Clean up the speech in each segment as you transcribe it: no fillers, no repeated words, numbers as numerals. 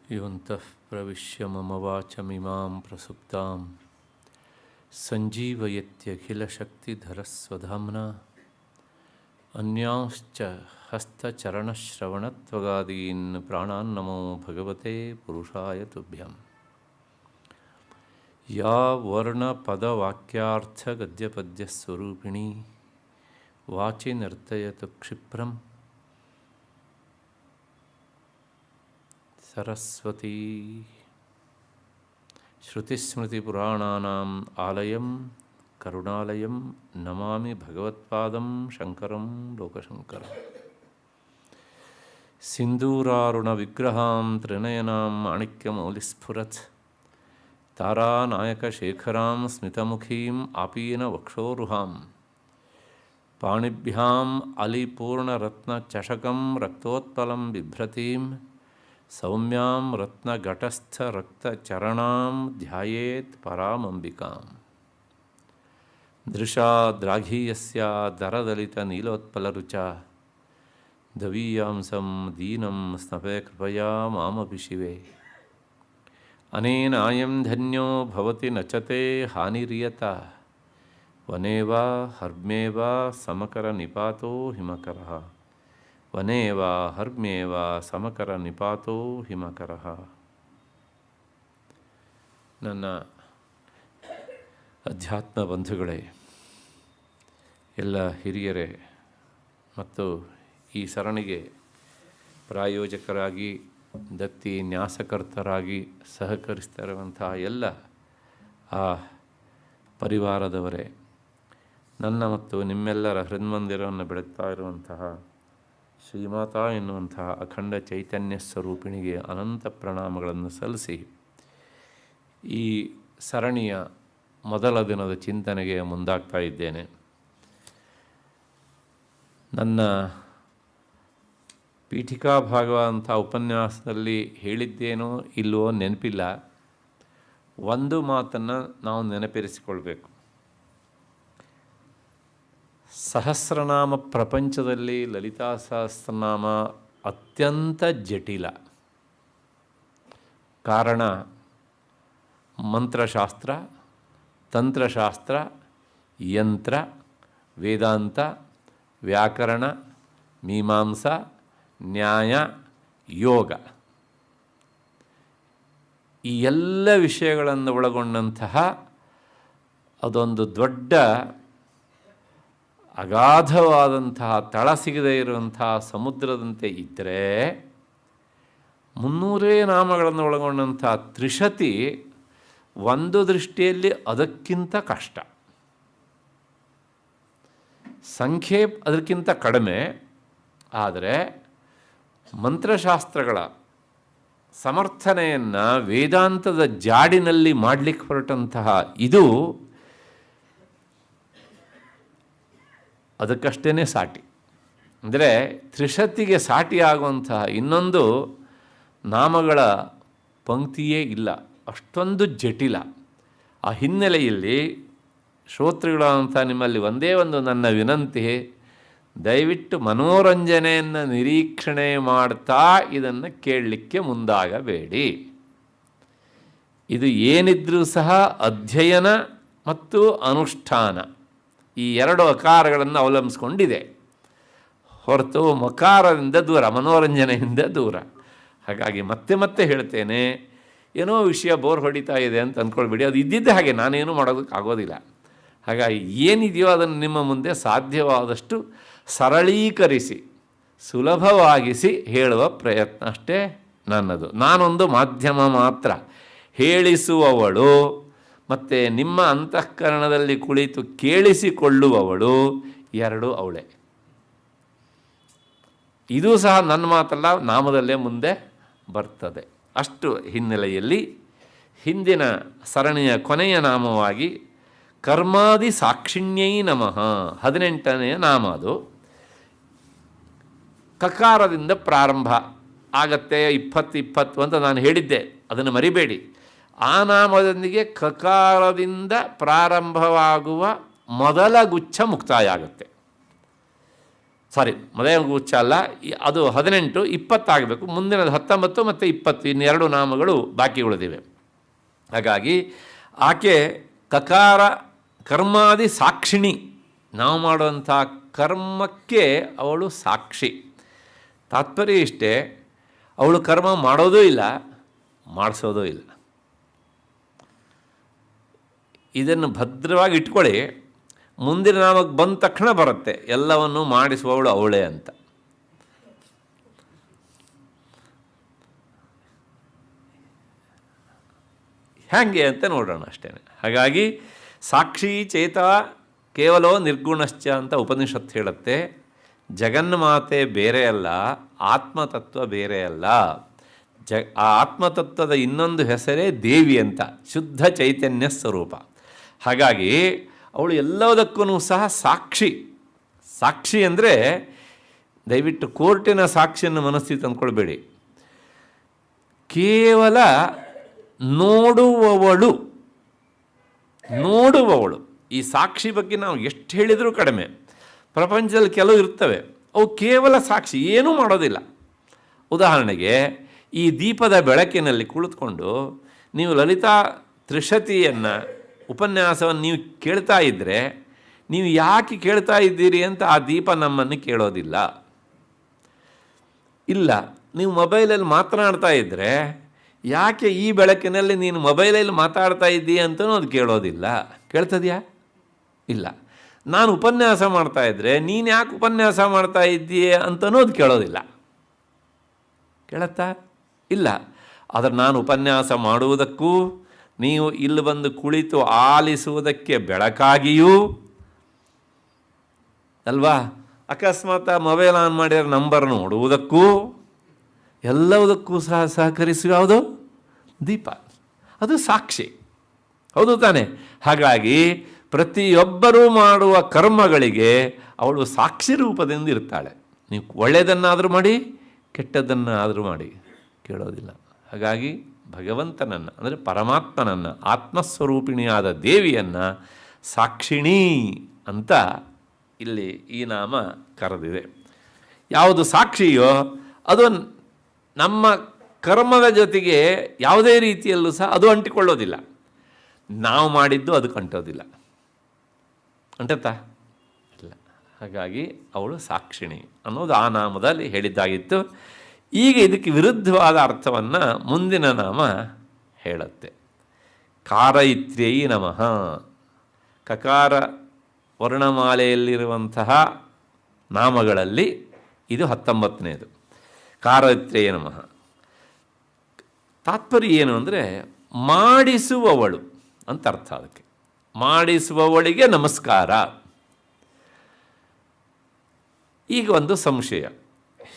ಯೋಂತಃ ಪ್ರವಿಶ್ಯ ಮಮ ವಾಚಮಿಮಾಂ ಪ್ರಸುಪ್ತಾಂ ಸಂಜೀವಯತ್ಯಖಿಲಶಕ್ತಿಧರಸ್ವಧಾಮ್ನಾ ಅನ್ಯಾಂಶ್ಚ ಹಸ್ತಚರಣಶ್ರವಣತ್ವಗಾದೀನ್ ಪ್ರಾಣಾನ್ನಮೋ ಭಗವತೆ ಪುರುಷಾಯ ತುಭ್ಯಂ. ಯಾ ವರ್ಣಪದವಾಕ್ಯಾರ್ಥಗದ್ಯಪದ್ಯಸ್ವರೂಪಿಣೀ ವಾಚಿ ನರ್ತಯತು ಕ್ಷಿಪ್ರಂ ಸರಸ್ವತೀ. ಶ್ರುತಿಸ್ಮೃತಿಪುರಾಣಾನಾಂ ಆಲಯಂ ಕರುಣಾಲಯಂ ನಮಾಮಿ ಭಗವತ್ಪಾದಂ ಶಂಕರಂ ಲೋಕಶಂಕರಂ. ಸಿಂಧೂರಾರುಣವಿಗ್ರಹಾಂ ತ್ರಿನಯನಾಂ ಮಾಣಿಕ್ಯಮೌಲಿಸ್ಫುರತ್ ತಾರಾನಾಯಕಶೇಖರಾಂ ಸ್ಮಿತಮುಖೀಂ ಆಪೀನವಕ್ಷೋರುಹಾಂ ಪಾಣಿಭ್ಯಾಂ ಅಲಿಪೂರ್ಣರತ್ನಚಷಕಂ ರಕ್ತೋತ್ಪಲಂ ಬಿಭ್ರತೀಂ ಸೌಮ್ಯಾಂ ರತ್ನಘಟಸ್ಥರಕ್ತಚರಣಾಂ ಧ್ಯಾಯೇತ್ ಪರಾಮಂಬಿಕಾಂ. ದೃಶಾದ್ರಾಘೀಯಸ್ಯ ದರದಲಿತನೀಲೋತ್ಪಲರುಚಾ ದವೀಯಾಂಸಂ ದೀನಂ ಸ್ನಪೇ ಕೃಪಯಾ ಮಾಮಪಿ ಶಿವೆ. ಅನೇನಾಯಂ ಧನ್ಯೋ ಭವತಿ ನಚತೆ ಹಾನಿರಿಯತ ವನೇ ವಾ ಹರ್ಮ್ಯೇ ವಾ ಸಮಕರ ನಿಪಾತೋ ಹಿಮಕರಃ ವನೇ ವಾ ಹರ್ಮ್ಯೇ ವಾ ಸಮಕರ ನಿಪಾತೋ ಹಿಮಕರಃ. ನನ್ನ ಅಧ್ಯಾತ್ಮ ಬಂಧುಗಳೇ, ಎಲ್ಲ ಹಿರಿಯರೇ ಮತ್ತು ಈ ಸರಣಿಗೆ ಪ್ರಾಯೋಜಕರಾಗಿ ದತ್ತಿ ನ್ಯಾಸಕರ್ತರಾಗಿ ಸಹಕರಿಸ್ತಾ ಇರುವಂಥ ಎಲ್ಲ ಆ ಪರಿವಾರದವರೇ, ನನ್ನ ಮತ್ತು ನಿಮ್ಮೆಲ್ಲರ ಹೃನ್ಮಂದಿರವನ್ನು ಬೆಳಗ್ತಾ ಇರುವಂತಹ ಶ್ರೀಮಾತಾ ಎನ್ನುವಂತಹ ಅಖಂಡ ಚೈತನ್ಯ ಸ್ವರೂಪಿಣಿಗೆ ಅನಂತ ಪ್ರಣಾಮಗಳನ್ನು ಸಲ್ಲಿಸಿ ಈ ಸರಣಿಯ ಮೊದಲ ದಿನದ ಚಿಂತನೆಗೆ ಮುಂದಾಗ್ತಾ ಇದ್ದೇನೆ. ನನ್ನ ಪೀಠಿಕಾ ಭಾಗ ಅಂತ ಉಪನ್ಯಾಸದಲ್ಲಿ ಹೇಳಿದ್ದೇನೋ ಇಲ್ಲವೋ ನೆನಪಿಲ್ಲ. ಒಂದು ಮಾತನ್ನು ನಾವು ನೆನಪಿರಿಸಿಕೊಳ್ಬೇಕು. ಸಹಸ್ರನಾಮ ಪ್ರಪಂಚದಲ್ಲಿ ಲಲಿತಾ ಸಹಸ್ರನಾಮ ಅತ್ಯಂತ ಜಟಿಲ. ಕಾರಣ ಮಂತ್ರಶಾಸ್ತ್ರ, ತಂತ್ರಶಾಸ್ತ್ರ, ಯಂತ್ರ, ವೇದಾಂತ, ವ್ಯಾಕರಣ, ಮೀಮಾಂಸಾ, ನ್ಯಾಯ, ಯೋಗ, ಈ ಎಲ್ಲ ವಿಷಯಗಳನ್ನು ಒಳಗೊಂಡಂತಹ ಅದೊಂದು ದೊಡ್ಡ ಅಗಾಧವಾದಂತಹ ತಳ ಸಿಗದೇ ಇರುವಂತಹ ಸಮುದ್ರದಂತೆ ಇದ್ದರೆ 300 ನಾಮಗಳನ್ನು ಒಳಗೊಂಡಂತಹ ತ್ರಿಶತಿ ಒಂದು ದೃಷ್ಟಿಯಲ್ಲಿ ಅದಕ್ಕಿಂತ ಕಷ್ಟ. ಸಂಖ್ಯೆ ಅದಕ್ಕಿಂತ ಕಡಿಮೆ. ಆದರೆ ಮಂತ್ರಶಾಸ್ತ್ರಗಳ ಸಮರ್ಥನೆಯನ್ನು ವೇದಾಂತದ ಜಾಡಿನಲ್ಲಿ ಮಾಡಲಿಕ್ಕೆ ಹೊರಟಂತಹ ಇದು ಅದಕ್ಕಷ್ಟೇ ಸಾಟಿ. ಅಂದರೆ ತ್ರಿಶತಿಗೆ ಸಾಟಿಯಾಗುವಂತಹ ಇನ್ನೊಂದು ನಾಮಗಳ ಪಂಕ್ತಿಯೇ ಇಲ್ಲ, ಅಷ್ಟೊಂದು ಜಟಿಲ. ಆ ಹಿನ್ನೆಲೆಯಲ್ಲಿ ಶ್ರೋತೃಗಳಂಥ ನಿಮ್ಮಲ್ಲಿ ಒಂದೇ ಒಂದು ನನ್ನ ವಿನಂತಿ, ದಯವಿಟ್ಟು ಮನೋರಂಜನೆಯನ್ನು ನಿರೀಕ್ಷಣೆ ಮಾಡ್ತಾ ಇದನ್ನು ಕೇಳಲಿಕ್ಕೆ ಮುಂದಾಗಬೇಡಿ. ಇದು ಏನಿದ್ರೂ ಸಹ ಅಧ್ಯಯನ ಮತ್ತು ಅನುಷ್ಠಾನ ಈ ಎರಡು ಅಕಾರಗಳನ್ನು ಅವಲಂಬಿಸ್ಕೊಂಡಿದೆ ಹೊರತು ಮಕಾರದಿಂದ ದೂರ, ಮನೋರಂಜನೆಯಿಂದ ದೂರ. ಹಾಗಾಗಿ ಮತ್ತೆ ಮತ್ತೆ ಹೇಳ್ತೇನೆ, ಏನೋ ವಿಷಯ ಬೋರ್ ಹೊಡಿತಾ ಇದೆ ಅಂತ ಅಂದ್ಕೊಳ್ಬೇಡಿ. ಅದು ಇದ್ದಿದ್ದೇ ಹಾಗೆ, ನಾನೇನು ಮಾಡೋದಕ್ಕಾಗೋದಿಲ್ಲ. ಹಾಗಾಗಿ ಏನಿದೆಯೋ ಅದನ್ನು ನಿಮ್ಮ ಮುಂದೆ ಸಾಧ್ಯವಾದಷ್ಟು ಸರಳೀಕರಿಸಿ ಸುಲಭವಾಗಿಸಿ ಹೇಳುವ ಪ್ರಯತ್ನ ಅಷ್ಟೇ ನನ್ನದು. ನಾನೊಂದು ಮಾಧ್ಯಮ ಮಾತ್ರ. ಹೇಳಿಸುವವಳು ಮತ್ತು ನಿಮ್ಮ ಅಂತಃಕರಣದಲ್ಲಿ ಕುಳಿತು ಕೇಳಿಸಿಕೊಳ್ಳುವವಳು ಎರಡೂ ಅವಳೇ. ಇದೂ ಸಹ ನನ್ನ ಮಾತಲ್ಲ, ನಾಮದಲ್ಲೇ ಮುಂದೆ ಬರ್ತದೆ. ಅಷ್ಟು ಹಿನ್ನೆಲೆಯಲ್ಲಿ ಹಿಂದಿನ ಸರಣಿಯ ಕೊನೆಯ ನಾಮವಾಗಿ ಕರ್ಮಾದಿ ಸಾಕ್ಷಿಣ್ಯೈ ನಮಃ 18ನೆಯ ನಾಮ. ಅದು ಕಕಾರದಿಂದ ಪ್ರಾರಂಭ ಆಗತ್ತೆ. 20 ಅಂತ ನಾನು ಹೇಳಿದ್ದೆ, ಅದನ್ನು ಮರಿಬೇಡಿ. ಆ ನಾಮದೊಂದಿಗೆ ಕಕಾರದಿಂದ ಪ್ರಾರಂಭವಾಗುವ ಮೊದಲ ಗುಚ್ಛ ಮುಕ್ತಾಯ ಆಗುತ್ತೆ. ಸಾರಿ, ಮದುವೆ ಗುಚ್ಛ ಅಲ್ಲ, ಅದು 18, 20 ಆಗಬೇಕು. ಮುಂದಿನದು 19 ಮತ್ತು 20, ಇನ್ನೆರಡು ನಾಮಗಳು ಬಾಕಿ ಉಳಿದಿವೆ. ಹಾಗಾಗಿ ಆಕೆ ಕಕಾರ ಕರ್ಮಾದಿ ಸಾಕ್ಷಿಣಿ, ನಾವು ಮಾಡುವಂಥ ಕರ್ಮಕ್ಕೆ ಅವಳು ಸಾಕ್ಷಿ. ತಾತ್ಪರ್ಯ ಇಷ್ಟೇ, ಅವಳು ಕರ್ಮ ಮಾಡೋದೂ ಇಲ್ಲ, ಮಾಡಿಸೋದೂ ಇಲ್ಲ. ಇದನ್ನು ಭದ್ರವಾಗಿ ಇಟ್ಕೊಳ್ಳಿ. ಮುಂದಿನ ನಾಮಕ್ಕೆ ಬಂದ ತಕ್ಷಣ ಬರುತ್ತೆ ಎಲ್ಲವನ್ನು ಮಾಡಿಸುವವಳು ಅವಳೇ ಅಂತ. ಹೇಗೆ ಅಂತ ನೋಡೋಣ ಅಷ್ಟೇ. ಹಾಗಾಗಿ ಸಾಕ್ಷಿ ಚೇತ ಕೇವಲೋ ನಿರ್ಗುಣಶ್ಚ ಅಂತ ಉಪನಿಷತ್ತು ಹೇಳುತ್ತೆ. ಜಗನ್ಮಾತೆ ಬೇರೆ ಅಲ್ಲ, ಆತ್ಮತತ್ವ ಬೇರೆ ಅಲ್ಲ. ಆ ಆತ್ಮತತ್ವದ ಇನ್ನೊಂದು ಹೆಸರೇ ದೇವಿ ಅಂತ, ಶುದ್ಧ ಚೈತನ್ಯ ಸ್ವರೂಪ. ಹಾಗಾಗಿ ಅವಳು ಎಲ್ಲದಕ್ಕೂ ಸಹ ಸಾಕ್ಷಿ. ಸಾಕ್ಷಿ ಅಂದರೆ ದಯವಿಟ್ಟು ಕೋರ್ಟಿನ ಸಾಕ್ಷಿಯನ್ನು ಮನಸ್ಥಿತಿ ಅಂದ್ಕೊಳ್ಬೇಡಿ. ಕೇವಲ ನೋಡುವವಳು. ಈ ಸಾಕ್ಷಿ ಬಗ್ಗೆ ನಾವು ಎಷ್ಟು ಹೇಳಿದರೂ ಕಡಿಮೆ. ಪ್ರಪಂಚದಲ್ಲಿ ಕೆಲವು ಇರ್ತವೆ, ಅವು ಕೇವಲ ಸಾಕ್ಷಿ, ಏನೂ ಮಾಡೋದಿಲ್ಲ. ಉದಾಹರಣೆಗೆ, ಈ ದೀಪದ ಬೆಳಕಿನಲ್ಲಿ ಕುಳಿತುಕೊಂಡು ನೀವು ಲಲಿತಾ ತ್ರಿಶತಿಯನ್ನು ಉಪನ್ಯಾಸವನ್ನು ನೀವು ಕೇಳ್ತಾ ಇದ್ದರೆ, ನೀವು ಯಾಕೆ ಕೇಳ್ತಾ ಇದ್ದೀರಿ ಅಂತ ಆ ದೀಪ ನಮ್ಮನ್ನು ಕೇಳೋದಿಲ್ಲ. ಇಲ್ಲ, ನೀವು ಮೊಬೈಲಲ್ಲಿ ಮಾತನಾಡ್ತಾ ಇದ್ದರೆ, ಯಾಕೆ ಈ ಬೆಳಕಿನಲ್ಲಿ ನೀನು ಮೊಬೈಲಲ್ಲಿ ಮಾತಾಡ್ತಾ ಇದ್ದೀಯ ಅಂತಲೂ ಅದು ಕೇಳೋದಿಲ್ಲ. ಕೇಳ್ತದೆಯಾ? ಇಲ್ಲ. ನಾನು ಉಪನ್ಯಾಸ ಮಾಡ್ತಾ ಇದ್ದರೆ, ನೀನು ಯಾಕೆ ಉಪನ್ಯಾಸ ಮಾಡ್ತಾ ಇದ್ದೀಯ ಅಂತಲೂ ಅದು ಕೇಳೋದಿಲ್ಲ. ಕೇಳತ್ತಾ? ಇಲ್ಲ. ಆದರೆ ನಾನು ಉಪನ್ಯಾಸ ಮಾಡುವುದಕ್ಕೂ ನೀವು ಇಲ್ಲಿ ಬಂದು ಕುಳಿತು ಆಲಿಸುವುದಕ್ಕೆ ಬೆಳಕಾಗಿಯೂ ಅಲ್ವಾ, ಅಕಸ್ಮಾತ್ ಮೊಬೈಲ್ ಆನ್ ಮಾಡಿರೋ ನಂಬರ್ ನೋಡುವುದಕ್ಕೂ ಎಲ್ಲವುದಕ್ಕೂ ಸಹ ಸಹಕರಿಸುವ ಯಾವುದು? ದೀಪ. ಅದು ಸಾಕ್ಷಿ, ಹೌದು ತಾನೆ? ಹಾಗಾಗಿ ಪ್ರತಿಯೊಬ್ಬರೂ ಮಾಡುವ ಕರ್ಮಗಳಿಗೆ ಅವಳು ಸಾಕ್ಷಿ ರೂಪದಿಂದ ಇರ್ತಾಳೆ. ನೀವು ಒಳ್ಳೆಯದನ್ನಾದರೂ ಮಾಡಿ, ಕೆಟ್ಟದ್ದನ್ನಾದರೂ ಮಾಡಿ, ಕೇಳೋದಿಲ್ಲ. ಹಾಗಾಗಿ ಭಗವಂತನನ್ನು, ಅಂದರೆ ಪರಮಾತ್ಮನನ್ನು, ಆತ್ಮಸ್ವರೂಪಿಣಿಯಾದ ದೇವಿಯನ್ನು ಸಾಕ್ಷಿಣಿ ಅಂತ ಇಲ್ಲಿ ಈ ನಾಮ ಕರೆದಿದೆ. ಯಾವುದು ಸಾಕ್ಷಿಯೋ ಅದು ನಮ್ಮ ಕರ್ಮದ ಜೊತೆಗೆ ಯಾವುದೇ ರೀತಿಯಲ್ಲೂ ಸಹ ಅದು ಅಂಟಿಕೊಳ್ಳೋದಿಲ್ಲ. ನಾವು ಮಾಡಿದ್ದು ಅದಕ್ಕೆ ಅಂಟೋದಿಲ್ಲ. ಅಂಟತ್ತಾ? ಇಲ್ಲ. ಹಾಗಾಗಿ ಅವಳು ಸಾಕ್ಷಿಣಿ ಅನ್ನೋದು ಆ ನಾಮದಲ್ಲಿ ಹೇಳಿದ್ದಾಗಿತ್ತು. ಈಗ ಇದಕ್ಕೆ ವಿರುದ್ಧವಾದ ಅರ್ಥವನ್ನು ಮುಂದಿನ ನಾಮ ಹೇಳುತ್ತೆ. ಕಾರಯಿತ್ರ್ಯೈ ನಮಃ. ಕಕಾರ ವರ್ಣಮಾಲೆಯಲ್ಲಿರುವಂತಹ ನಾಮಗಳಲ್ಲಿ ಇದು 19ನೇದು. ಕಾರಯಿತ್ರ್ಯೈ ನಮಃ. ತಾತ್ಪರ್ಯ ಏನು ಅಂದರೆ ಮಾಡಿಸುವವಳು ಅಂತ ಅರ್ಥ. ಅದಕ್ಕೆ ಮಾಡಿಸುವವಳಿಗೆ ನಮಸ್ಕಾರ. ಈಗ ಒಂದು ಸಂಶಯ,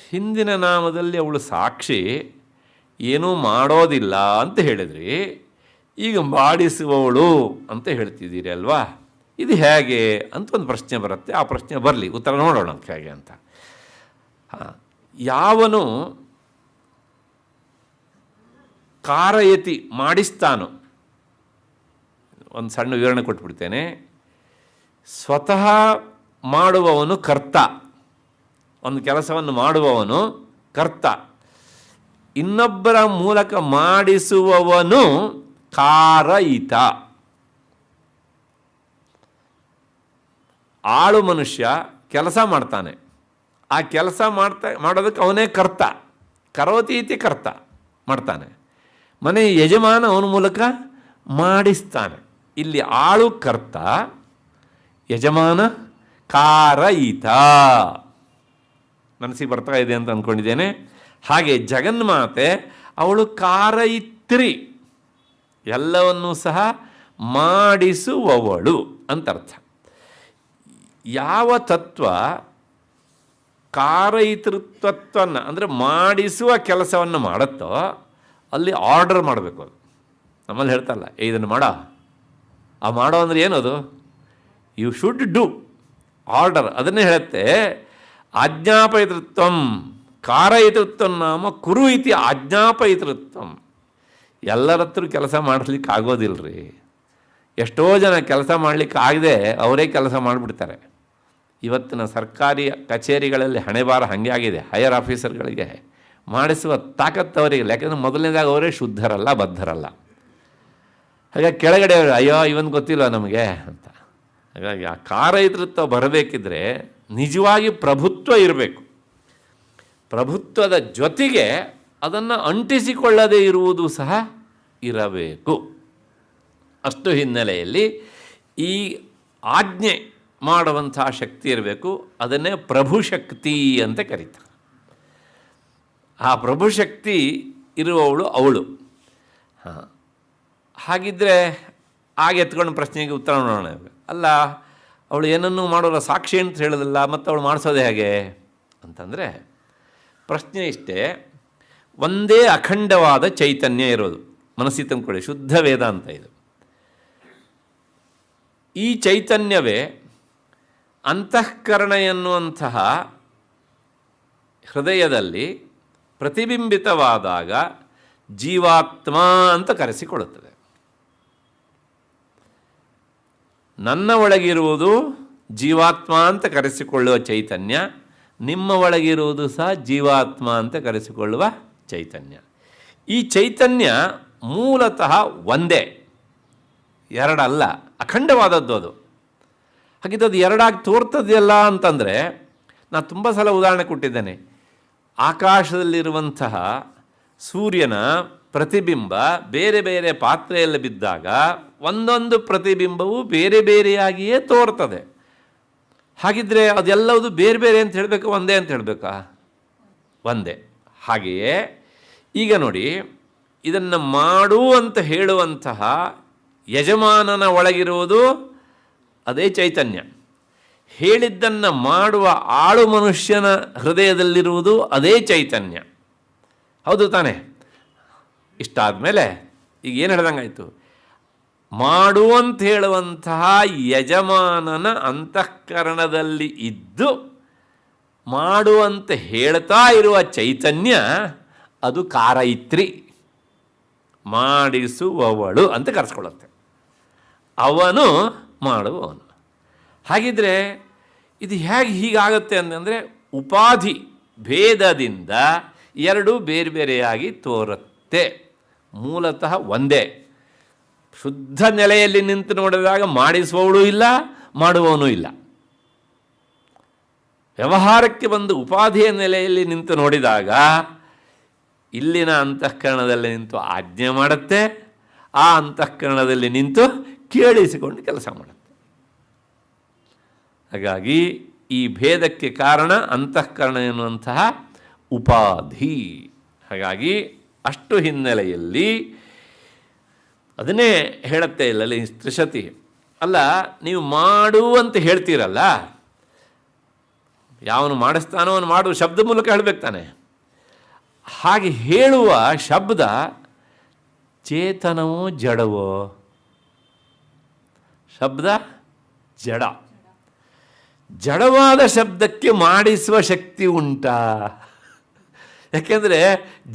ಹಿಂದಿನ ನಾಮದಲ್ಲಿ ಅವಳು ಸಾಕ್ಷಿ, ಏನೂ ಮಾಡೋದಿಲ್ಲ ಅಂತ ಹೇಳಿದ್ರಿ, ಈಗ ಮಾಡಿಸುವವಳು ಅಂತ ಹೇಳ್ತಿದ್ದೀರಿ ಅಲ್ವಾ, ಇದು ಹೇಗೆ ಅಂತ ಒಂದು ಪ್ರಶ್ನೆ ಬರುತ್ತೆ. ಆ ಪ್ರಶ್ನೆ ಬರಲಿ, ಉತ್ತರ ನೋಡೋಣ ಹೇಗೆ ಅಂತ. ಯಾವನು ಕಾರಯತಿ ಮಾಡಿಸ್ತಾನೋ, ಒಂದು ಸಣ್ಣ ವಿವರಣೆ ಕೊಟ್ಬಿಡ್ತೇನೆ. ಸ್ವತಃ ಮಾಡುವವನು ಕರ್ತ, ಒಂದು ಕೆಲಸವನ್ನು ಮಾಡುವವನು ಕರ್ತ. ಇನ್ನೊಬ್ಬರ ಮೂಲಕ ಮಾಡಿಸುವವನು ಕಾರಯಿತ. ಆಳು ಮನುಷ್ಯ ಕೆಲಸ ಮಾಡ್ತಾನೆ, ಆ ಕೆಲಸ ಮಾಡೋದಕ್ಕೆ ಅವನೇ ಕರ್ತ. ಕರೋತಿ ಇತಿ ಕರ್ತ, ಮಾಡ್ತಾನೆ. ಮನೆ ಯಜಮಾನ ಅವನ ಮೂಲಕ ಮಾಡಿಸ್ತಾನೆ. ಇಲ್ಲಿ ಆಳು ಕರ್ತ, ಯಜಮಾನ ಕಾರಯಿತ. ಮನಸ್ಸಿಗೆ ಬರ್ತಾ ಇದೆ ಅಂತ ಅಂದ್ಕೊಂಡಿದ್ದೇನೆ. ಹಾಗೆ ಜಗನ್ಮಾತೆ ಅವಳು ಕಾರಯಿತ್ರಿ, ಎಲ್ಲವನ್ನೂ ಸಹ ಮಾಡಿಸುವವಳು ಅಂತ ಅರ್ಥ. ಯಾವ ತತ್ವ ಕಾರಯಿತೃತ್ವವನ್ನು ಅಂದರೆ ಮಾಡಿಸುವ ಕೆಲಸವನ್ನು ಮಾಡುತ್ತೋ ಅಲ್ಲಿ ಆರ್ಡರ್ ಮಾಡಬೇಕು. ಅದು ನಮ್ಮಲ್ಲಿ ಹೇಳ್ತಾರಲ್ಲ, ಇದನ್ನು ಮಾಡ, ಆ ಮಾಡೋ ಅಂದರೆ ಏನದು? You should do, order. ಅದನ್ನೇ ಹೇಳುತ್ತೆ. ಆಜ್ಞಾಪಯಿತೃತ್ವಂ ಕಾರಯಿತೃತ್ವಂ ನಾಮ ಕುರು ಇತಿ ಆಜ್ಞಾಪಯಿತೃತ್ವಂ. ಎಲ್ಲರ ಹತ್ರ ಕೆಲಸ ಮಾಡಿಸ್ಲಿಕ್ಕೆ ಆಗೋದಿಲ್ಲ ರೀ. ಎಷ್ಟೋ ಜನ ಕೆಲಸ ಮಾಡಲಿಕ್ಕೆ ಆಗದೆ ಅವರೇ ಕೆಲಸ ಮಾಡಿಬಿಡ್ತಾರೆ. ಇವತ್ತಿನ ಸರ್ಕಾರಿ ಕಚೇರಿಗಳಲ್ಲಿ ಹಣೆಬಾರ ಹಾಗೆ ಆಗಿದೆ. ಹೈಯರ್ ಆಫೀಸರ್ಗಳಿಗೆ ಮಾಡಿಸುವ ತಾಕತ್ತವರಿಗೆ, ಯಾಕೆಂದರೆ ಮೊದಲನೇದಾಗಿ ಅವರೇ ಶುದ್ಧರಲ್ಲ, ಬದ್ಧರಲ್ಲ. ಹಾಗಾಗಿ ಕೆಳಗಡೆ ಅಯ್ಯೋ ಇವನ್ ಗೊತ್ತಿಲ್ಲ ನಮಗೆ ಅಂತ. ಹಾಗಾಗಿ ಆ ಕಾರೈತೃತ್ವ ಬರಬೇಕಿದ್ರೆ ನಿಜವಾಗಿ ಪ್ರಭುತ್ವ ಇರಬೇಕು. ಪ್ರಭುತ್ವದ ಜೊತೆಗೆ ಅದನ್ನು ಅಂಟಿಸಿಕೊಳ್ಳದೇ ಇರುವುದು ಸಹ ಇರಬೇಕು. ಅಷ್ಟು ಹಿನ್ನೆಲೆಯಲ್ಲಿ ಈ ಆಜ್ಞೆ ಮಾಡುವಂಥ ಶಕ್ತಿ ಇರಬೇಕು. ಅದನ್ನೇ ಪ್ರಭುಶಕ್ತಿ ಅಂತ ಕರೀತಾರೆ. ಆ ಪ್ರಭುಶಕ್ತಿ ಇರುವವಳು ಅವಳು. ಹಾಗಿದ್ದರೆ ಆಗ ಎತ್ಕೊಂಡು ಪ್ರಶ್ನೆಗೆ ಉತ್ತರ ನೋಡೋಣ. ಅಲ್ಲ, ಅವಳು ಏನನ್ನೂ ಮಾಡೋಲ್ಲ, ಸಾಕ್ಷಿ ಅಂತ ಹೇಳೋದಿಲ್ಲ, ಮತ್ತು ಅವಳು ಮಾಡಿಸೋದೇ ಹೇಗೆ ಅಂತಂದರೆ ಪ್ರಶ್ನೆ ಇಷ್ಟೇ. ಒಂದೇ ಅಖಂಡವಾದ ಚೈತನ್ಯ ಇರೋದು, ಮನಸ್ಸಿಗೆ ತಂದ್ಕೊಳ್ಳಿ, ಶುದ್ಧ ವೇದಾಂತ ಇದು. ಈ ಚೈತನ್ಯವೇ ಅಂತಃಕರಣ ಎನ್ನುವಂತಹ ಹೃದಯದಲ್ಲಿ ಪ್ರತಿಬಿಂಬಿತವಾದಾಗ ಜೀವಾತ್ಮ ಅಂತ ಕರೆಸಿಕೊಳ್ಳುತ್ತದೆ. ನನ್ನ ಒಳಗಿರುವುದು ಜೀವಾತ್ಮ ಅಂತ ಕರೆಸಿಕೊಳ್ಳುವ ಚೈತನ್ಯ, ನಿಮ್ಮ ಒಳಗಿರುವುದು ಸಹ ಜೀವಾತ್ಮ ಅಂತ ಕರೆಸಿಕೊಳ್ಳುವ ಚೈತನ್ಯ. ಈ ಚೈತನ್ಯ ಮೂಲತಃ ಒಂದೇ, ಎರಡಲ್ಲ, ಅಖಂಡವಾದದ್ದು ಅದು. ಹಾಗಿದ್ದು ಅದು ಎರಡಾಗಿ ತೋರ್ತದೆಯಲ್ಲ ಅಂತಂದರೆ, ನಾನು ತುಂಬ ಸಲ ಉದಾಹರಣೆ ಕೊಟ್ಟಿದ್ದೇನೆ. ಆಕಾಶದಲ್ಲಿರುವಂತಹ ಸೂರ್ಯನ ಪ್ರತಿಬಿಂಬ ಬೇರೆ ಬೇರೆ ಪಾತ್ರೆಯಲ್ಲಿ ಬಿದ್ದಾಗ ಒಂದೊಂದು ಪ್ರತಿಬಿಂಬವು ಬೇರೆ ಬೇರೆಯಾಗಿಯೇ ತೋರ್ತದೆ. ಹಾಗಿದ್ದರೆ ಅದೆಲ್ಲವುದು ಬೇರೆ ಬೇರೆ ಅಂತ ಹೇಳಬೇಕಾ, ಒಂದೇ ಅಂತ ಹೇಳಬೇಕಾ? ಒಂದೇ. ಹಾಗೆಯೇ ಈಗ ನೋಡಿ, ಇದನ್ನು ಮಾಡು ಅಂತ ಹೇಳುವಂತಹ ಯಜಮಾನನ ಒಳಗಿರುವುದು ಅದೇ ಚೈತನ್ಯ. ಹೇಳಿದ್ದನ್ನು ಮಾಡುವ ಆಳು ಮನುಷ್ಯನ ಹೃದಯದಲ್ಲಿರುವುದು ಅದೇ ಚೈತನ್ಯ. ಹೌದು ತಾನೇ? ಇಷ್ಟಾದ ಮೇಲೆ ಈಗ ಏನು ಹೇಳ್ದಂಗಾಯಿತು? ಮಾಡು ಅಂತ ಹೇಳುವಂತಹ ಯಜಮಾನನ ಅಂತಃಕರಣದಲ್ಲಿ ಇದ್ದು ಮಾಡುವಂತೆ ಹೇಳ್ತಾ ಇರುವ ಚೈತನ್ಯ ಅದು ಕಾರೈತ್ರಿ, ಮಾಡಿಸುವವಳು ಅಂತ ಕರೆಸ್ಕೊಳ್ಳುತ್ತೆ. ಅವನು ಮಾಡುವವನು. ಹಾಗಿದ್ರೆ ಇದು ಹೇಗೆ ಹೀಗಾಗುತ್ತೆ ಅಂತಂದರೆ, ಉಪಾಧಿ ಭೇದದಿಂದ ಎರಡು ಬೇರೆ ಬೇರೆಯಾಗಿ ತೋರುತ್ತೆ. ಮೂಲತಃ ಒಂದೇ. ಶುದ್ಧ ನೆಲೆಯಲ್ಲಿ ನಿಂತು ನೋಡಿದಾಗ ಮಾಡಿಸುವವಳು ಇಲ್ಲ, ಮಾಡುವವನು ಇಲ್ಲ. ವ್ಯವಹಾರಕ್ಕೆ ಬಂದು ಉಪಾಧಿಯ ನೆಲೆಯಲ್ಲಿ ನಿಂತು ನೋಡಿದಾಗ ಇಲ್ಲಿನ ಅಂತಃಕರಣದಲ್ಲಿ ನಿಂತು ಆಜ್ಞೆ ಮಾಡುತ್ತೆ, ಆ ಅಂತಃಕರಣದಲ್ಲಿ ನಿಂತು ಕೇಳಿಸಿಕೊಂಡು ಕೆಲಸ ಮಾಡುತ್ತೆ. ಹಾಗಾಗಿ ಈ ಭೇದಕ್ಕೆ ಕಾರಣ ಅಂತಃಕರಣ ಎನ್ನುವಂತಹ ಉಪಾಧಿ. ಹಾಗಾಗಿ ಅಷ್ಟು ಹಿನ್ನೆಲೆಯಲ್ಲಿ ಅದನ್ನೇ ಹೇಳುತ್ತೆ ಇಲ್ಲಲ್ಲಿ ತ್ರಿಶತಿ. ಅಲ್ಲ, ನೀವು ಮಾಡು ಅಂತ ಹೇಳ್ತೀರಲ್ಲ, ಯಾವನು ಮಾಡಿಸ್ತಾನೋ ಅವನು ಮಾಡು ಶಬ್ದ ಮೂಲಕ ಹೇಳಬೇಕು ತಾನೆ. ಹಾಗೆ ಹೇಳುವ ಶಬ್ದ ಚೇತನವೋ ಜಡವೋ? ಶಬ್ದ ಜಡ. ಜಡವಾದ ಶಬ್ದಕ್ಕೆ ಮಾಡಿಸುವ ಶಕ್ತಿ ಉಂಟಾ? ಯಾಕೆಂದರೆ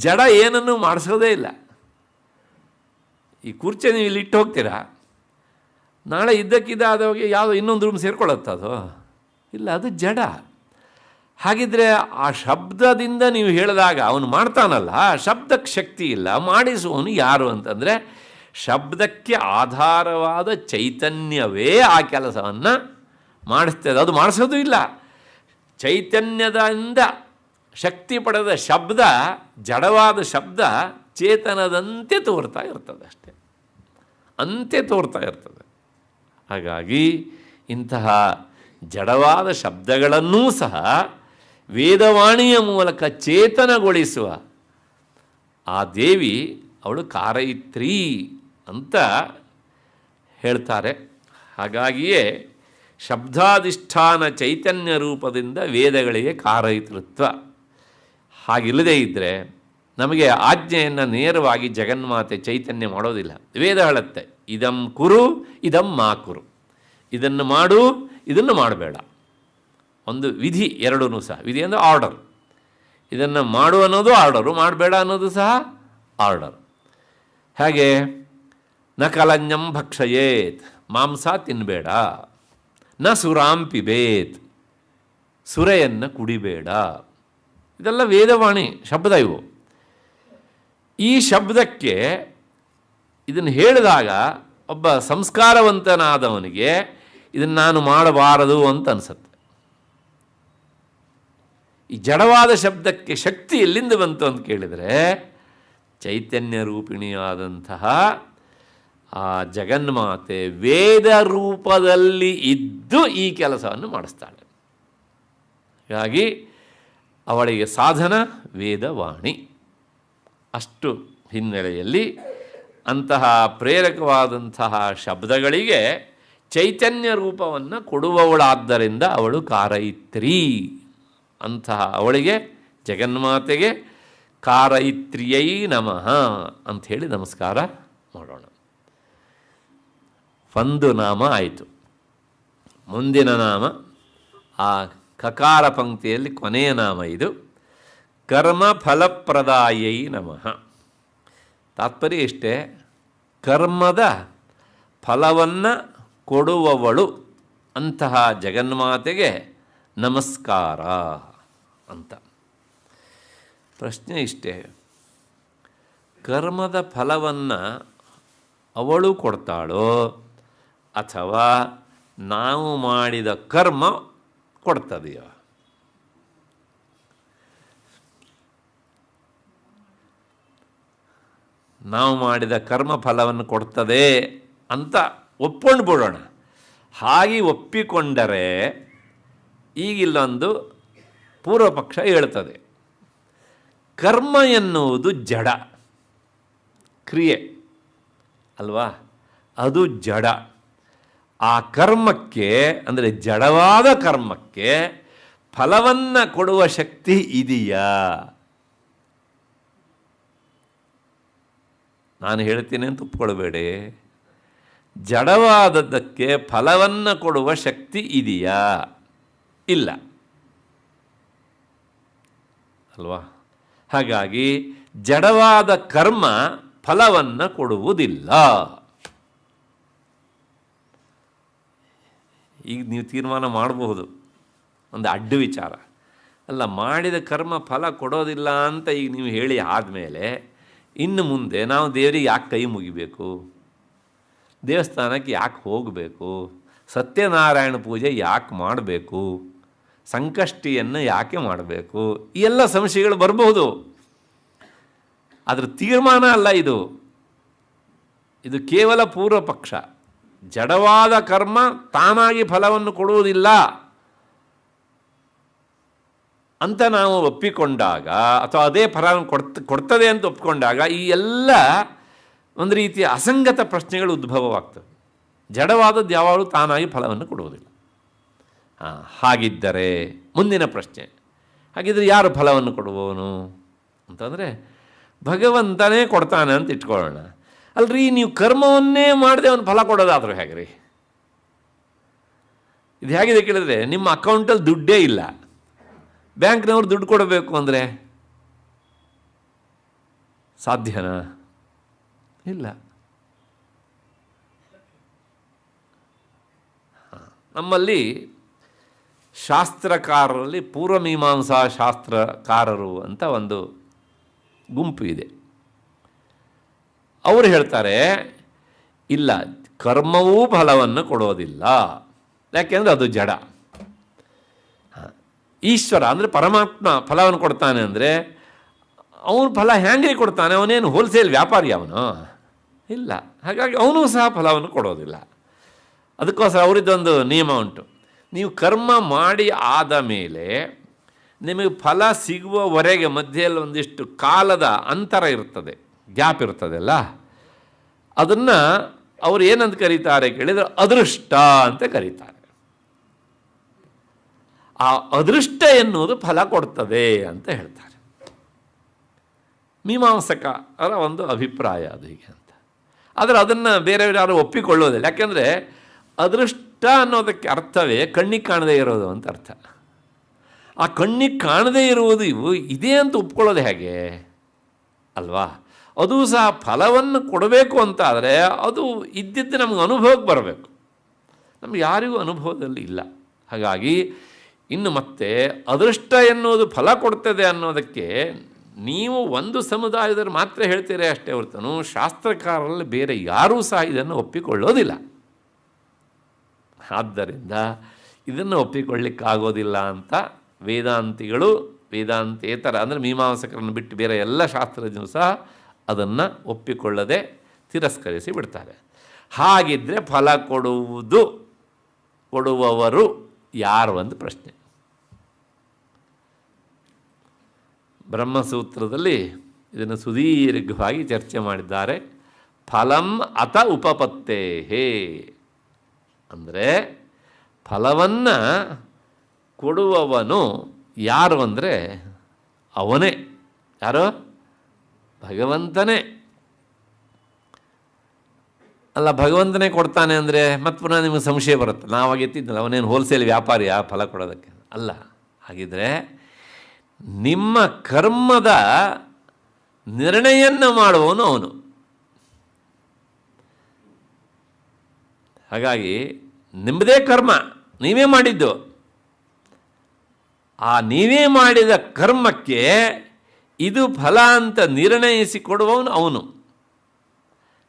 ಜಡ ಏನನ್ನು ಮಾಡಿಸೋದೇ ಇಲ್ಲ. ಈ ಕುರ್ಚಿ ನೀವು ಇಲ್ಲಿ ಇಟ್ಟು ಹೋಗ್ತೀರಾ, ನಾಳೆ ಇದ್ದಕ್ಕಿದ್ದಾದವಾಗ ಯಾವುದೋ ಇನ್ನೊಂದು ರೂಮ್ ಸೇರ್ಕೊಳ್ಳುತ್ತದೋ? ಇಲ್ಲ, ಅದು ಜಡ. ಹಾಗಿದ್ರೆ ಆ ಶಬ್ದದಿಂದ ನೀವು ಹೇಳಿದಾಗ ಅವನು ಮಾಡ್ತಾನಲ್ಲ, ಶಬ್ದಕ್ಕೆ ಶಕ್ತಿ ಇಲ್ಲ. ಮಾಡಿಸುವವನು ಯಾರು ಅಂತಂದರೆ ಶಬ್ದಕ್ಕೆ ಆಧಾರವಾದ ಚೈತನ್ಯವೇ ಆ ಕೆಲಸವನ್ನು ಮಾಡಿಸ್ತದೆ. ಅದು ಮಾಡಿಸೋದು ಇಲ್ಲ. ಚೈತನ್ಯದಿಂದ ಶಕ್ತಿ ಪಡೆದ ಶಬ್ದ, ಜಡವಾದ ಶಬ್ದ ಚೇತನದಂತೆ ತೋರ್ತಾ ಇರ್ತದೆ ಅಷ್ಟೆ, ಅಂತೆ ತೋರ್ತಾ ಇರ್ತದೆ. ಹಾಗಾಗಿ ಇಂತಹ ಜಡವಾದ ಶಬ್ದಗಳನ್ನೂ ಸಹ ವೇದವಾಣಿಯ ಮೂಲಕ ಚೇತನಗೊಳಿಸುವ ಆ ದೇವಿ ಅವಳು ಕಾರೈತ್ರಿ ಅಂತ ಹೇಳ್ತಾರೆ. ಹಾಗಾಗಿಯೇ ಶಬ್ದಾಧಿಷ್ಠಾನ ಚೈತನ್ಯ ರೂಪದಿಂದ ವೇದಗಳಿಗೆ ಕಾರೈತೃತ್ವ. ಹಾಗಿಲ್ಲದೇ ಇದ್ದರೆ ನಮಗೆ ಆಜ್ಞೆಯನ್ನು ನೇರವಾಗಿ ಜಗನ್ಮಾತೆ ಚೈತನ್ಯ ಮಾಡೋದಿಲ್ಲ. ವೇದ ಹೇಳುತ್ತೆ, ಇದಂ ಕುರು ಇದಂ ಮಾ ಕುರು, ಇದನ್ನು ಮಾಡು ಇದನ್ನು ಮಾಡಬೇಡ. ಒಂದು ವಿಧಿ, ಎರಡೂ ಸಹ. ವಿಧಿ ಅಂದರೆ ಆರ್ಡರ್. ಇದನ್ನು ಮಾಡು ಅನ್ನೋದು ಆರ್ಡರು, ಮಾಡಬೇಡ ಅನ್ನೋದು ಸಹ ಆರ್ಡರ್. ಹಾಗೆ ನ ಕಲಂಜಂ ಭಕ್ಷಯೇತ್, ಮಾಂಸ ತಿನ್ನಬೇಡ. ನ ಸುರಾಂ ಪಿಬೇತ್, ಸುರೆಯನ್ನು ಕುಡಿಬೇಡ. ಇದೆಲ್ಲ ವೇದವಾಣಿ ಶಬ್ದ ಇವು. ಈ ಶಬ್ದಕ್ಕೆ ಇದನ್ನು ಹೇಳಿದಾಗ ಒಬ್ಬ ಸಂಸ್ಕಾರವಂತನಾದವನಿಗೆ ಇದನ್ನು ನಾನು ಮಾಡಬಾರದು ಅಂತ ಅನಿಸುತ್ತೆ. ಈ ಜಡವಾದ ಶಬ್ದಕ್ಕೆ ಶಕ್ತಿ ಎಲ್ಲಿಂದ ಬಂತು ಅಂತ ಕೇಳಿದರೆ, ಚೈತನ್ಯ ರೂಪಿಣಿಯಾದಂತಹ ಆ ಜಗನ್ಮಾತೆ ವೇದ ರೂಪದಲ್ಲಿ ಇದ್ದು ಈ ಕೆಲಸವನ್ನು ಮಾಡಿಸ್ತಾಳೆ. ಹೀಗಾಗಿ ಅವಳಿಗೆ ಸಾಧನ ವೇದವಾಣಿ. ಅಷ್ಟು ಹಿನ್ನೆಲೆಯಲ್ಲಿ ಅಂತಹ ಪ್ರೇರಕವಾದಂತಹ ಶಬ್ದಗಳಿಗೆ ಚೈತನ್ಯ ರೂಪವನ್ನು ಕೊಡುವವಳಾದ್ದರಿಂದ ಅವಳು ಕಾರಯಿತ್ರಿ. ಅಂತಹ ಅವಳಿಗೆ ಜಗನ್ಮಾತೆಗೆ ಕಾರಯಿತ್ರಿಯೈ ನಮಃ ಅಂಥೇಳಿ ನಮಸ್ಕಾರ ಮಾಡೋಣ. ಒಂದು ನಾಮ ಆಯಿತು. ಮುಂದಿನ ನಾಮ ಆ ಕಕಾರ ಪಂಕ್ತಿಯಲ್ಲಿ ಕೊನೆಯ ನಾಮ ಇದು. ಕರ್ಮ ಫಲಪ್ರದಾಯೈ ನಮಃ. ತಾತ್ಪರ್ಯ ಇಷ್ಟೇ, ಕರ್ಮದ ಫಲವನ್ನು ಕೊಡುವವಳು ಅಂತಹ ಜಗನ್ಮಾತೆಗೆ ನಮಸ್ಕಾರ ಅಂತ. ಪ್ರಶ್ನೆ ಇಷ್ಟೇ, ಕರ್ಮದ ಫಲವನ್ನು ಅವಳು ಕೊಡ್ತಾಳೋ ಅಥವಾ ನಾವು ಮಾಡಿದ ಕರ್ಮ ಕೊಡ್ತದೆಯೋ? ನಾವು ಮಾಡಿದ ಕರ್ಮ ಫಲವನ್ನು ಕೊಡ್ತದೆ ಅಂತ ಒಪ್ಕೊಂಡು ಬಿಡೋಣ. ಹಾಗೆ ಒಪ್ಪಿಕೊಂಡರೆ ಈಗಿಲ್ಲೊಂದು ಪೂರ್ವ ಪಕ್ಷ ಹೇಳ್ತದೆ, ಕರ್ಮ ಎನ್ನುವುದು ಜಡ ಕ್ರಿಯೆ ಅಲ್ವಾ, ಅದು ಜಡ. ಆ ಕರ್ಮಕ್ಕೆ ಅಂದರೆ ಜಡವಾದ ಕರ್ಮಕ್ಕೆ ಫಲವನ್ನು ಕೊಡುವ ಶಕ್ತಿ ಇದೆಯಾ? ನಾನು ಹೇಳ್ತೀನಿ ಅಂತ ಒಪ್ಕೊಳ್ಬೇಡಿ. ಜಡವಾದದ್ದಕ್ಕೆ ಫಲವನ್ನು ಕೊಡುವ ಶಕ್ತಿ ಇದೆಯಾ? ಇಲ್ಲ ಅಲ್ವಾ. ಹಾಗಾಗಿ ಜಡವಾದ ಕರ್ಮ ಫಲವನ್ನು ಕೊಡುವುದಿಲ್ಲ. ಈಗ ನೀವು ತೀರ್ಮಾನ ಮಾಡಬಹುದು, ಒಂದು ಅಡ್ಡ ವಿಚಾರ ಅಲ್ಲ, ಮಾಡಿದ ಕರ್ಮ ಫಲ ಕೊಡೋದಿಲ್ಲ ಅಂತ ಈಗ ನೀವು ಹೇಳಿ ಆದಮೇಲೆ ಇನ್ನು ಮುಂದೆ ನಾವು ದೇವರಿಗೆ ಯಾಕೆ ಕೈ ಮುಗಿಬೇಕು, ದೇವಸ್ಥಾನಕ್ಕೆ ಯಾಕೆ ಹೋಗಬೇಕು, ಸತ್ಯನಾರಾಯಣ ಪೂಜೆ ಯಾಕೆ ಮಾಡಬೇಕು, ಸಂಕಷ್ಟಿಯನ್ನು ಯಾಕೆ ಮಾಡಬೇಕು, ಈ ಎಲ್ಲ ಸಂಶಯಗಳು ಬರಬಹುದು. ಅದರ ತೀರ್ಮಾನ ಅಲ್ಲ ಇದು. ಇದು ಕೇವಲ ಪೂರ್ವ ಪಕ್ಷ. ಜಡವಾದ ಕರ್ಮ ತಾನಾಗಿ ಫಲವನ್ನು ಕೊಡುವುದಿಲ್ಲ ಅಂತ ನಾವು ಒಪ್ಪಿಕೊಂಡಾಗ, ಅಥವಾ ಅದೇ ಫಲವನ್ನು ಕೊಡ್ತದೆ ಅಂತ ಒಪ್ಪಿಕೊಂಡಾಗ ಈ ಎಲ್ಲ ಒಂದು ರೀತಿಯ ಅಸಂಗತ ಪ್ರಶ್ನೆಗಳು ಉದ್ಭವವಾಗ್ತವೆ. ಜಡವಾದದ್ದು ಯಾವಾಗಲೂ ತಾನಾಗಿ ಫಲವನ್ನು ಕೊಡುವುದಿಲ್ಲ. ಹಾಗಿದ್ದರೆ ಮುಂದಿನ ಪ್ರಶ್ನೆ, ಹಾಗಿದ್ರೆ ಯಾರು ಫಲವನ್ನು ಕೊಡುವವನು ಅಂತಂದರೆ ಭಗವಂತನೇ ಕೊಡ್ತಾನೆ ಅಂತ ಇಟ್ಕೊಳ್ಳೋಣ. ಅಲ್ರಿ, ನೀವು ಕರ್ಮವನ್ನೇ ಮಾಡದೆ ಅವನು ಫಲ ಕೊಡೋದಾದರೂ ಹೇಗೆ ರೀ? ಇದು ಹೇಗಿದೆ ಕೇಳಿದ್ರೆ, ನಿಮ್ಮ ಅಕೌಂಟಲ್ಲಿ ದುಡ್ಡೇ ಇಲ್ಲ, ಬ್ಯಾಂಕ್ನವ್ರು ದುಡ್ಡು ಕೊಡಬೇಕು ಅಂದರೆ ಸಾಧ್ಯನಾ? ಇಲ್ಲ. ನಮ್ಮಲ್ಲಿ ಶಾಸ್ತ್ರಕಾರರಲ್ಲಿ ಪೂರ್ವಮೀಮಾಂಸಾ ಶಾಸ್ತ್ರಕಾರರು ಅಂತ ಒಂದು ಗುಂಪು ಇದೆ. ಅವರು ಹೇಳ್ತಾರೆ, ಇಲ್ಲ, ಕರ್ಮವೂ ಫಲವನ್ನು ಕೊಡೋದಿಲ್ಲ, ಯಾಕೆಂದರೆ ಅದು ಜಡ. ಈಶ್ವರ ಅಂದರೆ ಪರಮಾತ್ಮ ಫಲವನ್ನು ಕೊಡ್ತಾನೆ ಅಂದರೆ ಅವನು ಫಲ ಹ್ಯಾಂಗ್ರಿ ಕೊಡ್ತಾನೆ? ಅವನೇನು ಹೋಲ್ಸೇಲ್ ವ್ಯಾಪಾರಿ ಅವನು? ಇಲ್ಲ. ಹಾಗಾಗಿ ಅವನು ಸಹ ಫಲವನ್ನು ಕೊಡೋದಿಲ್ಲ. ಅದಕ್ಕೋಸ್ಕರ ಅವರಿದ್ದೊಂದು ನಿಯಮ ಉಂಟು, ನೀವು ಕರ್ಮ ಮಾಡಿ ಆದ ಮೇಲೆ ನಿಮಗೆ ಫಲ ಸಿಗುವವರೆಗೆ ಮಧ್ಯೆಯಲ್ಲಿ ಒಂದಿಷ್ಟು ಕಾಲದ ಅಂತರ ಇರ್ತದೆ, ಗ್ಯಾಪ್ ಇರ್ತದಲ್ಲ, ಅದನ್ನು ಅವರು ಏನಂತ ಕರೀತಾರೆ ಕೇಳಿದರೆ ಅದೃಷ್ಟ ಅಂತ ಕರೀತಾರೆ. ಆ ಅದೃಷ್ಟ ಎನ್ನುವುದು ಫಲ ಕೊಡ್ತದೆ ಅಂತ ಹೇಳ್ತಾರೆ. ಮೀಮಾಂಸಕರ ಒಂದು ಅಭಿಪ್ರಾಯ ಅದು ಹೀಗೆ ಅಂತ. ಆದರೆ ಅದನ್ನು ಬೇರೆಯವರು ಯಾರು ಒಪ್ಪಿಕೊಳ್ಳೋದಿಲ್ಲ. ಯಾಕೆಂದರೆ ಅದೃಷ್ಟ ಅನ್ನೋದಕ್ಕೆ ಅರ್ಥವೇ ಕಣ್ಣಿಗೆ ಕಾಣದೇ ಇರೋದು ಅಂತ ಅರ್ಥ. ಆ ಕಣ್ಣಿಗೆ ಕಾಣದೇ ಇರುವುದು ಇದೇ ಅಂತ ಒಪ್ಕೊಳ್ಳೋದು ಹೇಗೆ ಅಲ್ವಾ? ಅದು ಸಹ ಫಲವನ್ನು ಕೊಡಬೇಕು ಅಂತ ಆದರೆ ಅದು ಇದ್ದಿದ್ದು ನಮಗೆ ಅನುಭವಕ್ಕೆ ಬರಬೇಕು. ನಮ್ಗೆ ಯಾರಿಗೂ ಅನುಭವದಲ್ಲಿ ಇಲ್ಲ. ಹಾಗಾಗಿ ಇನ್ನು ಮತ್ತೆ ಅದೃಷ್ಟ ಎನ್ನುವುದು ಫಲ ಕೊಡ್ತದೆ ಅನ್ನೋದಕ್ಕೆ ನೀವು ಒಂದು ಸಮುದಾಯದಲ್ಲಿ ಮಾತ್ರ ಹೇಳ್ತೀರಿ ಅಷ್ಟೇ ಹೊರತು ಶಾಸ್ತ್ರಕಾರರಲ್ಲಿ ಬೇರೆ ಯಾರೂ ಸಹ ಇದನ್ನು ಒಪ್ಪಿಕೊಳ್ಳೋದಿಲ್ಲ. ಆದ್ದರಿಂದ ಇದನ್ನು ಒಪ್ಪಿಕೊಳ್ಳಿಕ್ಕಾಗೋದಿಲ್ಲ ಅಂತ ವೇದಾಂತಿಗಳು, ವೇದಾಂತೇತರ ಅಂದರೆ ಮೀಮಾಂಸಕರನ್ನು ಬಿಟ್ಟು ಬೇರೆ ಎಲ್ಲ ಶಾಸ್ತ್ರಜ್ಞರು ಸಹ ಅದನ್ನು ಒಪ್ಪಿಕೊಳ್ಳದೆ ತಿರಸ್ಕರಿಸಿ ಬಿಡ್ತಾರೆ. ಹಾಗಿದ್ದರೆ ಫಲ ಕೊಡುವವರು ಯಾರು ಅಂತ ಪ್ರಶ್ನೆ. ಬ್ರಹ್ಮಸೂತ್ರದಲ್ಲಿ ಇದನ್ನು ಸುದೀರ್ಘವಾಗಿ ಚರ್ಚೆ ಮಾಡಿದ್ದಾರೆ. ಫಲಂ ಅತ ಉಪಪತ್ತೇಹೇ ಅಂದರೆ ಫಲವನ್ನು ಕೊಡುವವನು ಯಾರು ಅಂದರೆ ಅವನೇ. ಯಾರು? ಭಗವಂತನೇ. ಅಲ್ಲ, ಭಗವಂತನೇ ಕೊಡ್ತಾನೆ ಅಂದರೆ ಮತ್ತೆ ಪುನಃ ನಿಮಗೆ ಸಂಶಯ ಬರುತ್ತೆ. ನಾವಾಗ ಎತ್ತಿದ್ನಲ್ಲ, ಅವನೇನು ಹೋಲ್ಸೇಲ್ ವ್ಯಾಪಾರಿಯ ಫಲ ಕೊಡೋದಕ್ಕೆ? ಅಲ್ಲ. ಹಾಗಿದ್ರೆ ನಿಮ್ಮ ಕರ್ಮದ ನಿರ್ಣಯನ್ನು ಮಾಡುವವನು ಅವನು. ಹಾಗಾಗಿ ನಿಮ್ಮದೇ ಕರ್ಮ, ನೀವೇ ಮಾಡಿದ್ದು. ಆ ನೀವೇ ಮಾಡಿದ ಕರ್ಮಕ್ಕೆ ಇದು ಫಲ ಅಂತ ನಿರ್ಣಯಿಸಿ ಕೊಡುವವನು ಅವನು.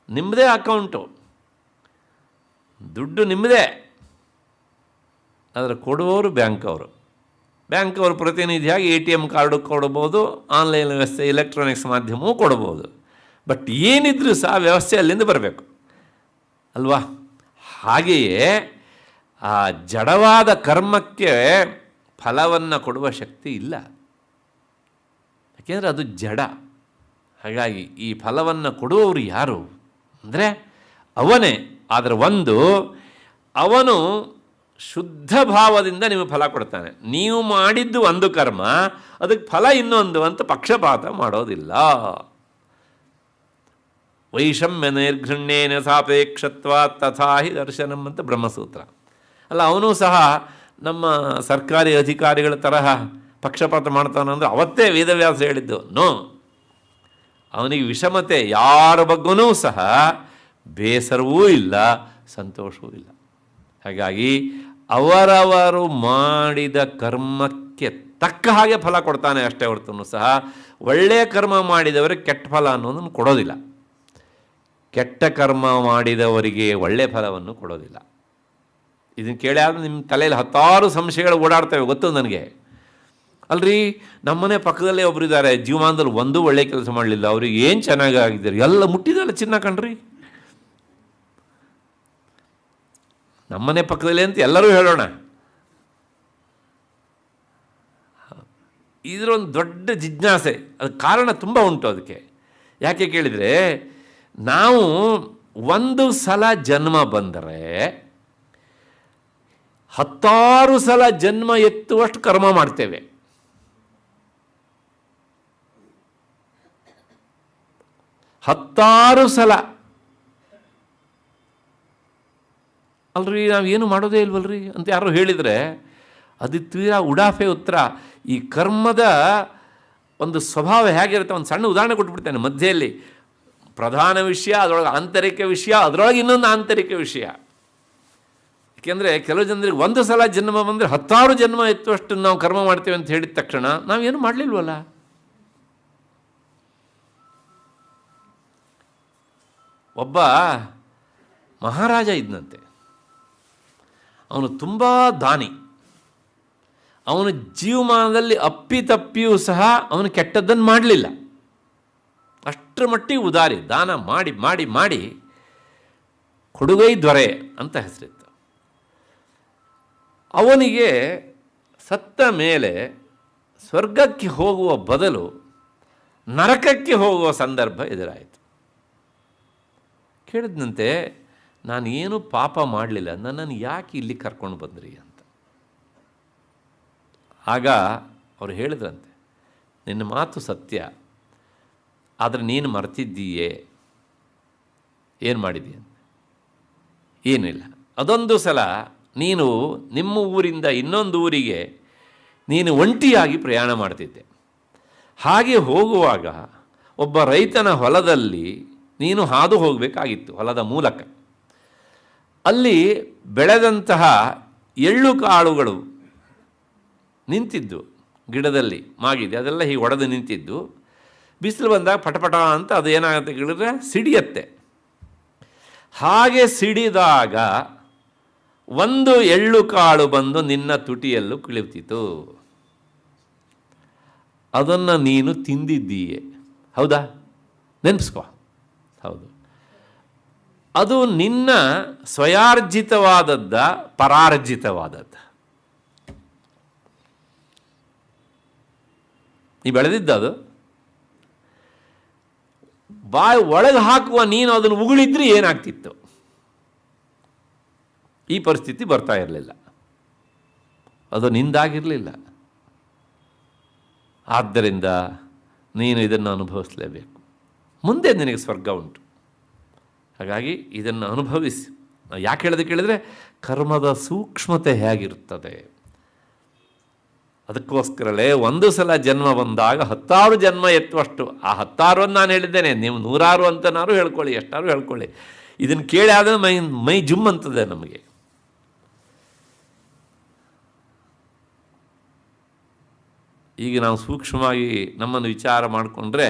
ನಿಮ್ಮದೇ ಅಕೌಂಟು, ದುಡ್ಡು ನಿಮ್ಮದೇ, ಆದರೆ ಕೊಡುವವರು ಬ್ಯಾಂಕ್ ಅವರು ಪ್ರತಿನಿಧಿಯಾಗಿ ATM ಕಾರ್ಡು ಕೊಡ್ಬೋದು, ಆನ್ಲೈನ್ ವ್ಯವಸ್ಥೆ, ಎಲೆಕ್ಟ್ರಾನಿಕ್ಸ್ ಮಾಧ್ಯಮವೂ ಕೊಡ್ಬೋದು. ಬಟ್ ಏನಿದ್ರೂ ಸಹ ವ್ಯವಸ್ಥೆ ಅಲ್ಲಿಂದ ಬರಬೇಕು ಅಲ್ವಾ? ಹಾಗೆಯೇ ಆ ಜಡವಾದ ಕರ್ಮಕ್ಕೆ ಫಲವನ್ನು ಕೊಡುವ ಶಕ್ತಿ ಇಲ್ಲ, ಯಾಕೆಂದರೆ ಅದು ಜಡ. ಹಾಗಾಗಿ ಈ ಫಲವನ್ನು ಕೊಡುವವರು ಯಾರು ಅಂದರೆ ಅವನೇ. ಆದರೆ ಅವನು ಶುದ್ಧ ಭಾವದಿಂದ ನಿಮಗೆ ಫಲ ಕೊಡ್ತಾನೆ. ನೀವು ಮಾಡಿದ್ದು ಒಂದು ಕರ್ಮ, ಅದಕ್ಕೆ ಫಲ ಇನ್ನೊಂದು ಅಂತ ಪಕ್ಷಪಾತ ಮಾಡೋದಿಲ್ಲ. ವೈಷಮ್ಯ ನಿರ್ಘೃಣ್ಯೇನ ಸಾಪೇಕ್ಷತ್ವ ತಥಾ ಹಿ ದರ್ಶನಂ ಅಂತ ಬ್ರಹ್ಮಸೂತ್ರ. ಅಲ್ಲ, ಅವನು ಸಹ ನಮ್ಮ ಸರ್ಕಾರಿ ಅಧಿಕಾರಿಗಳ ತರಹ ಪಕ್ಷಪಾತ ಮಾಡ್ತಾನಂದ್ರೆ ಅವತ್ತೇ ವೇದವ್ಯಾಸ ಹೇಳಿದ್ದು. ಅವನಿಗೆ ವಿಷಮತೆ ಯಾರ ಬಗ್ಗೂ ಸಹ ಬೇಸರವೂ ಇಲ್ಲ, ಸಂತೋಷವೂ ಇಲ್ಲ. ಹಾಗಾಗಿ ಅವರವರು ಮಾಡಿದ ಕರ್ಮಕ್ಕೆ ತಕ್ಕ ಹಾಗೆ ಫಲ ಕೊಡ್ತಾನೆ ಅಷ್ಟೇ ಹೊರತು ಸಹ ಒಳ್ಳೆಯ ಕರ್ಮ ಮಾಡಿದವರಿಗೆ ಕೆಟ್ಟ ಫಲ ಅನ್ನೋದನ್ನು ಕೊಡೋದಿಲ್ಲ. ಕೆಟ್ಟ ಕರ್ಮ ಮಾಡಿದವರಿಗೆ ಒಳ್ಳೆಯ ಫಲವನ್ನು ಕೊಡೋದಿಲ್ಲ. ಇದನ್ನು ಕೇಳಿ ಆದರೂ ನಿಮ್ಮ ತಲೆಯಲ್ಲಿ 10 ಸಂಶಯಗಳು ಓಡಾಡ್ತವೆ, ಗೊತ್ತು ನನಗೆ. ಅಲ್ರಿ, ನಮ್ಮನೆ ಪಕ್ಕದಲ್ಲೇ ಒಬ್ಬರಿದ್ದಾರೆ, ಜೀವಮಾನದಲ್ಲಿ ಒಂದೂ ಒಳ್ಳೆ ಕೆಲಸ ಮಾಡಲಿಲ್ಲ, ಅವ್ರಿಗೆ ಏನು ಚೆನ್ನಾಗಿದ್ದಾರೆ, ಎಲ್ಲ ಮುಟ್ಟಿದಲ್ಲ ಚಿನ್ನ ಕಣ್ರಿ. ನಮ್ಮನೆ ಪಕ್ಕದಲ್ಲೇ ಅಂತ ಎಲ್ಲರೂ ಹೇಳೋಣ. ಇದರೊಂದು ದೊಡ್ಡ ಜಿಜ್ಞಾಸೆ, ಅದು ಕಾರಣ ತುಂಬ ಉಂಟು. ಅದಕ್ಕೆ ಯಾಕೆ ಕೇಳಿದರೆ, ನಾವು ಒಂದು ಸಲ ಜನ್ಮ ಬಂದರೆ 10 ಸಲ ಜನ್ಮ ಎತ್ತುವಷ್ಟು ಕರ್ಮ ಮಾಡ್ತೇವೆ. ಹತ್ತಾರು ಸಲ ಅಲ್ರಿ, ನಾವೇನು ಮಾಡೋದೇ ಇಲ್ವಲ್ರಿ ಅಂತ ಯಾರು ಹೇಳಿದರೆ ಅದು ತೀರಾ ಉಡಾಫೆ ಉತ್ತರ. ಈ ಕರ್ಮದ ಒಂದು ಸ್ವಭಾವ ಹೇಗಿರುತ್ತೆ, ಒಂದು ಸಣ್ಣ ಉದಾಹರಣೆ ಕೊಟ್ಬಿಡ್ತೇನೆ ಮಧ್ಯೆಯಲ್ಲಿ. ಪ್ರಧಾನ ವಿಷಯ, ಅದರೊಳಗೆ ಆಂತರಿಕ ವಿಷಯ, ಅದರೊಳಗೆ ಇನ್ನೊಂದು ಆಂತರಿಕ ವಿಷಯ. ಏಕೆಂದರೆ ಕೆಲವು ಜನರಿಗೆ ಒಂದು ಸಲ ಜನ್ಮ ಬಂದರೆ 10 ಜನ್ಮ ಎತ್ತುವಷ್ಟು ನಾವು ಕರ್ಮ ಮಾಡ್ತೇವೆ ಅಂತ ಹೇಳಿದ ತಕ್ಷಣ ನಾವೇನು ಮಾಡಲಿಲ್ವಲ್ಲ. ಒಬ್ಬ ಮಹಾರಾಜ ಇದ್ದಂತೆ, ಅವನು ತುಂಬ ದಾನಿ. ಅವನ ಜೀವಮಾನದಲ್ಲಿ ಅಪ್ಪಿತಪ್ಪಿಯೂ ಸಹ ಅವನು ಕೆಟ್ಟದ್ದನ್ನು ಮಾಡಲಿಲ್ಲ. ಅಷ್ಟರ ಮಟ್ಟಿಗೆ ಉದಾರಿ, ದಾನ ಮಾಡಿ ಮಾಡಿ ಮಾಡಿ ಕೊಡುಗೈ ದೊರೆ ಅಂತ ಹೆಸರಿತ್ತು. ಅವನಿಗೆ ಸತ್ತ ಮೇಲೆ ಸ್ವರ್ಗಕ್ಕೆ ಹೋಗುವ ಬದಲು ನರಕಕ್ಕೆ ಹೋಗುವ ಸಂದರ್ಭ ಎದುರಾಯಿತು. ಕೇಳಿದಂತೆ, ನಾನೇನು ಪಾಪ ಮಾಡಲಿಲ್ಲ, ನನ್ನನ್ನು ಯಾಕೆ ಇಲ್ಲಿ ಕರ್ಕೊಂಡು ಬಂದ್ರಿ ಅಂತ. ಆಗ ಅವರು ಹೇಳಿದ್ರಂತೆ, ನಿನ್ನ ಮಾತು ಸತ್ಯ, ಆದರೆ ನೀನು ಮರ್ತಿದ್ದೀಯೇ. ಏನು ಮಾಡಿದ್ದೀಯ? ಏನಿಲ್ಲ. ಅದೊಂದು ಸಲ ನೀನು ನಿಮ್ಮ ಊರಿಂದ ಇನ್ನೊಂದು ಊರಿಗೆ ನೀನು ಒಂಟಿಯಾಗಿ ಪ್ರಯಾಣ ಮಾಡ್ತಿದ್ದೆ. ಹಾಗೆ ಹೋಗುವಾಗ ಒಬ್ಬ ರೈತನ ಹೊಲದಲ್ಲಿ ನೀನು ಹಾದು ಹೋಗಬೇಕಾಗಿತ್ತು, ಹೊಲದ ಮೂಲಕ. ಅಲ್ಲಿ ಬೆಳೆದಂತಹ ಎಳ್ಳು ಕಾಳುಗಳು ನಿಂತಿದ್ದು ಗಿಡದಲ್ಲಿ ಮಾಗಿದೆ, ಅದೆಲ್ಲ ಹೀಗೆ ಒಡೆದು ನಿಂತಿದ್ದು. ಬಿಸಿಲು ಬಂದಾಗ ಪಟಪಟ ಅಂತ ಅದು ಏನಾಗುತ್ತೆ ಕೇಳಿದ್ರೆ ಸಿಡಿಯತ್ತೆ. ಹಾಗೆ ಸಿಡಿದಾಗ ಒಂದು ಎಳ್ಳು ಕಾಳು ಬಂದು ನಿನ್ನ ತುಟಿಯಲ್ಲೂ ಕುಳಿತಿತು. ಅದನ್ನು ನೀನು ತಿಂದಿದ್ದೀಯೆ, ಹೌದಾ? ನೆನಪಿಸ್ಕೋ. ಹೌದು, ಅದು ನಿನ್ನ ಸ್ವಯಾರ್ಜಿತವಾದದ್ದ, ಪರಾರ್ಜಿತವಾದದ್ದ? ನೀ ಬೆಳೆದಿದ್ದ ಅದು. ಬಾಯಿ ಒಳಗೆ ಹಾಕುವ ನೀನು ಅದನ್ನು ಉಗುಳಿದ್ರೆ ಏನಾಗ್ತಿತ್ತು? ಈ ಪರಿಸ್ಥಿತಿ ಬರ್ತಾ ಇರಲಿಲ್ಲ, ಅದು ನಿಂದಾಗಿರಲಿಲ್ಲ. ಆದ್ದರಿಂದ ನೀನು ಇದನ್ನು ಅನುಭವಿಸಲೇಬೇಕು. ಮುಂದೆ ನಿನಗೆ ಸ್ವರ್ಗ ಉಂಟು. ಹಾಗಾಗಿ ಇದನ್ನು ಅನುಭವಿಸಿ. ಯಾಕೆ ಹೇಳೋದು ಕೇಳಿದರೆ, ಕರ್ಮದ ಸೂಕ್ಷ್ಮತೆ ಹೇಗಿರುತ್ತದೆ. ಅದಕ್ಕೋಸ್ಕರಲೇ ಒಂದು ಸಲ ಜನ್ಮ ಬಂದಾಗ 10 ಜನ್ಮ ಎತ್ತುವಷ್ಟು. ಆ 10 ಅಂತ ನಾನು ಹೇಳಿದ್ದೇನೆ, ನೀವು 100 ಅಂತನಾರು ಹೇಳ್ಕೊಳ್ಳಿ, ಎಷ್ಟಾರು ಹೇಳ್ಕೊಳ್ಳಿ. ಇದನ್ನು ಕೇಳಿ ಆದರೆ ಮೈ ಜುಮ್ ಅಂತದೆ ನಮಗೆ. ಈಗ ನಾವು ಸೂಕ್ಷ್ಮವಾಗಿ ನಮ್ಮನ್ನು ವಿಚಾರ ಮಾಡಿಕೊಂಡ್ರೆ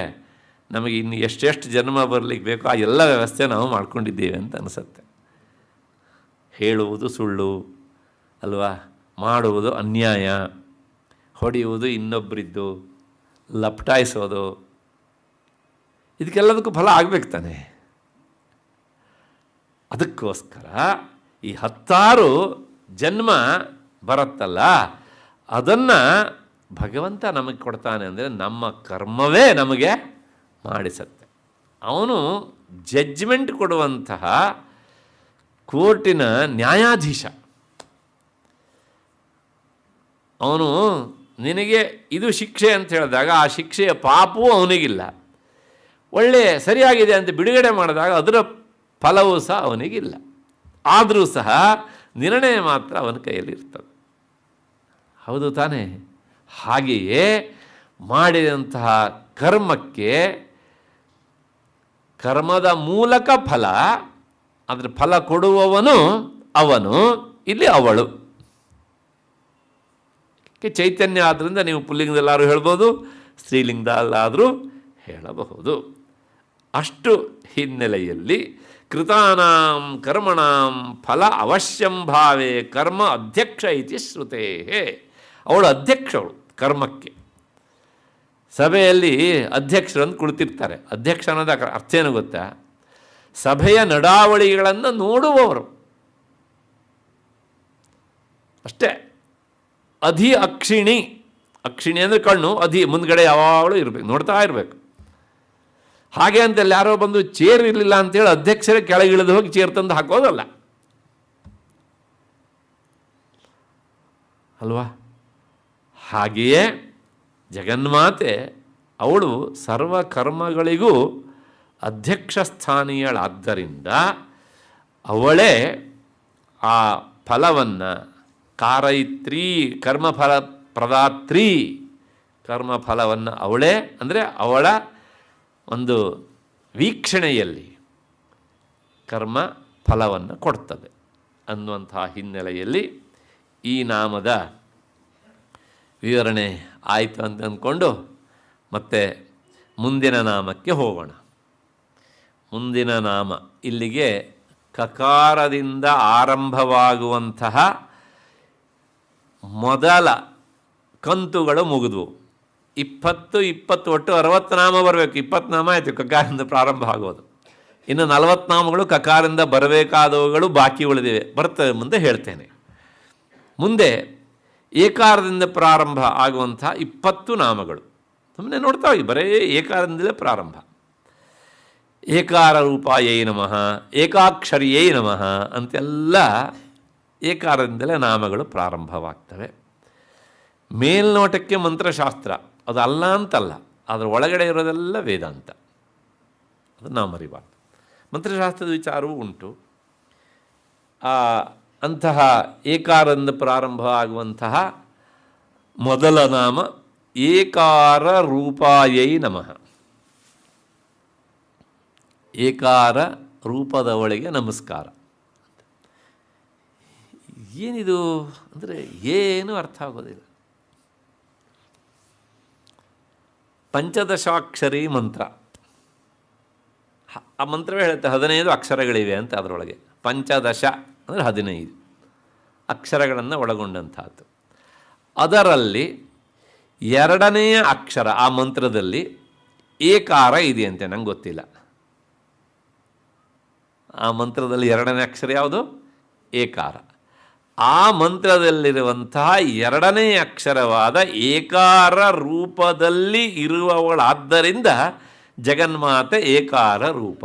ನಮಗೆ ಇನ್ನು ಎಷ್ಟೆಷ್ಟು ಜನ್ಮ ಬರಲಿಕ್ಕೆ ಬೇಕೋ ಆ ಎಲ್ಲ ವ್ಯವಸ್ಥೆ ನಾವು ಮಾಡ್ಕೊಂಡಿದ್ದೇವೆ ಅಂತ ಅನಿಸುತ್ತೆ. ಹೇಳುವುದು ಸುಳ್ಳು ಅಲ್ವಾ, ಮಾಡುವುದು ಅನ್ಯಾಯ, ಹೊಡೆಯುವುದು ಇನ್ನೊಬ್ಬರಿದ್ದು, ಲಪಟಾಯಿಸೋದು, ಇದಕ್ಕೆಲ್ಲದಕ್ಕೂ ಫಲ ಆಗಬೇಕು ತಾನೆ. ಅದಕ್ಕೋಸ್ಕರ ಈ 10 ಜನ್ಮ ಬರುತ್ತಲ್ಲ, ಅದನ್ನು ಭಗವಂತ ನಮಗೆ ಕೊಡ್ತಾನೆ. ಅಂದರೆ ನಮ್ಮ ಕರ್ಮವೇ ನಮಗೆ ಮಾಡಿಸತ್ತೆ. ಅವನು ಜಡ್ಜ್ಮೆಂಟ್ ಕೊಡುವಂತಹ ಕೋರ್ಟಿನ ನ್ಯಾಯಾಧೀಶ. ಅವನು ನಿನಗೆ ಇದು ಶಿಕ್ಷೆ ಅಂತ ಹೇಳಿದಾಗ ಆ ಶಿಕ್ಷೆಯ ಪಾಪವೂ ಅವನಿಗಿಲ್ಲ, ಒಳ್ಳೆಯ ಸರಿಯಾಗಿದೆ ಅಂತ ಬಿಡುಗಡೆ ಮಾಡಿದಾಗ ಅದರ ಫಲವೂ ಸಹ ಅವನಿಗಿಲ್ಲ. ಆದರೂ ಸಹ ನಿರ್ಣಯ ಮಾತ್ರ ಅವನ ಕೈಯಲ್ಲಿ ಇರ್ತದೆ. ಹೌದು ತಾನೇ? ಹಾಗೆಯೇ ಮಾಡಿದಂತಹ ಕರ್ಮಕ್ಕೆ ಕರ್ಮದ ಮೂಲಕ ಫಲ, ಅದರ ಫಲ ಕೊಡುವವನು ಅವನು, ಇಲ್ಲಿ ಅವಳು. ಚೈತನ್ಯ ಆದ್ದರಿಂದ ನೀವು ಪುಲ್ಲಿಂಗದಲ್ಲಾದರೂ ಹೇಳ್ಬೋದು, ಸ್ತ್ರೀಲಿಂಗದಲ್ಲಾದರೂ ಹೇಳಬಹುದು. ಅಷ್ಟು ಹಿನ್ನೆಲೆಯಲ್ಲಿ ಕೃತಾನಾಂ ಕರ್ಮಣಾಂ ಫಲ ಅವಶ್ಯಂ ಭಾವೇ ಕರ್ಮ ಅಧ್ಯಕ್ಷ ಇತಿ ಶ್ರುತೇ. ಅವಳು ಅಧ್ಯಕ್ಷವಳು ಕರ್ಮಕ್ಕೆ. ಸಭೆಯಲ್ಲಿ ಅಧ್ಯಕ್ಷರು ಅಂತ ಕುಳಿತಿರ್ತಾರೆ. ಅಧ್ಯಕ್ಷ ಅನ್ನೋದು ಅರ್ಥ ಏನು ಗೊತ್ತಾ? ಸಭೆಯ ನಡಾವಳಿಗಳನ್ನು ನೋಡುವವರು ಅಷ್ಟೇ. ಅಧಿ ಅಕ್ಷಿಣಿ, ಅಕ್ಷಿಣಿ ಅಂದರೆ ಕಣ್ಣು, ಅಧಿ ಮುಂದ್ಗಡೆ ಯಾವಾಗಲೂ ಇರಬೇಕು, ನೋಡ್ತಾ ಇರಬೇಕು. ಹಾಗೆ ಅಂತಲ್ಲಿ ಯಾರೋ ಬಂದು ಚೇರ್ ಇರಲಿಲ್ಲ ಅಂತೇಳಿ ಅಧ್ಯಕ್ಷರೇ ಕೆಳಗಿಳಿದು ಹೋಗಿ ಚೇರ್ ತಂದು ಹಾಕೋದಲ್ಲ ಅಲ್ವಾ? ಹಾಗೆಯೇ ಜಗನ್ಮಾತೆ ಅವಳು ಸರ್ವ ಕರ್ಮಗಳಿಗೂ ಅಧ್ಯಕ್ಷ ಸ್ಥಾನೀಯಳಾದ್ದರಿಂದ ಅವಳೇ ಆ ಫಲವನ್ನು ಕಾರಯಿತ್ರಿ, ಕರ್ಮಫಲ ಪ್ರದಾತ್ರಿ, ಕರ್ಮಫಲವನ್ನು ಅವಳೇ ಅಂದರೆ ಅವಳ ಒಂದು ವೀಕ್ಷಣೆಯಲ್ಲಿ ಕರ್ಮ ಫಲವನ್ನು ಕೊಡ್ತದೆ ಅನ್ನುವಂತಹ ಹಿನ್ನೆಲೆಯಲ್ಲಿ ಈ ನಾಮದ ವಿವರಣೆ ಆಯಿತು ಅಂತ ಅಂದ್ಕೊಂಡು ಮತ್ತೆ ಮುಂದಿನ ನಾಮಕ್ಕೆ ಹೋಗೋಣ. ಮುಂದಿನ ನಾಮ ಇಲ್ಲಿಗೆ ಕಕಾರದಿಂದ ಆರಂಭವಾಗುವಂತಹ ಮೊದಲ ಕಂತುಗಳು ಮುಗಿದ್ವು. 20 ಒಟ್ಟು 60 ನಾಮ ಬರಬೇಕು. 20 ನಾಮ ಆಯಿತು ಕಕಾರದಿಂದ ಪ್ರಾರಂಭ ಆಗೋದು. ಇನ್ನು 40 ನಾಮಗಳು ಕಕಾರದಿಂದ ಬರಬೇಕಾದವುಗಳು ಬಾಕಿ ಉಳಿದಿವೆ, ಬರ್ತವೆ, ಮುಂದೆ ಹೇಳ್ತೇನೆ. ಮುಂದೆ ಏಕಾರದಿಂದ ಪ್ರಾರಂಭ ಆಗುವಂಥ 20 ನಾಮಗಳು ಸುಮ್ಮನೆ ನೋಡ್ತಾ ಹೋಗಿ, ಬರೇ ಏಕಾರದಿಂದಲೇ ಪ್ರಾರಂಭ. ಏಕಾರ ರೂಪಾಯೈ ನಮಃ, ಏಕಾಕ್ಷರಿಯೈ ನಮಃ ಅಂತೆಲ್ಲ ಏಕಾರದಿಂದಲೇ ನಾಮಗಳು ಪ್ರಾರಂಭವಾಗ್ತವೆ. ಮೇಲ್ನೋಟಕ್ಕೆ ಮಂತ್ರಶಾಸ್ತ್ರ, ಅದು ಅಲ್ಲ ಅಂತಲ್ಲ, ಅದರ ಒಳಗಡೆ ಇರೋದೆಲ್ಲ ವೇದಾಂತ, ಅದು ನಾವು ಮರಿಬಾರ್ದು. ಮಂತ್ರಶಾಸ್ತ್ರದ ವಿಚಾರವೂ ಉಂಟು. ಅಂತಹ ಏಕಾರದಿಂದ ಪ್ರಾರಂಭ ಆಗುವಂತಹ ಮೊದಲ ನಾಮ ಏಕಾರ ರೂಪಾಯೈ ನಮಃ. ಏಕಾರ ರೂಪದವಳಿಗೆ ನಮಸ್ಕಾರ. ಏನಿದು ಅಂದರೆ ಏನು ಅರ್ಥ ಆಗೋದಿಲ್ಲ. ಪಂಚದಶಾಕ್ಷರಿ ಮಂತ್ರ. ಆ ಮಂತ್ರವೇ ಹೇಳುತ್ತೆ 15 ಅಕ್ಷರಗಳಿವೆ ಅಂತ. ಅದರೊಳಗೆ ಪಂಚದಶ ಅಂದರೆ 15 ಅಕ್ಷರಗಳನ್ನು ಒಳಗೊಂಡಂಥದ್ದು. ಅದರಲ್ಲಿ 2ನೆಯ ಅಕ್ಷರ ಆ ಮಂತ್ರದಲ್ಲಿ ಏಕಾರ ಇದೆಯಂತೆ, ನಂಗೆ ಗೊತ್ತಿಲ್ಲ. ಆ ಮಂತ್ರದಲ್ಲಿ 2ನೇ ಅಕ್ಷರ ಯಾವುದು? ಏಕಾರ. ಆ ಮಂತ್ರದಲ್ಲಿರುವಂತಹ 2ನೇ ಅಕ್ಷರವಾದ ಏಕಾರ ರೂಪದಲ್ಲಿ ಇರುವವಳಾದ್ದರಿಂದ ಜಗನ್ಮಾತೆ ಏಕಾರ ರೂಪ.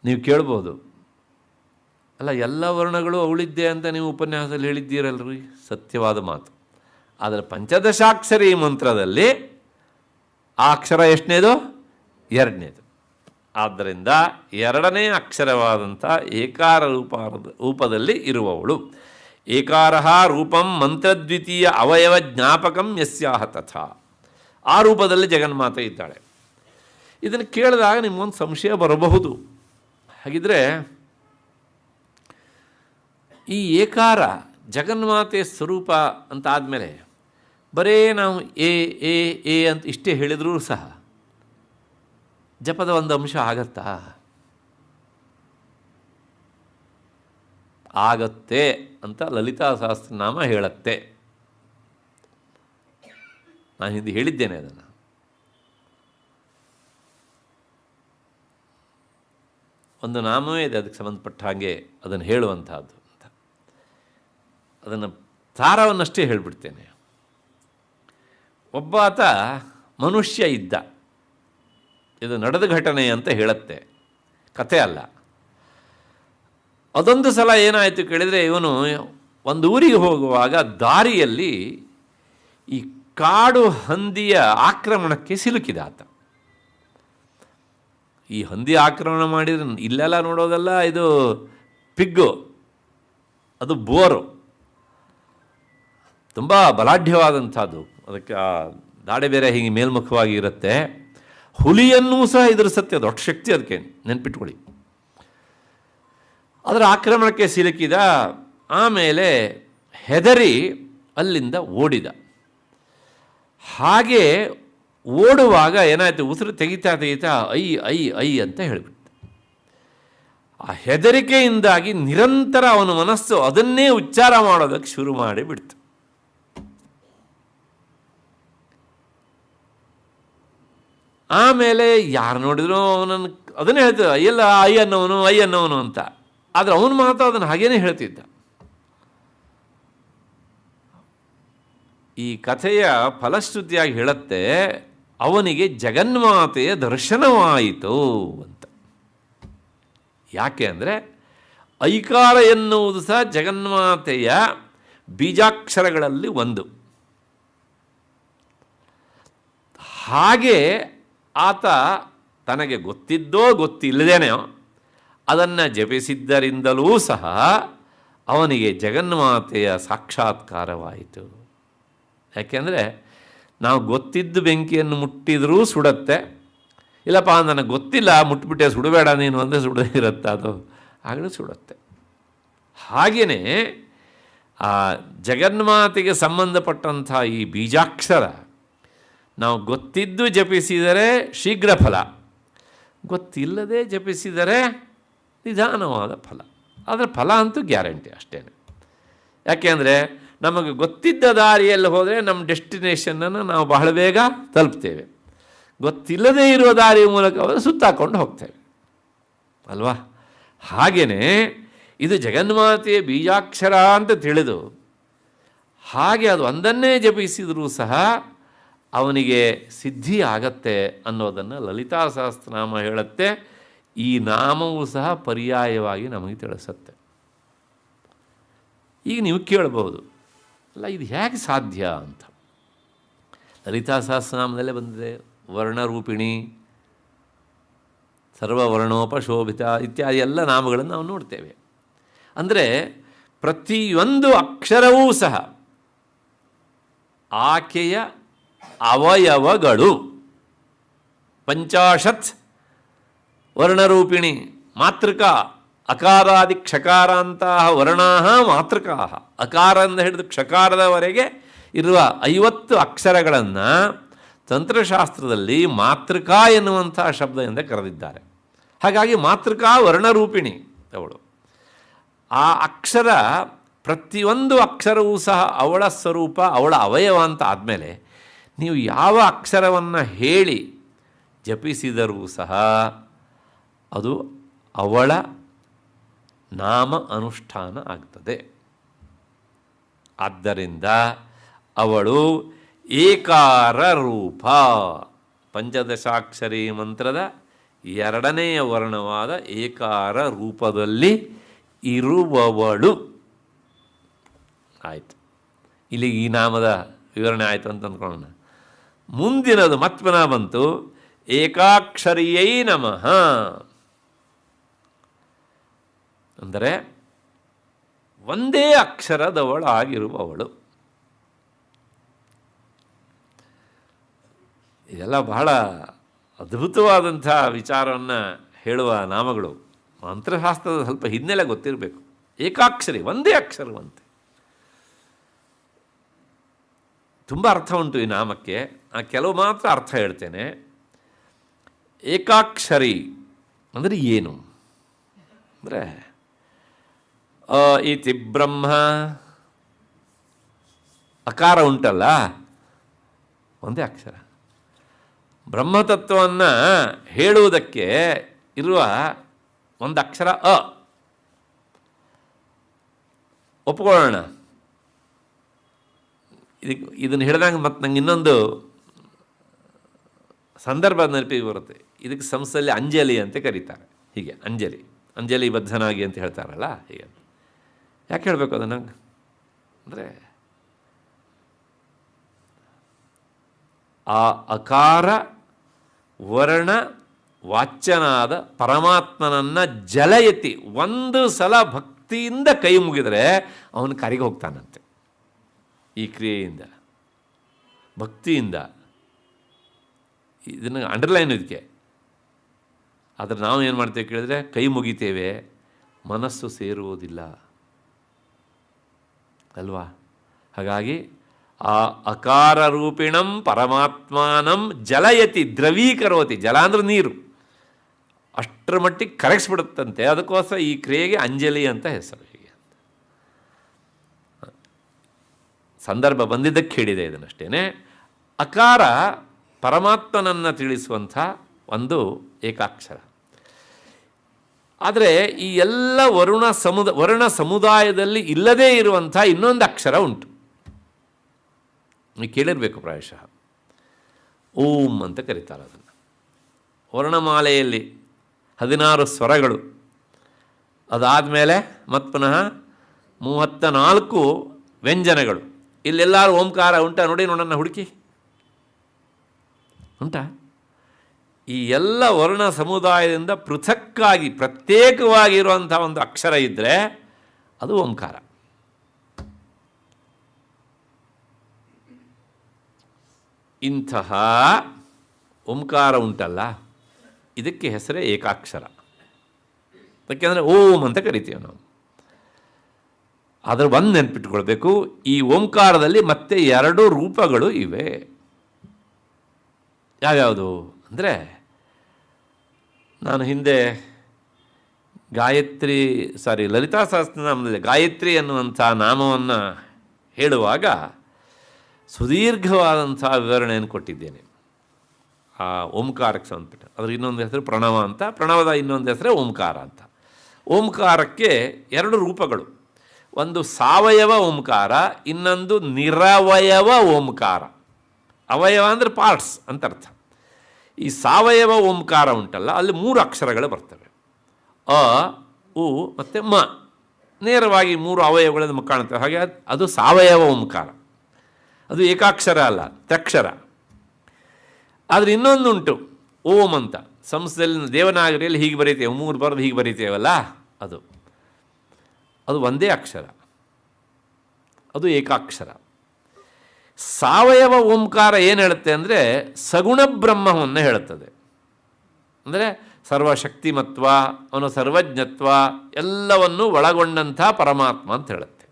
ನೀವು ಕೇಳ್ಬೋದು, ಅಲ್ಲ ಎಲ್ಲ ವರ್ಣಗಳು ಅವಳಿದ್ದೆ ಅಂತ ನೀವು ಉಪನ್ಯಾಸದಲ್ಲಿ ಹೇಳಿದ್ದೀರಲ್ರಿ, ಸತ್ಯವಾದ ಮಾತು. ಆದರೆ ಪಂಚದಶಾಕ್ಷರಿ ಮಂತ್ರದಲ್ಲಿ ಆ ಅಕ್ಷರ ಎಷ್ಟನೇದು? 2ನೇದು. ಆದ್ದರಿಂದ 2ನೇ ಅಕ್ಷರವಾದಂಥ ಏಕಾರ ರೂಪದಲ್ಲಿ ಇರುವವಳು. ಏಕಾರ ರೂಪಂ ಮಂತ್ರದ್ವಿತೀಯ ಅವಯವ ಜ್ಞಾಪಕಂ ಯಸ್ಯಾಹ ತಥಾ. ಆ ರೂಪದಲ್ಲಿ ಜಗನ್ಮಾತೆ ಇದ್ದಾಳೆ. ಇದನ್ನು ಕೇಳಿದಾಗ ನಿಮಗೊಂದು ಸಂಶಯ ಬರಬಹುದು. ಹಾಗಿದ್ರೆ ಈ ಏಕಾರ ಜಗನ್ಮಾತೆ ಸ್ವರೂಪ ಅಂತ ಆದಮೇಲೆ ಬರೇ ನಾವು ಎ ಎ ಎ ಅಂತ ಇಷ್ಟೇ ಹೇಳಿದರೂ ಸಹ ಜಪದ ಒಂದು ಅಂಶ ಆಗತ್ತಾ? ಆಗತ್ತೆ ಅಂತ ಲಲಿತಾ ಸಹಸ್ರನಾಮ ಹೇಳುತ್ತೆ. ನಾನು ಹಿಂದೆ ಹೇಳಿದ್ದೇನೆ ಅದನ್ನು. ಒಂದು ನಾಮವೇ ಇದೆ ಅದಕ್ಕೆ ಸಂಬಂಧಪಟ್ಟ ಹಾಗೆ ಅದನ್ನು ಹೇಳುವಂತಹದ್ದು ಅಂತ. ಅದನ್ನು ಸಾರವನ್ನಷ್ಟೇ ಹೇಳಿಬಿಡ್ತೇನೆ. ಒಬ್ಬಾತ ಮನುಷ್ಯ ಇದ್ದ, ಇದು ನಡೆದ ಘಟನೆ ಅಂತ ಹೇಳುತ್ತೆ, ಕಥೆ ಅಲ್ಲ. ಅದೊಂದು ಸಲ ಏನಾಯಿತು ಕೇಳಿದರೆ, ಇವನು ಒಂದು ಊರಿಗೆ ಹೋಗುವಾಗ ದಾರಿಯಲ್ಲಿ ಈ ಕಾಡು ಹಂದಿಯ ಆಕ್ರಮಣಕ್ಕೆ ಸಿಲುಕಿದ ಆತ. ಈ ಹಂದಿ ಆಕ್ರಮಣ ಮಾಡಿದರೆ ಇಲ್ಲೆಲ್ಲ ನೋಡೋದಲ್ಲ, ಇದು ಪಿಗ್ಗು, ಅದು ಬೋರು, ತುಂಬ ಬಲಾಢ್ಯವಾದಂಥದ್ದು. ಅದಕ್ಕೆ ಆ ದಾಡೆ ಬೇರೆ ಹೀಗೆ ಮೇಲ್ಮುಖವಾಗಿ ಇರುತ್ತೆ. ಹುಲಿಯನ್ನೂ ಸಹ ಎದುರಿಸುತ್ತೆ, ದೊಡ್ಡ ಶಕ್ತಿ ಅದಕ್ಕೆ, ನೆನ್ಪಿಟ್ಕೊಳ್ಳಿ. ಅದರ ಆಕ್ರಮಣಕ್ಕೆ ಸಿಲುಕಿದ. ಆಮೇಲೆ ಹೆದರಿ ಅಲ್ಲಿಂದ ಓಡಿದ. ಹಾಗೆ ಓಡುವಾಗ ಏನಾಯಿತು, ಉಸಿರು ತೆಗಿತಾ ತೆಗಿತಾ ಐ ಐ ಐ ಅಂತ ಹೇಳಿಬಿಟ್ಟು, ಆ ಹೆದರಿಕೆಯಿಂದಾಗಿ ನಿರಂತರ ಅವನ ಮನಸ್ಸು ಅದನ್ನೇ ಉಚ್ಚಾರ ಮಾಡೋದಕ್ಕೆ ಶುರು ಮಾಡಿಬಿಡ್ತು. ಆಮೇಲೆ ಯಾರು ನೋಡಿದ್ರು ಅವನನ್ನು ಅದನ್ನೇ ಹೇಳ್ತಿದ್ದ, ಅಯ್ಯಲ್ಲ ಐ ಅನ್ನೋನು ಐ ಅನ್ನೋನು ಅಂತ. ಆದರೆ ಅವನು ಮಾತ್ರ ಅದನ್ನು ಹಾಗೇನೆ ಹೇಳ್ತಿದ್ದ. ಈ ಕಥೆಯ ಫಲಶ್ರುತಿಯಾಗಿ ಹೇಳುತ್ತೆ, ಅವನಿಗೆ ಜಗನ್ಮಾತೆಯ ದರ್ಶನವಾಯಿತು ಅಂತ. ಯಾಕೆ ಅಂದರೆ ಐಕಾರ ಎನ್ನುವುದು ಸಹ ಜಗನ್ಮಾತೆಯ ಬೀಜಾಕ್ಷರಗಳಲ್ಲಿ ಒಂದು. ಹಾಗೆ ಆತ ತನಗೆ ಗೊತ್ತಿದ್ದೋ ಗೊತ್ತಿಲ್ಲದೇನೋ ಅದನ್ನು ಜಪಿಸಿದ್ದರಿಂದಲೂ ಸಹ ಅವನಿಗೆ ಜಗನ್ಮಾತೆಯ ಸಾಕ್ಷಾತ್ಕಾರವಾಯಿತು. ಯಾಕೆಂದರೆ ನಾವು ಗೊತ್ತಿದ್ದು ಬೆಂಕಿಯನ್ನು ಮುಟ್ಟಿದರೂ ಸುಡುತ್ತೆ, ಇಲ್ಲಪ್ಪ ನನಗೆ ಗೊತ್ತಿಲ್ಲ ಮುಟ್ಬಿಟ್ಟೆ ಸುಡಬೇಡ ನೀನು ಅಂದರೆ ಸುಡದೇ ಇರುತ್ತೆ, ಅದು ಆಗಲೂ ಸುಡುತ್ತೆ. ಹಾಗೆಯೇ ಆ ಜಗನ್ಮಾತೆಗೆ ಸಂಬಂಧಪಟ್ಟಂಥ ಈ ಬೀಜಾಕ್ಷರ ನಾವು ಗೊತ್ತಿದ್ದು ಜಪಿಸಿದರೆ ಶೀಘ್ರ ಫಲ, ಗೊತ್ತಿಲ್ಲದೆ ಜಪಿಸಿದರೆ ನಿಧಾನವಾದ ಫಲ. ಆದರೆ ಫಲ ಅಂತೂ ಗ್ಯಾರಂಟಿ ಅಷ್ಟೇ. ಯಾಕೆಂದರೆ ನಮಗೆ ಗೊತ್ತಿದ್ದ ದಾರಿಯಲ್ಲಿ ಹೋದರೆ ನಮ್ಮ ಡೆಸ್ಟಿನೇಷನನ್ನು ನಾವು ಬಹಳ ಬೇಗ ತಲುಪ್ತೇವೆ. ಗೊತ್ತಿಲ್ಲದೇ ಇರುವ ದಾರಿಯ ಮೂಲಕ ಹೋದರೆ ಸುತ್ತಾಕೊಂಡು ಹೋಗ್ತೇವೆ ಅಲ್ವಾ? ಹಾಗೆಯೇ ಇದು ಜಗನ್ಮಾತೆಯ ಬೀಜಾಕ್ಷರ ಅಂತ ತಿಳಿದು ಹಾಗೆ ಅದು ಒಂದನ್ನೇ ಜಪಿಸಿದರೂ ಸಹ ಅವನಿಗೆ ಸಿದ್ಧಿ ಆಗತ್ತೆ ಅನ್ನೋದನ್ನು ಲಲಿತಾ ಸಹಸ್ರನಾಮ ಹೇಳುತ್ತೆ. ಈ ನಾಮವೂ ಸಹ ಪರ್ಯಾಯವಾಗಿ ನಮಗೆ ತಿಳಿಸುತ್ತೆ. ಈಗ ನೀವು ಕೇಳಬಹುದು, ಅಲ್ಲ ಇದು ಹೇಗೆ ಸಾಧ್ಯ ಅಂತ. ಲಲಿತಾ ಸಹಸ್ರನಾಮದಲ್ಲೇ ಬಂದಿದೆ, ವರ್ಣರೂಪಿಣಿ, ಸರ್ವವರ್ಣೋಪಶೋಭಿತ ಇತ್ಯಾದಿ ಎಲ್ಲ ನಾಮಗಳನ್ನು ನಾವು ನೋಡ್ತೇವೆ. ಅಂದರೆ ಪ್ರತಿಯೊಂದು ಅಕ್ಷರವೂ ಸಹ ಆಕೆಯ ಅವಯವಗಳು. 50 ವರ್ಣರೂಪಿಣಿ ಮಾತೃಕಾ ಅಕಾರಾದಿ ಕ್ಷಕಾರಾಂತಹ ವರ್ಣಾ ಮಾತೃಕಾ. ಅಕಾರದಿಂದ ಹಿಡಿದು ಕ್ಷಕಾರದವರೆಗೆ ಇರುವ 50 ಅಕ್ಷರಗಳನ್ನು ತಂತ್ರಶಾಸ್ತ್ರದಲ್ಲಿ ಮಾತೃಕಾ ಎನ್ನುವಂಥ ಶಬ್ದದಿಂದ ಕರೆದಿದ್ದಾರೆ. ಹಾಗಾಗಿ ಮಾತೃಕಾ ವರ್ಣರೂಪಿಣಿ ಅವಳು. ಆ ಅಕ್ಷರ, ಪ್ರತಿಯೊಂದು ಅಕ್ಷರವೂ ಸಹ ಅವಳ ಸ್ವರೂಪ, ಅವಳ ಅವಯವ ಅಂತ ಆದಮೇಲೆ ನೀವು ಯಾವ ಅಕ್ಷರವನ್ನು ಹೇಳಿ ಜಪಿಸಿದರೂ ಸಹ ಅದು ಅವಳ ನಾಮ ಅನುಷ್ಠಾನ ಆಗ್ತದೆ. ಆದ್ದರಿಂದ ಅವಳು ಏಕಾರ ರೂಪ, ಪಂಚದಶಾಕ್ಷರಿ ಮಂತ್ರದ 2ನೆಯ ವರ್ಣವಾದ ಏಕಾರ ರೂಪದಲ್ಲಿ ಇರುವವಳು. ಆಯಿತು, ಇಲ್ಲಿ ಈ ನಾಮದ ವಿವರಣೆ ಆಯಿತು ಅಂತ ಅಂದ್ಕೊಳ್ಳೋಣ. ಮುಂದಿನದು ಮತ್ತೆ ಪುನಃ ಬಂತು, ಏಕಾಕ್ಷರಿಯೈ ನಮಃ ಅಂದರೆ ಒಂದೇ ಅಕ್ಷರದವಳಾಗಿರುವವಳು. ಇದೆಲ್ಲ ಬಹಳ ಅದ್ಭುತವಾದಂಥ ವಿಚಾರವನ್ನು ಹೇಳುವ ನಾಮಗಳು. ಮಂತ್ರಶಾಸ್ತ್ರದ ಸ್ವಲ್ಪ ಹಿನ್ನೆಲೆ ಗೊತ್ತಿರಬೇಕು. ಏಕಾಕ್ಷರಿ, ಒಂದೇ ಅಕ್ಷರವಂತೆ. ತುಂಬ ಅರ್ಥ ಉಂಟು ಈ ನಾಮಕ್ಕೆ, ಕೆಲವು ಮಾತ್ರ ಅರ್ಥ ಹೇಳ್ತೇನೆ. ಏಕಾಕ್ಷರಿ ಅಂದರೆ ಏನು ಅಂದರೆ, ಇತಿ ಬ್ರಹ್ಮ, ಅಕಾರ ಉಂಟಲ್ಲ, ಒಂದೇ ಅಕ್ಷರ. ಬ್ರಹ್ಮತತ್ವವನ್ನು ಹೇಳುವುದಕ್ಕೆ ಇರುವ ಒಂದು ಅಕ್ಷರ ಅ. ಒಪ್ಕೊಳ್ಳೋಣ. ಇದನ್ನು ಹೇಳಿದಾಗ ಮತ್ತು ನಂಗೆ ಇನ್ನೊಂದು ಸಂದರ್ಭ ನೆನಪಿಗೆ ಬರುತ್ತೆ. ಇದಕ್ಕೆ ಸಂಸ್ಥೆಯಲ್ಲಿ ಅಂಜಲಿ ಅಂತ ಕರೀತಾರೆ. ಹೀಗೆ ಅಂಜಲಿ ಬದ್ಧನಾಗಿ ಅಂತ ಹೇಳ್ತಾರಲ್ಲ, ಹೀಗೆ. ಯಾಕೆ ಹೇಳಬೇಕು ಅದನ್ನು ಅಂದರೆ, ಆ ಅಕಾರ ವರ್ಣ ವಾಚ್ಯನಾದ ಪರಮಾತ್ಮನನ್ನು ಜಲ ಎತ್ತಿ ಒಂದು ಸಲ ಭಕ್ತಿಯಿಂದ ಕೈ ಮುಗಿದರೆ ಅವನು ಕರೆಗೆ ಹೋಗ್ತಾನಂತೆ. ಈ ಕ್ರಿಯೆಯಿಂದ, ಭಕ್ತಿಯಿಂದ. ಇದನ್ನು ಅಂಡರ್ಲೈನ್ ಇದಕ್ಕೆ. ಆದರೆ ನಾವು ಏನು ಮಾಡ್ತೇವೆ ಕೇಳಿದ್ರೆ, ಕೈ ಮುಗಿತೇವೆ, ಮನಸ್ಸು ಸೇರುವುದಿಲ್ಲ ಅಲ್ವಾ? ಹಾಗಾಗಿ ಆ ಅಕಾರ ರೂಪಿಣಂ ಪರಮಾತ್ಮಾನಂ ಜಲಯತಿ ದ್ರವೀಕರೋತಿ. ಜಲ ಅಂದರೆ ನೀರು, ಅಷ್ಟರ ಮಟ್ಟಿಗೆ ಕರಗಿಸ್ಬಿಡುತ್ತಂತೆ. ಅದಕ್ಕೋಸ್ಕರ ಈ ಕ್ರಿಯೆಗೆ ಅಂಜಲಿ ಅಂತ ಹೆಸರು. ಹೀಗೆ ಸಂದರ್ಭ ಬಂದಿದ್ದಕ್ಕೆ ಹೇಳಿದೆ ಇದನ್ನಷ್ಟೇ. ಅಕಾರ ಪರಮಾತ್ಮನನ್ನು ತಿಳಿಸುವಂಥ ಒಂದು ಏಕಾಕ್ಷರ. ಆದರೆ ಈ ಎಲ್ಲ ವರ್ಣ ಸಮುದಾಯದಲ್ಲಿ ಇಲ್ಲದೇ ಇರುವಂಥ ಇನ್ನೊಂದು ಅಕ್ಷರ ಉಂಟು. ನೀವು ಕೇಳಿರಬೇಕು ಪ್ರಾಯಶಃ. ಓಂ ಅಂತ ಕರೀತಾರೆ ಅದನ್ನು. ವರ್ಣಮಾಲೆಯಲ್ಲಿ 16 ಸ್ವರಗಳು, ಅದಾದಮೇಲೆ ಮತ್ತು ಪುನಃ 34 ವ್ಯಂಜನಗಳು. ಇಲ್ಲೆಲ್ಲರೂ ಓಂಕಾರ ಉಂಟಾ? ನೋಡಿ, ನೋಡೋಣ, ಹುಡುಕಿ. ಉಂಟಾ? ಈ ಎಲ್ಲ ವರ್ಣ ಸಮುದಾಯದಿಂದ ಪೃಥಕ್ಕಾಗಿ ಪ್ರತ್ಯೇಕವಾಗಿರುವಂಥ ಒಂದು ಅಕ್ಷರ ಇದ್ದರೆ ಅದು ಓಂಕಾರ. ಇಂತಹ ಓಂಕಾರ ಉಂಟಲ್ಲ, ಇದಕ್ಕೆ ಹೆಸರೇ ಏಕಾಕ್ಷರ. ಯಾಕೆಂದರೆ ಓಂ ಅಂತ ಕರಿತೀವಿ ನಾವು. ಅದರ ಒಂದು ನೆನಪಿಟ್ಕೊಳ್ಬೇಕು, ಈ ಓಂಕಾರದಲ್ಲಿ ಮತ್ತೆ 2 ರೂಪಗಳು ಇವೆ. ಯಾವ್ಯಾವುದು ಅಂದರೆ, ನಾನು ಹಿಂದೆ ಲಲಿತಾ ಸಹಸ್ರನಾಮದಲ್ಲಿ ಗಾಯತ್ರಿ ಅನ್ನುವಂಥ ನಾಮವನ್ನು ಹೇಳುವಾಗ ಸುದೀರ್ಘವಾದಂಥ ವಿವರಣೆಯನ್ನು ಕೊಟ್ಟಿದ್ದೇನೆ. ಆ ಓಂಕಾರಕ್ಕೆ ಸಂಬಂಧಪಟ್ಟ ಅದ್ರ ಇನ್ನೊಂದು ಹೆಸರು ಪ್ರಣವ ಅಂತ, ಪ್ರಣವದ ಇನ್ನೊಂದು ಹೆಸರೇ ಓಂಕಾರ ಅಂತ. ಓಂಕಾರಕ್ಕೆ 2 ರೂಪಗಳು. ಒಂದು ಸಾವಯವ ಓಂಕಾರ, ಇನ್ನೊಂದು ನಿರವಯವ ಓಂಕಾರ. ಅವಯವ ಅಂದರೆ ಪಾರ್ಟ್ಸ್ ಅಂತ ಅರ್ಥ. ಈ ಸಾವಯವ ಓಂಕಾರ ಉಂಟಲ್ಲ, ಅಲ್ಲಿ 3 ಅಕ್ಷರಗಳು ಬರ್ತವೆ. ಅ, ಉ ಮತ್ತು ಮ. ನೇರವಾಗಿ 3 ಅವಯವಗಳನ್ನು ಕಾಣುತ್ತವೆ. ಹಾಗೆ ಅದು ಸಾವಯವ ಓಂಕಾರ. ಅದು ಏಕಾಕ್ಷರ ಅಲ್ಲ, ತ್ಯಕ್ಷರ. ಆದರೆ ಇನ್ನೊಂದುಂಟು ಓಂ ಅಂತ. ಸಂಸ್ಕೃತದಲ್ಲಿ ದೇವನಾಗರಿಯಲ್ಲಿ ಹೀಗೆ ಬರೀತೇವೆ, 3 ಬರೆದು ಹೀಗೆ ಬರೀತೇವಲ್ಲ, ಅದು ಒಂದೇ ಅಕ್ಷರ, ಅದು ಏಕಾಕ್ಷರ. ಸಾವಯವ ಓಂಕಾರ ಏನು ಹೇಳುತ್ತೆ ಅಂದರೆ ಸಗುಣ ಬ್ರಹ್ಮವನ್ನು ಹೇಳುತ್ತದೆ. ಅಂದರೆ ಸರ್ವಶಕ್ತಿಮತ್ವ, ಅವನ ಸರ್ವಜ್ಞತ್ವ ಎಲ್ಲವನ್ನೂ ಒಳಗೊಂಡಂಥ ಪರಮಾತ್ಮ ಅಂತ ಹೇಳುತ್ತೆ.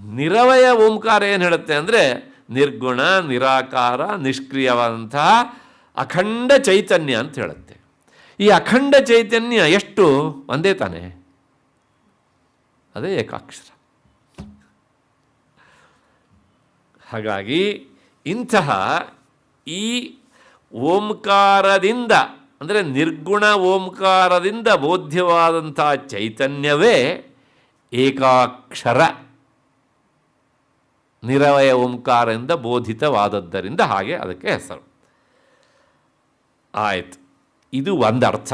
ನಿರವಯ ಓಂಕಾರ ಏನು ಹೇಳುತ್ತೆ ಅಂದರೆ ನಿರ್ಗುಣ ನಿರಾಕಾರ ನಿಷ್ಕ್ರಿಯವಾದಂತಹ ಅಖಂಡ ಚೈತನ್ಯ ಅಂತ ಹೇಳುತ್ತೆ. ಈ ಅಖಂಡ ಚೈತನ್ಯ ಎಷ್ಟು? ಒಂದೇ ತಾನೇ, ಅದೇ ಏಕಾಕ್ಷರ. ಹಾಗಾಗಿ ಇಂತಹ ಈ ಓಂಕಾರದಿಂದ ಅಂದರೆ ನಿರ್ಗುಣ ಓಂಕಾರದಿಂದ ಬೋಧ್ಯವಾದಂಥ ಚೈತನ್ಯವೇ ಏಕಾಕ್ಷರ, ನಿರವಯ ಓಂಕಾರದಿಂದ ಬೋಧಿತವಾದದ್ದರಿಂದ ಹಾಗೆ ಅದಕ್ಕೆ ಹೆಸರು. ಆಯಿತು, ಇದು ಒಂದು ಅರ್ಥ.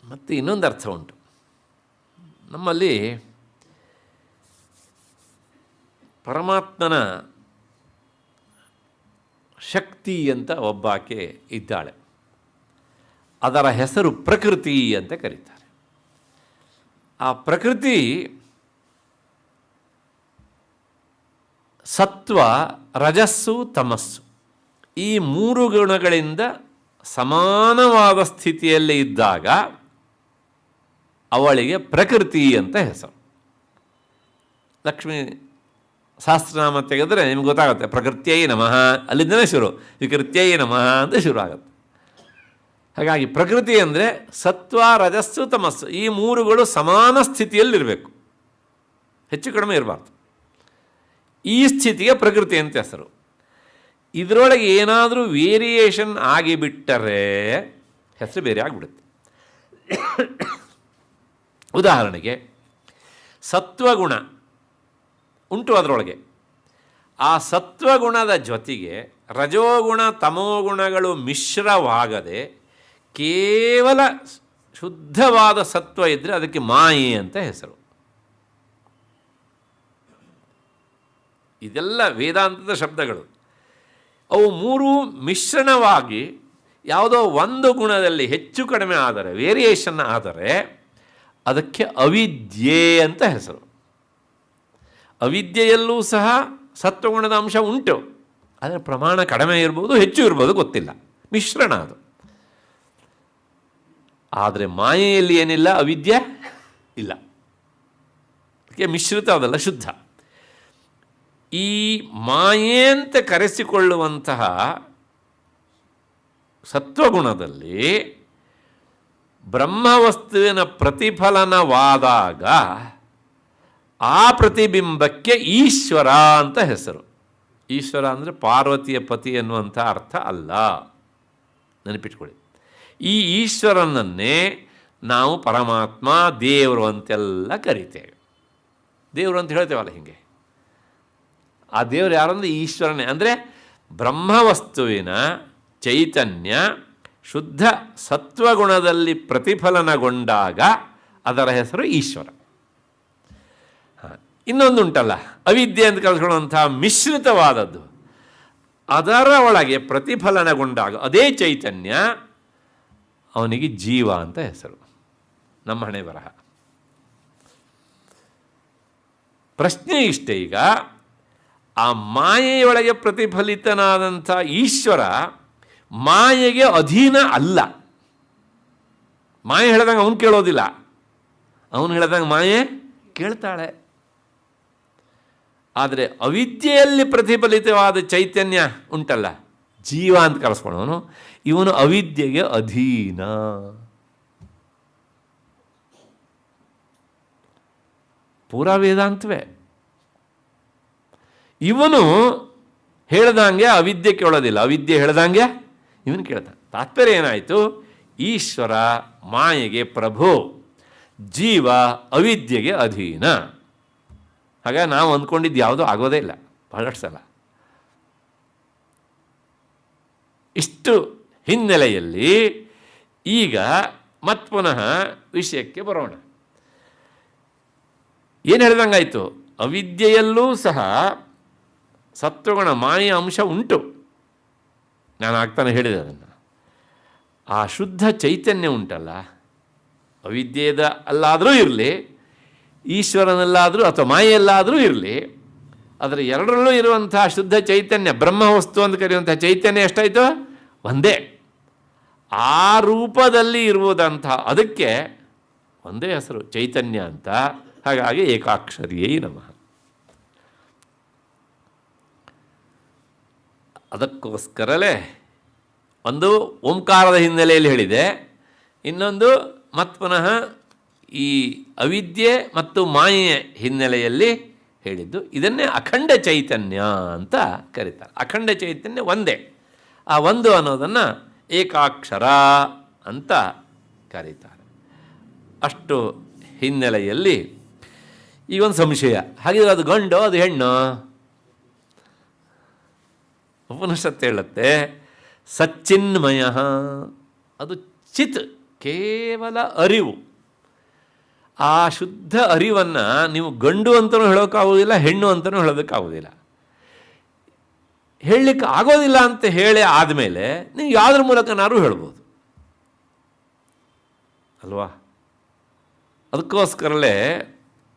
ಮತ್ತು ಇನ್ನೊಂದು ಅರ್ಥ ಉಂಟು. ನಮ್ಮಲ್ಲಿ ಪರಮಾತ್ಮನ ಶಕ್ತಿ ಅಂತ ಒಬ್ಬಾಕೆ ಇದ್ದಾಳೆ. ಅದರ ಹೆಸರು ಪ್ರಕೃತಿ ಅಂತ ಕರೀತಾರೆ. ಆ ಪ್ರಕೃತಿ ಸತ್ವ, ರಜಸ್ಸು, ತಮಸ್ಸು ಈ ಮೂರು ಗುಣಗಳಿಂದ ಸಮಾನವಾದ ಸ್ಥಿತಿಯಲ್ಲಿ ಇದ್ದಾಗ ಅವಳಿಗೆ ಪ್ರಕೃತಿ ಅಂತ ಹೆಸರು. ಲಕ್ಷ್ಮೀ ಸಹಸ್ರನಾಮ ತೆಗೆದರೆ ನಿಮ್ಗೆ ಗೊತ್ತಾಗುತ್ತೆ. ಪ್ರಕೃತ್ಯೈ ನಮಃ ಅಲ್ಲಿಂದನೇ ಶುರು, ವಿಕೃತ್ಯೈ ನಮಃ ಅಂತ ಶುರು ಆಗುತ್ತೆ. ಹಾಗಾಗಿ ಪ್ರಕೃತಿ ಅಂದರೆ ಸತ್ವ, ರಜಸ್ಸು, ತಮಸ್ಸು ಈ ಮೂರುಗಳು ಸಮಾನ ಸ್ಥಿತಿಯಲ್ಲಿರಬೇಕು, ಹೆಚ್ಚು ಕಡಿಮೆ ಇರಬಾರ್ದು. ಈ ಸ್ಥಿತಿಗೆ ಪ್ರಕೃತಿ ಅಂತ ಹೆಸರು. ಇದರೊಳಗೆ ಏನಾದರೂ ವೇರಿಯೇಷನ್ ಆಗಿಬಿಟ್ಟರೆ ಹೆಸರು ಬೇರೆ ಆಗಿಬಿಡುತ್ತೆ. ಉದಾಹರಣೆಗೆ ಸತ್ವಗುಣ ಉಂಟು, ಅದರೊಳಗೆ ಆ ಸತ್ವಗುಣದ ಜೊತೆಗೆ ರಜೋಗುಣ ತಮೋಗುಣಗಳು ಮಿಶ್ರವಾಗದೆ ಕೇವಲ ಶುದ್ಧವಾದ ಸತ್ವ ಇದ್ದರೆ ಅದಕ್ಕೆ ಮಾಯೆ ಅಂತ ಹೆಸರು. ಇದೆಲ್ಲ ವೇದಾಂತದ ಶಬ್ದಗಳು. ಅವು ಮೂರು ಮಿಶ್ರಣವಾಗಿ ಯಾವುದೋ ಒಂದು ಗುಣದಲ್ಲಿ ಹೆಚ್ಚು ಕಡಿಮೆ ಆದರೆ, ವೇರಿಯೇಷನ್ ಆದರೆ ಅದಕ್ಕೆ ಅವಿದ್ಯೆ ಅಂತ ಹೆಸರು. ಅವಿದ್ಯೆಯಲ್ಲೂ ಸಹ ಸತ್ವಗುಣದ ಅಂಶ ಉಂಟು, ಅದರ ಪ್ರಮಾಣ ಕಡಿಮೆ ಇರ್ಬೋದು, ಹೆಚ್ಚು ಇರ್ಬೋದು, ಗೊತ್ತಿಲ್ಲ, ಮಿಶ್ರಣ ಅದು. ಆದರೆ ಮಾಯೆಯಲ್ಲಿ ಏನಿಲ್ಲ, ಅವಿದ್ಯೆ ಇಲ್ಲ, ಅದಕ್ಕೆ ಮಿಶ್ರಿತ, ಅದಲ್ಲ ಶುದ್ಧ. ಈ ಮಾಯೆ ಅಂತ ಕರೆಸಿಕೊಳ್ಳುವಂತಹ ಸತ್ವಗುಣದಲ್ಲಿ ಬ್ರಹ್ಮವಸ್ತುವಿನ ಪ್ರತಿಫಲನವಾದಾಗ ಆ ಪ್ರತಿಬಿಂಬಕ್ಕೆ ಈಶ್ವರ ಅಂತ ಹೆಸರು. ಈಶ್ವರ ಅಂದರೆ ಪಾರ್ವತಿಯ ಪತಿ ಎನ್ನುವಂಥ ಅರ್ಥ ಅಲ್ಲ, ನೆನಪಿಟ್ಕೊಳ್ಳಿ. ಈ ಈಶ್ವರನನ್ನೇ ನಾವು ಪರಮಾತ್ಮ, ದೇವರು ಅಂತೆಲ್ಲ ಕರಿತೇವೆ. ದೇವರು ಅಂತ ಹೇಳ್ತೇವಲ್ಲ ಹೀಗೆ. ಆ ದೇವರು ಯಾರಂದರೆ ಈಶ್ವರನೇ. ಅಂದರೆ ಬ್ರಹ್ಮವಸ್ತುವಿನ ಚೈತನ್ಯ ಶುದ್ಧ ಸತ್ವಗುಣದಲ್ಲಿ ಪ್ರತಿಫಲನಗೊಂಡಾಗ ಅದರ ಹೆಸರು ಈಶ್ವರ. ಇನ್ನೊಂದುಂಟಲ್ಲ, ಅವಿದ್ಯೆ ಅಂತ ಕರೆಸ್ಕೊಳ್ಳುವಂಥ ಮಿಶ್ರಿತವಾದದ್ದು, ಅದರ ಒಳಗೆ ಪ್ರತಿಫಲನಗೊಂಡಾಗ ಅದೇ ಚೈತನ್ಯ, ಅವನಿಗೆ ಜೀವ ಅಂತ ಹೆಸರು. ನಮ್ಮ ಹಣೆ ಬರಹ. ಪ್ರಶ್ನೆ ಇಷ್ಟೇ, ಈಗ ಆ ಮಾಯೆಯೊಳಗೆ ಪ್ರತಿಫಲಿತನಾದಂಥ ಈಶ್ವರ ಮಾಯೆಗೆ ಅಧೀನ ಅಲ್ಲ. ಮಾಯೆ ಹೇಳ್ದಂಗೆ ಅವನು ಕೇಳೋದಿಲ್ಲ, ಅವನು ಹೇಳ್ದಂಗೆ ಮಾಯೆ ಕೇಳ್ತಾಳೆ. ಆದರೆ ಅವಿದ್ಯೆಯಲ್ಲಿ ಪ್ರತಿಫಲಿತವಾದ ಚೈತನ್ಯ ಉಂಟಲ್ಲ, ಜೀವ ಅಂತ ಕರೆಸ್ಕೊಳ್ಳೋನು, ಇವನು ಅವಿದ್ಯೆಗೆ ಅಧೀನ. ಪೂರಾ ವೇದಾಂತವೇ. ಇವನು ಹೇಳ್ದಂಗೆ ಅವಿದ್ಯೆ ಕೇಳೋದಿಲ್ಲ, ಅವಿದ್ಯೆ ಹೇಳ್ದಂಗೆ ಇವನು ಕೇಳ್ತಾನೆ. ತಾತ್ಪರ್ಯ ಏನಾಯಿತು? ಈಶ್ವರ ಮಾಯೆಗೆ ಪ್ರಭು, ಜೀವ ಅವಿದ್ಯೆಗೆ ಅಧೀನ. ಹಾಗಾಗಿ ನಾವು ಅಂದ್ಕೊಂಡಿದ್ದು ಯಾವುದೂ ಆಗೋದೇ ಇಲ್ಲ ಬಹಳಷ್ಟು ಸಲ. ಇಷ್ಟು ಹಿನ್ನೆಲೆಯಲ್ಲಿ ಈಗ ಮತ್ತೆ ಪುನಃ ವಿಷಯಕ್ಕೆ ಬರೋಣ. ಏನು ಹೇಳ್ದಂಗಾಯಿತು? ಅವಿದ್ಯೆಯಲ್ಲೂ ಸಹ ಸತ್ವಗುಣ ಮಾಯೆಯ ಅಂಶ ಉಂಟು. ನಾನು ಆಗ್ತಾನೆ ಹೇಳಿದೆ ಅದನ್ನು. ಆ ಶುದ್ಧ ಚೈತನ್ಯ ಉಂಟಲ್ಲ, ಅವಿದ್ಯೆಯದ ಅಲ್ಲಾದರೂ ಇರಲಿ, ಈಶ್ವರನಲ್ಲಾದರೂ ಅಥವಾ ಮಾಯೆಯಲ್ಲಾದರೂ ಇರಲಿ, ಅದರ ಎರಡರಲ್ಲೂ ಇರುವಂಥ ಶುದ್ಧ ಚೈತನ್ಯ, ಬ್ರಹ್ಮವಸ್ತು ಅಂತ ಕರೆಯುವಂಥ ಚೈತನ್ಯ ಎಷ್ಟಾಯಿತು? ಒಂದೇ. ಆ ರೂಪದಲ್ಲಿ ಇರುವುದಂಥ ಅದಕ್ಕೆ ಒಂದೇ ಹೆಸರು ಚೈತನ್ಯ ಅಂತ. ಹಾಗಾಗಿ ಏಕಾಕ್ಷರಿಯೇ ನಮಃ. ಅದಕ್ಕೋಸ್ಕರಲೇ ಒಂದು ಓಂಕಾರದ ಹಿನ್ನೆಲೆಯಲ್ಲಿ ಹೇಳಿದೆ, ಇನ್ನೊಂದು ಮತ್ತು ಪುನಃ ಈ ಅವಿದ್ಯೆ ಮತ್ತು ಮಾಯೆಯ ಹಿನ್ನೆಲೆಯಲ್ಲಿ ಹೇಳಿದ್ದು. ಇದನ್ನೇ ಅಖಂಡ ಚೈತನ್ಯ ಅಂತ ಕರೀತಾರೆ. ಅಖಂಡ ಚೈತನ್ಯ ಒಂದೇ. ಆ ಒಂದು ಅನ್ನೋದನ್ನು ಏಕಾಕ್ಷರ ಅಂತ ಕರೀತಾರೆ. ಅಷ್ಟು ಹಿನ್ನೆಲೆಯಲ್ಲಿ ಈ ಒಂದು ಸಂಶಯ. ಹಾಗಿದ್ರೆ ಅದು ಗಂಡು ಅದು ಹೆಣ್ಣು? ಉಪನಿಷತ್ತು ಹೇಳುತ್ತೆ ಸಚ್ಚಿನ್ಮಯ, ಅದು ಚಿತ್, ಕೇವಲ ಅರಿವು. ಆ ಶುದ್ಧ ಅರಿವನ್ನು ನೀವು ಗಂಡು ಅಂತಲೂ ಹೇಳೋಕ್ಕಾಗೋದಿಲ್ಲ, ಹೆಣ್ಣು ಅಂತಲೂ ಹೇಳೋದಕ್ಕಾಗೋದಿಲ್ಲ. ಹೇಳಲಿಕ್ಕೆ ಆಗೋದಿಲ್ಲ ಅಂತ ಹೇಳಿ ಆದಮೇಲೆ ನೀವು ಯಾವುದ್ರ ಮೂಲಕನಾದ್ರೂ ಹೇಳ್ಬೋದು ಅಲ್ವಾ? ಅದಕ್ಕೋಸ್ಕರಲೇ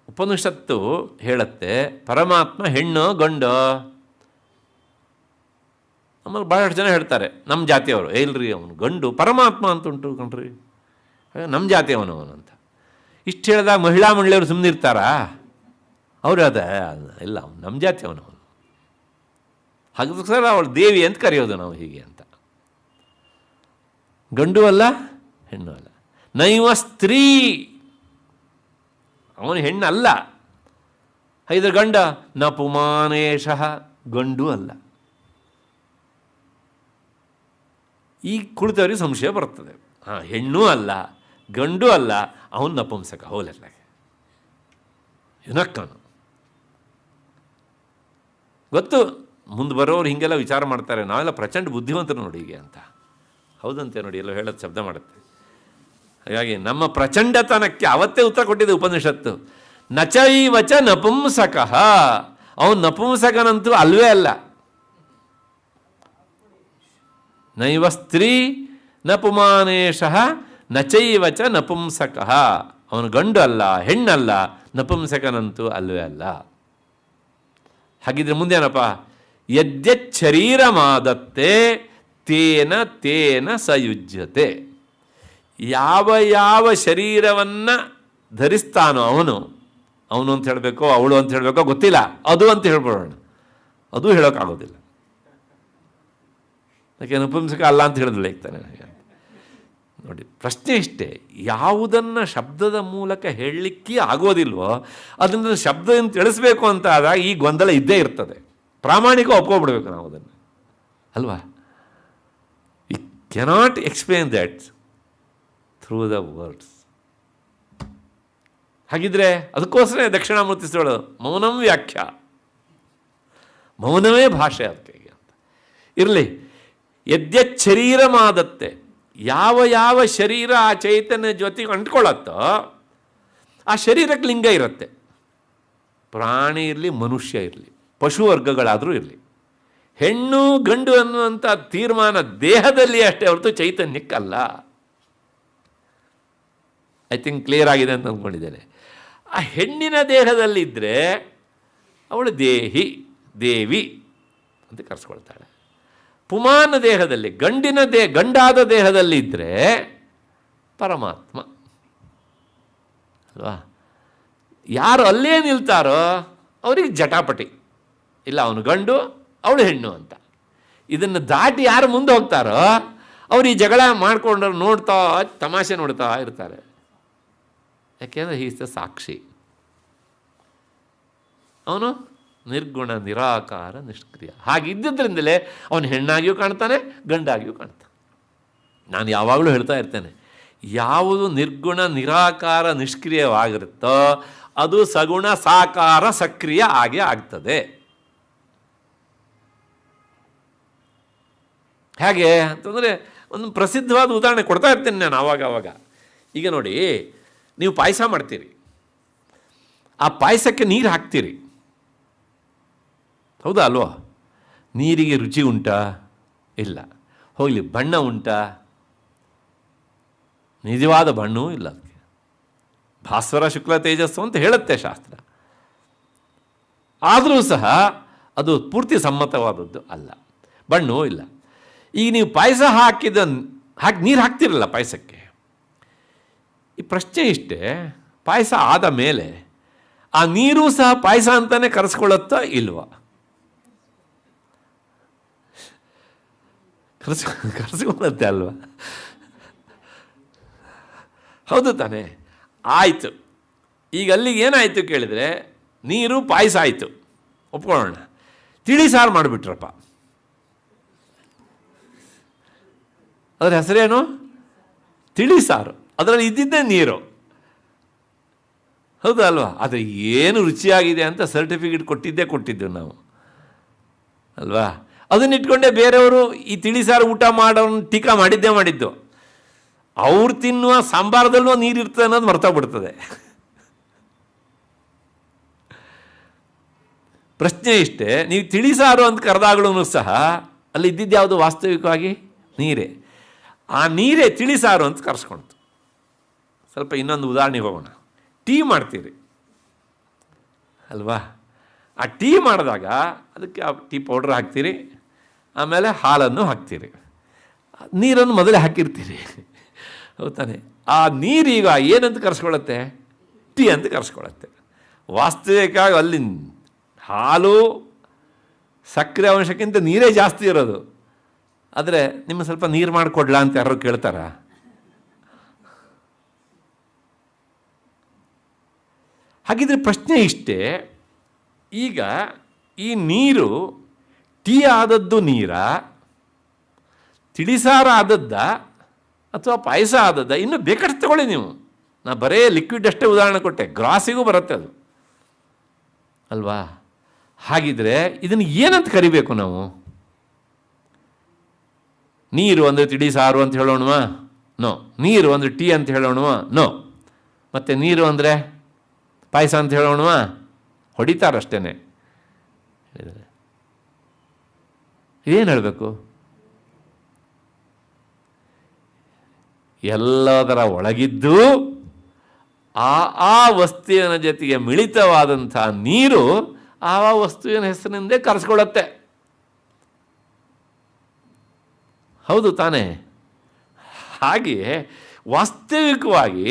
ಉಪನಿಷತ್ತು ಹೇಳುತ್ತೆ ಪರಮಾತ್ಮ ಹೆಣ್ಣು ಗಂಡು. ನಮ್ಮಲ್ಲಿ ಭಾಳಷ್ಟು ಜನ ಹೇಳ್ತಾರೆ, ನಮ್ಮ ಜಾತಿಯವರು, ಇಲ್ರಿ ಅವನು ಗಂಡು, ಪರಮಾತ್ಮ ಅಂತ ಉಂಟು ಕಣ್ರಿ, ನಮ್ಮ ಜಾತಿಯವನು ಅಂತ. ಇಷ್ಟು ಹೇಳಿದಾಗ ಮಹಿಳಾ ಮಂಡಳಿಯವರು ಸುಮ್ಮನೆ ಇರ್ತಾರಾ? ಅವರು ಇಲ್ಲ, ಅವನು ನಮ್ಮ ಜಾತಿಯವನು, ಹಾಗೆ ಸರ್ ಅವಳು ದೇವಿ ಅಂತ ಕರೆಯೋದು ನಾವು ಹೀಗೆ ಅಂತ. ಗಂಡು ಅಲ್ಲ, ಹೆಣ್ಣು ಅಲ್ಲ. ನೈವ ಸ್ತ್ರೀ, ಅವನು ಹೆಣ್ಣಲ್ಲ. ಇದ್ರ ಗಂಡ ನ ಪುಮಾನೇಶಃ, ಗಂಡು ಅಲ್ಲ. ಈ ಕುಳಿತವರಿಗೆ ಸಂಶಯ ಬರ್ತದೆ. ಹೆಣ್ಣು ಅಲ್ಲ, ಗಂಡು ಅಲ್ಲ, ಅವನು ನಪುಂಸಕ, ಹೋಲೆಲ್ಲ ಯುನಕ್ಕನು ಗೊತ್ತು. ಮುಂದೆ ಬರೋರು ಹೀಗೆಲ್ಲ ವಿಚಾರ ಮಾಡ್ತಾರೆ, ನಾವೆಲ್ಲ ಪ್ರಚಂಡ ಬುದ್ಧಿವಂತರು ನೋಡಿ ಹೀಗೆ ಅಂತ. ಹೌದಂತೆ ನೋಡಿ, ಎಲ್ಲ ಹೇಳೋದು ಶಬ್ದ ಮಾಡುತ್ತೆ. ಹಾಗಾಗಿ ನಮ್ಮ ಪ್ರಚಂಡತನಕ್ಕೆ ಅವತ್ತೇ ಉತ್ತರ ಕೊಟ್ಟಿದೆ ಉಪನಿಷತ್ತು. ನಚೈವಚ ನಪುಂಸಕಃ, ಅವನು ನಪುಂಸಕನಂತೂ ಅಲ್ವೇ ಅಲ್ಲ. ನೈವ ಸ್ತ್ರೀ ನ ಪುಮಾನೇಶಃ ನಚೈವಚ ನಪುಂಸಕಃ, ಅವನು ಗಂಡು ಅಲ್ಲ, ಹೆಣ್ಣಲ್ಲ, ನಪುಂಸಕನಂತೂ ಅಲ್ವೇ ಅಲ್ಲ. ಹಾಗಿದ್ರೆ ಮುಂದೇನಪ್ಪ? ಯದ್ಯಚ್ಛರೀರಮಾದತ್ತೆ ತೇನ ತೇನ ಸಯುಜ್ಯತೆ. ಯಾವ ಯಾವ ಶರೀರವನ್ನು ಧರಿಸ್ತಾನೋ ಅವನು ಅಂತ ಹೇಳಬೇಕೋ ಅವಳು ಅಂತ ಹೇಳಬೇಕೋ ಗೊತ್ತಿಲ್ಲ, ಅದು ಅಂತ ಹೇಳ್ಬಿಡೋಣ. ಅದು ಹೇಳೋಕ್ಕಾಗೋದಿಲ್ಲ. ಯಾಕೆ ನಪುಂಸಕ ಅಲ್ಲ ಅಂತ ಹೇಳಿದ್ರೆ ಇರ್ತಾನೆ ನೋಡಿ. ಪ್ರಶ್ನೆ ಇಷ್ಟೇ, ಯಾವುದನ್ನು ಶಬ್ದದ ಮೂಲಕ ಹೇಳಲಿಕ್ಕೆ ಆಗೋದಿಲ್ವೋ ಅದನ್ನು ಶಬ್ದದಿಂದ ತಿಳಿಸ್ಬೇಕು ಅಂತ ಆದಾಗ ಈ ಗೊಂದಲ ಇದ್ದೇ ಇರ್ತದೆ. ಪ್ರಾಮಾಣಿಕ ಒಪ್ಕೊಬಿಡ್ಬೇಕು ನಾವು ಅದನ್ನು, ಅಲ್ವಾ? We cannot explain that through the words. ಹಾಗಿದ್ರೆ ಅದಕ್ಕೋಸ್ಕರ ದಕ್ಷಿಣಾಮೂರ್ತಿ ಹೇಳೋದು ಮೌನಂ ವ್ಯಾಖ್ಯ, ಮೌನವೇ ಭಾಷೆ ಅದಕ್ಕೆ ಅಂತ. ಇರಲಿ, ಯದ್ಯಚ್ಛರೀರಮಾದತ್ತೆ, ಯಾವ ಯಾವ ಶರೀರ ಆ ಚೈತನ್ಯ ಜೊತೆಗೆ ಅಂಟ್ಕೊಳ್ಳುತ್ತೋ ಆ ಶರೀರಕ್ಕೆ ಲಿಂಗ ಇರುತ್ತೆ. ಪ್ರಾಣಿ ಇರಲಿ, ಮನುಷ್ಯ ಇರಲಿ, ಪಶುವರ್ಗಗಳಾದರೂ ಇರಲಿ. ಹೆಣ್ಣು ಗಂಡು ಅನ್ನುವಂಥ ತೀರ್ಮಾನ ದೇಹದಲ್ಲಿ ಅಷ್ಟೇ ಹೊರತು ಚೈತನ್ಯಕ್ಕಲ್ಲ. ಐ ಥಿಂಕ್ ಕ್ಲಿಯರ್ ಆಗಿದೆ ಅಂತ ಅಂದ್ಕೊಂಡಿದ್ದೇನೆ. ಆ ಹೆಣ್ಣಿನ ದೇಹದಲ್ಲಿದ್ದರೆ ಅವಳು ದೇಹಿ, ದೇವಿ ಅಂತ ಕರೆಸ್ಕೊಳ್ತಾಳೆ. ಪುಮಾನ ದೇಹದಲ್ಲಿ, ಗಂಡಾದ ದೇಹದಲ್ಲಿ ಇದ್ದರೆ ಪರಮಾತ್ಮ ಅಲ್ವಾ? ಯಾರು ಅಲ್ಲೇ ನಿಲ್ತಾರೋ ಅವರಿಗೆ ಜಟಾಪಟಿ, ಇಲ್ಲ ಅವನು ಗಂಡು ಅವಳು ಹೆಣ್ಣು ಅಂತ. ಇದನ್ನು ದಾಟಿ ಯಾರು ಮುಂದೆ ಹೋಗ್ತಾರೋ ಅವ್ರು ಈ ಜಗಳ ಮಾಡಿಕೊಂಡು ನೋಡ್ತಾ ತಮಾಷೆ ನೋಡ್ತಾ ಇರ್ತಾರೆ. ಯಾಕೆಂದರೆ ಈಸ್ ದ ಸಾಕ್ಷಿ. ಅವನು ನಿರ್ಗುಣ, ನಿರಾಕಾರ, ನಿಷ್ಕ್ರಿಯ. ಹಾಗಿದ್ದದ್ರಿಂದಲೇ ಅವನು ಹೆಣ್ಣಾಗಿಯೂ ಕಾಣ್ತಾನೆ, ಗಂಡಾಗಿಯೂ ಕಾಣ್ತಾನೆ. ನಾನು ಯಾವಾಗಲೂ ಹೇಳ್ತಾ ಇರ್ತೇನೆ, ಯಾವುದು ನಿರ್ಗುಣ, ನಿರಾಕಾರ, ನಿಷ್ಕ್ರಿಯವಾಗಿರುತ್ತೋ ಅದು ಸಗುಣ, ಸಾಕಾರ, ಸಕ್ರಿಯ ಆಗೇ ಆಗ್ತದೆ. ಹೇಗೆ ಅಂತಂದರೆ ಒಂದು ಪ್ರಸಿದ್ಧವಾದ ಉದಾಹರಣೆ ಕೊಡ್ತಾ ಇರ್ತೇನೆ ನಾನು ಆವಾಗ. ಈಗ ನೋಡಿ, ನೀವು ಪಾಯಸ ಮಾಡ್ತೀರಿ, ಆ ಪಾಯಸಕ್ಕೆ ನೀರು ಹಾಕ್ತೀರಿ, ಹೌದಾ ಅಲ್ವಾ? ನೀರಿಗೆ ರುಚಿ ಉಂಟಾ? ಇಲ್ಲ. ಹೋಗಲಿ, ಬಣ್ಣ ಉಂಟಾ? ನಿಜವಾದ ಬಣ್ಣವೂ ಇಲ್ಲ. ಅದಕ್ಕೆ ಭಾಸ್ವರ ಶುಕ್ಲ ತೇಜಸ್ಸು ಅಂತ ಹೇಳುತ್ತೆ ಶಾಸ್ತ್ರ. ಆದರೂ ಸಹ ಅದು ಪೂರ್ತಿ ಸಮ್ಮತವಾದದ್ದು ಅಲ್ಲ, ಬಣ್ಣವೂ ಇಲ್ಲ. ಈಗ ನೀವು ಪಾಯಸ ಹಾಕಿ ನೀರು ಹಾಕ್ತಿರಲ್ಲ ಪಾಯಸಕ್ಕೆ. ಈ ಪ್ರಶ್ನೆ ಇಷ್ಟೇ, ಪಾಯಸ ಆದ ಮೇಲೆ ಆ ನೀರು ಸಹ ಪಾಯಸ ಅಂತಲೇ ಕರೆಸ್ಕೊಳ್ಳುತ್ತಾ ಇಲ್ವಾ? ಕರೆಸ್ಕೊಳ್ಳುತ್ತೆ ಅಲ್ವಾ? ಹೌದು ತಾನೇ? ಆಯಿತು. ಈಗ ಅಲ್ಲಿಗೆ ಏನಾಯಿತು ಕೇಳಿದರೆ, ನೀರು ಪಾಯಸ ಆಯಿತು, ಒಪ್ಕೊಳ್ಳೋಣ. ತಿಳಿ ಸಾರು ಮಾಡಿಬಿಟ್ರಪ್ಪ. ಅದರ ಹೆಸರೇನು? ತಿಳಿ ಸಾರು. ಅದರಲ್ಲಿ ಇದ್ದಿದ್ದೇ ನೀರು. ಹೌದು ಅಲ್ವಾ? ಆದರೆ ಏನು ರುಚಿಯಾಗಿದೆ ಅಂತ ಸರ್ಟಿಫಿಕೇಟ್ ಕೊಟ್ಟಿದ್ದು ನಾವು ಅಲ್ವಾ? ಅದನ್ನಿಟ್ಕೊಂಡೆ ಬೇರೆಯವರು ಈ ತಿಳಿ ಸಾರು ಊಟ ಮಾಡೋನು ಟೀಕಾ ಮಾಡಿದ್ದು. ಅವ್ರು ತಿನ್ನುವ ಸಾಂಬಾರದಲ್ಲೂ ನೀರಿರ್ತದೆ ಅನ್ನೋದು ಮರ್ತೋಗ್ಬಿಡ್ತದೆ. ಪ್ರಶ್ನೆ ಇಷ್ಟೇ, ನೀವು ತಿಳಿಸಾರು ಅಂತ ಕರೆದಾಗ್ಲೂ ಸಹ ಅಲ್ಲಿ ಇದ್ದಿದ್ದು ಯಾವುದು? ವಾಸ್ತವಿಕವಾಗಿ ನೀರೇ. ಆ ನೀರೇ ತಿಳಿಸಾರು ಅಂತ ಕರೆಸ್ಕೊಳ್ತು. ಸ್ವಲ್ಪ ಇನ್ನೊಂದು ಉದಾಹರಣೆಗೆ ಹೋಗೋಣ. ಟೀ ಮಾಡ್ತೀರಿ ಅಲ್ವಾ? ಆ ಟೀ ಮಾಡಿದಾಗ ಅದಕ್ಕೆ ಆ ಟೀ ಪೌಡ್ರ್ ಹಾಕ್ತೀರಿ, ಆಮೇಲೆ ಹಾಲನ್ನು ಹಾಕ್ತೀರಿ, ನೀರನ್ನು ಮೊದಲೇ ಹಾಕಿರ್ತೀರಿ. ಹೌದಾನೆ? ಆ ನೀರೀಗ ಏನಂತ ಕರೆಸ್ಕೊಳ್ಳುತ್ತೆ? ಟೀ ಅಂತ ಕರೆಸ್ಕೊಳ್ಳುತ್ತೆ. ವಾಸ್ತವಿಕವಾಗಿ ಅಲ್ಲಿ ಹಾಲು ಸಕ್ಕರೆ ಅಂಶಕ್ಕಿಂತ ನೀರೇ ಜಾಸ್ತಿ ಇರೋದು. ಆದರೆ ನಿಮ್ಮ ಸ್ವಲ್ಪ ನೀರು ಮಾಡಿಕೊಡ್ಲಾ ಅಂತ ಯಾರು ಕೇಳ್ತಾರ? ಹಾಗಿದ್ರೆ ಪ್ರಶ್ನೆ ಇಷ್ಟೇ, ಈಗ ಈ ನೀರು ಟೀ ಆದದ್ದು ನೀರಾ, ತಿಳಿಸಾರ ಆದದ್ದ, ಅಥವಾ ಪಾಯಸ ಆದದ್ದ? ಇನ್ನೂ ಬೇಕಾದ್ರೆ ತಗೊಳ್ಳಿ ನೀವು. ನಾ ಬರೇ ಲಿಕ್ವಿಡ್ ಅಷ್ಟೇ ಉದಾಹರಣೆ ಕೊಟ್ಟೆ, ಗ್ರಾಸಿಗೂ ಬರುತ್ತೆ ಅದು ಅಲ್ವಾ? ಹಾಗಿದ್ರೆ ಇದನ್ನು ಏನಂತ ಕರಿಬೇಕು ನಾವು? ನೀರು ಅಂದರೆ ತಿಳಿ ಸಾರು ಅಂತ ಹೇಳೋಣವಾ? ನೋ. ನೀರು ಅಂದರೆ ಟೀ ಅಂತ ಹೇಳೋಣವಾ? ನೋ. ಮತ್ತು ನೀರು ಅಂದರೆ ಪಾಯಸ ಅಂತ ಹೇಳೋಣವಾ? ಹೊಡಿತಾರಷ್ಟೇ. ಏನು ಹೇಳಬೇಕು? ಎಲ್ಲದರ ಒಳಗಿದ್ದು ಆ ವಸ್ತುವಿನ ಜೊತೆಗೆ ಮಿಳಿತವಾದಂಥ ನೀರು ಆ ವಸ್ತುವಿನ ಹೆಸರಿನಿಂದ ಕರೆಸ್ಕೊಳ್ಳುತ್ತೆ. ಹೌದು ತಾನೇ? ಹಾಗೆಯೇ ವಾಸ್ತವಿಕವಾಗಿ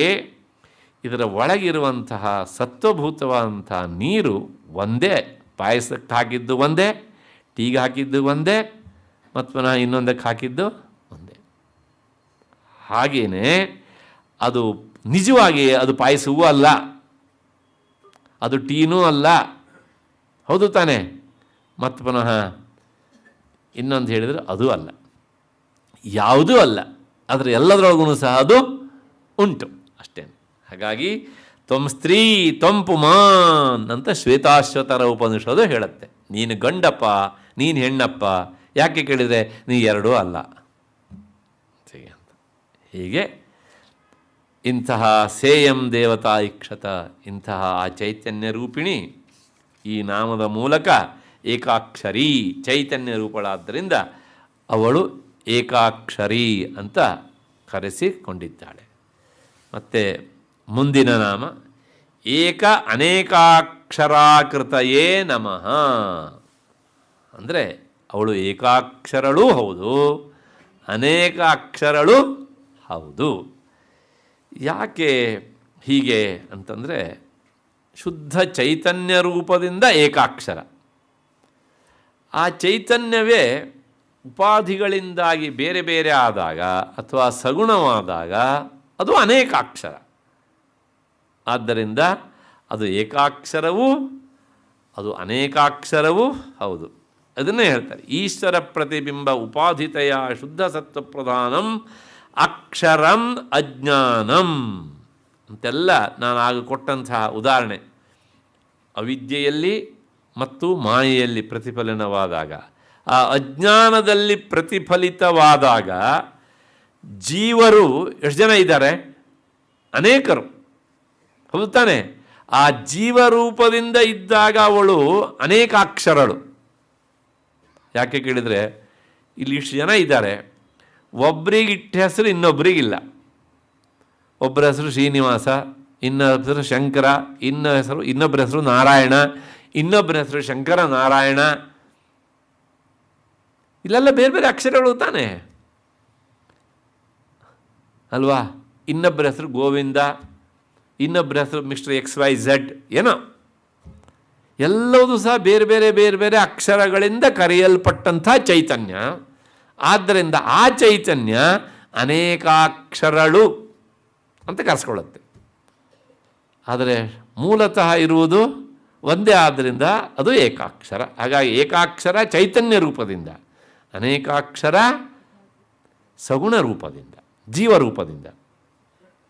ಇದರ ಒಳಗಿರುವಂತಹ ಸತ್ವಭೂತವಾದಂಥ ನೀರು ಒಂದೇ. ಪಾಯಸಕ್ಕೆ ಹಾಕಿದ್ದು ಒಂದೇ, ಟೀಗೆ ಹಾಕಿದ್ದು ಒಂದೇ, ಮತ್ತು ಪುನಃ ಇನ್ನೊಂದಕ್ಕೆ ಹಾಕಿದ್ದು ಒಂದೇ. ಹಾಗೆಯೇ ಅದು ನಿಜವಾಗಿ ಅದು ಪಾಯಸವೂ ಅಲ್ಲ, ಅದು ಟೀನೂ ಅಲ್ಲ. ಹೌದು ತಾನೇ? ಮತ್ತು ಪುನಃ ಇನ್ನೊಂದು ಹೇಳಿದರೆ ಅದು ಅಲ್ಲ, ಯಾವುದೂ ಅಲ್ಲ. ಆದರೆ ಎಲ್ಲದರೊಳಗೂ ಸಹ ಅದು ಉಂಟು ಅಷ್ಟೇ. ಹಾಗಾಗಿ ತ್ವಂ ಸ್ತ್ರೀ ತ್ವಂ ಪುಮಾನ್ ಅಂತ ಶ್ವೇತಾಶ್ವತರ ಉಪನಿಷತ್ತು ಹೇಳುತ್ತೆ. ನೀನು ಗಂಡಪ್ಪ, ನೀನು ಹೆಣ್ಣಪ್ಪ. ಯಾಕೆ ಕೇಳಿದರೆ ನೀ ಎರಡೂ ಅಲ್ಲ ಅಂತ. ಹೀಗೆ ಇಂತಹ ಸೇಯಂ ದೇವತಾ ಇಕ್ಷತ, ಇಂತಹ ಆ ಚೈತನ್ಯ ರೂಪಿಣಿ ಈ ನಾಮದ ಮೂಲಕ ಏಕಾಕ್ಷರಿ ಚೈತನ್ಯ ರೂಪಳಾದ್ದರಿಂದ ಅವಳು ಏಕಾಕ್ಷರಿ ಅಂತ ಕರೆಸಿಕೊಂಡಿದ್ದಾಳೆ. ಮತ್ತು ಮುಂದಿನ ನಾಮ ಏಕ ಅನೇಕಾಕ್ಷರಾಕೃತಯೇ ನಮಃ. ಅಂದರೆ ಅವಳು ಏಕಾಕ್ಷರಳೂ ಹೌದು, ಅನೇಕ ಅಕ್ಷರಳೂ ಹೌದು. ಯಾಕೆ ಹೀಗೆ ಅಂತಂದರೆ, ಶುದ್ಧ ಚೈತನ್ಯ ರೂಪದಿಂದ ಏಕಾಕ್ಷರ. ಆ ಚೈತನ್ಯವೇ ಉಪಾಧಿಗಳಿಂದಾಗಿ ಬೇರೆ ಬೇರೆ ಆದಾಗ ಅಥವಾ ಸಗುಣವಾದಾಗ ಅದು ಅನೇಕಾಕ್ಷರ. ಆದ್ದರಿಂದ ಅದು ಏಕಾಕ್ಷರವೂ ಅದು ಅನೇಕಾಕ್ಷರವೂ ಹೌದು. ಅದನ್ನೇ ಹೇಳ್ತಾರೆ, ಈಶ್ವರ ಪ್ರತಿಬಿಂಬ ಉಪಾಧಿತೆಯ ಶುದ್ಧ ಸತ್ವಪ್ರಧಾನಂ ಅಕ್ಷರಂ ಅಜ್ಞಾನಂ ಅಂತೆಲ್ಲ ನಾನು ಆಗ ಕೊಟ್ಟಂತಹ ಉದಾಹರಣೆ. ಅವಿದ್ಯೆಯಲ್ಲಿ ಮತ್ತು ಮಾಯೆಯಲ್ಲಿ ಪ್ರತಿಫಲನವಾದಾಗ, ಆ ಅಜ್ಞಾನದಲ್ಲಿ ಪ್ರತಿಫಲಿತವಾದಾಗ ಜೀವರು ಎಷ್ಟು ಜನ ಇದ್ದಾರೆ? ಅನೇಕರು. ಹೌದು ತಾನೆ? ಆ ಜೀವರೂಪದಿಂದ ಇದ್ದಾಗ ಅವಳು ಅನೇಕಾಕ್ಷರಳು. ಯಾಕೆ ಕೇಳಿದರೆ, ಇಲ್ಲಿ ಇಷ್ಟು ಜನ ಇದ್ದಾರೆ, ಒಬ್ರಿಗಿಟ್ಟ ಹೆಸರು ಇನ್ನೊಬ್ರಿಗಿಲ್ಲ. ಒಬ್ಬರ ಹೆಸರು ಶ್ರೀನಿವಾಸ, ಇನ್ನೊಬ್ಬರ ಹೆಸರು ಶಂಕರ, ಇನ್ನೊಬ್ಬರ ಹೆಸರು ನಾರಾಯಣ, ಇನ್ನೊಬ್ಬರ ಹೆಸರು ಶಂಕರ ನಾರಾಯಣ. ಇಲ್ಲೆಲ್ಲ ಬೇರೆ ಬೇರೆ ಅಕ್ಷರಗಳು ತಾನೆ ಅಲ್ವಾ? ಇನ್ನೊಬ್ಬರ ಹೆಸರು ಗೋವಿಂದ, ಇನ್ನೊಬ್ಬರ ಹೆಸರು ಮಿಸ್ಟರ್ XYZ, ಏನೋ ಎಲ್ಲವೂ ಸಹ ಬೇರೆ ಬೇರೆ ಬೇರೆ ಬೇರೆ ಅಕ್ಷರಗಳಿಂದ ಕರೆಯಲ್ಪಟ್ಟಂಥ ಚೈತನ್ಯ. ಆದ್ದರಿಂದ ಆ ಚೈತನ್ಯ ಅನೇಕಾಕ್ಷರಗಳು ಅಂತ ಕರೆಸ್ಕೊಳ್ಳುತ್ತೆ. ಆದರೆ ಮೂಲತಃ ಇರುವುದು ಒಂದೇ ಆದ್ದರಿಂದ ಅದು ಏಕಾಕ್ಷರ. ಹಾಗಾಗಿ ಏಕಾಕ್ಷರ ಚೈತನ್ಯ ರೂಪದಿಂದ, ಅನೇಕಾಕ್ಷರ ಸಗುಣ ರೂಪದಿಂದ, ಜೀವರೂಪದಿಂದ.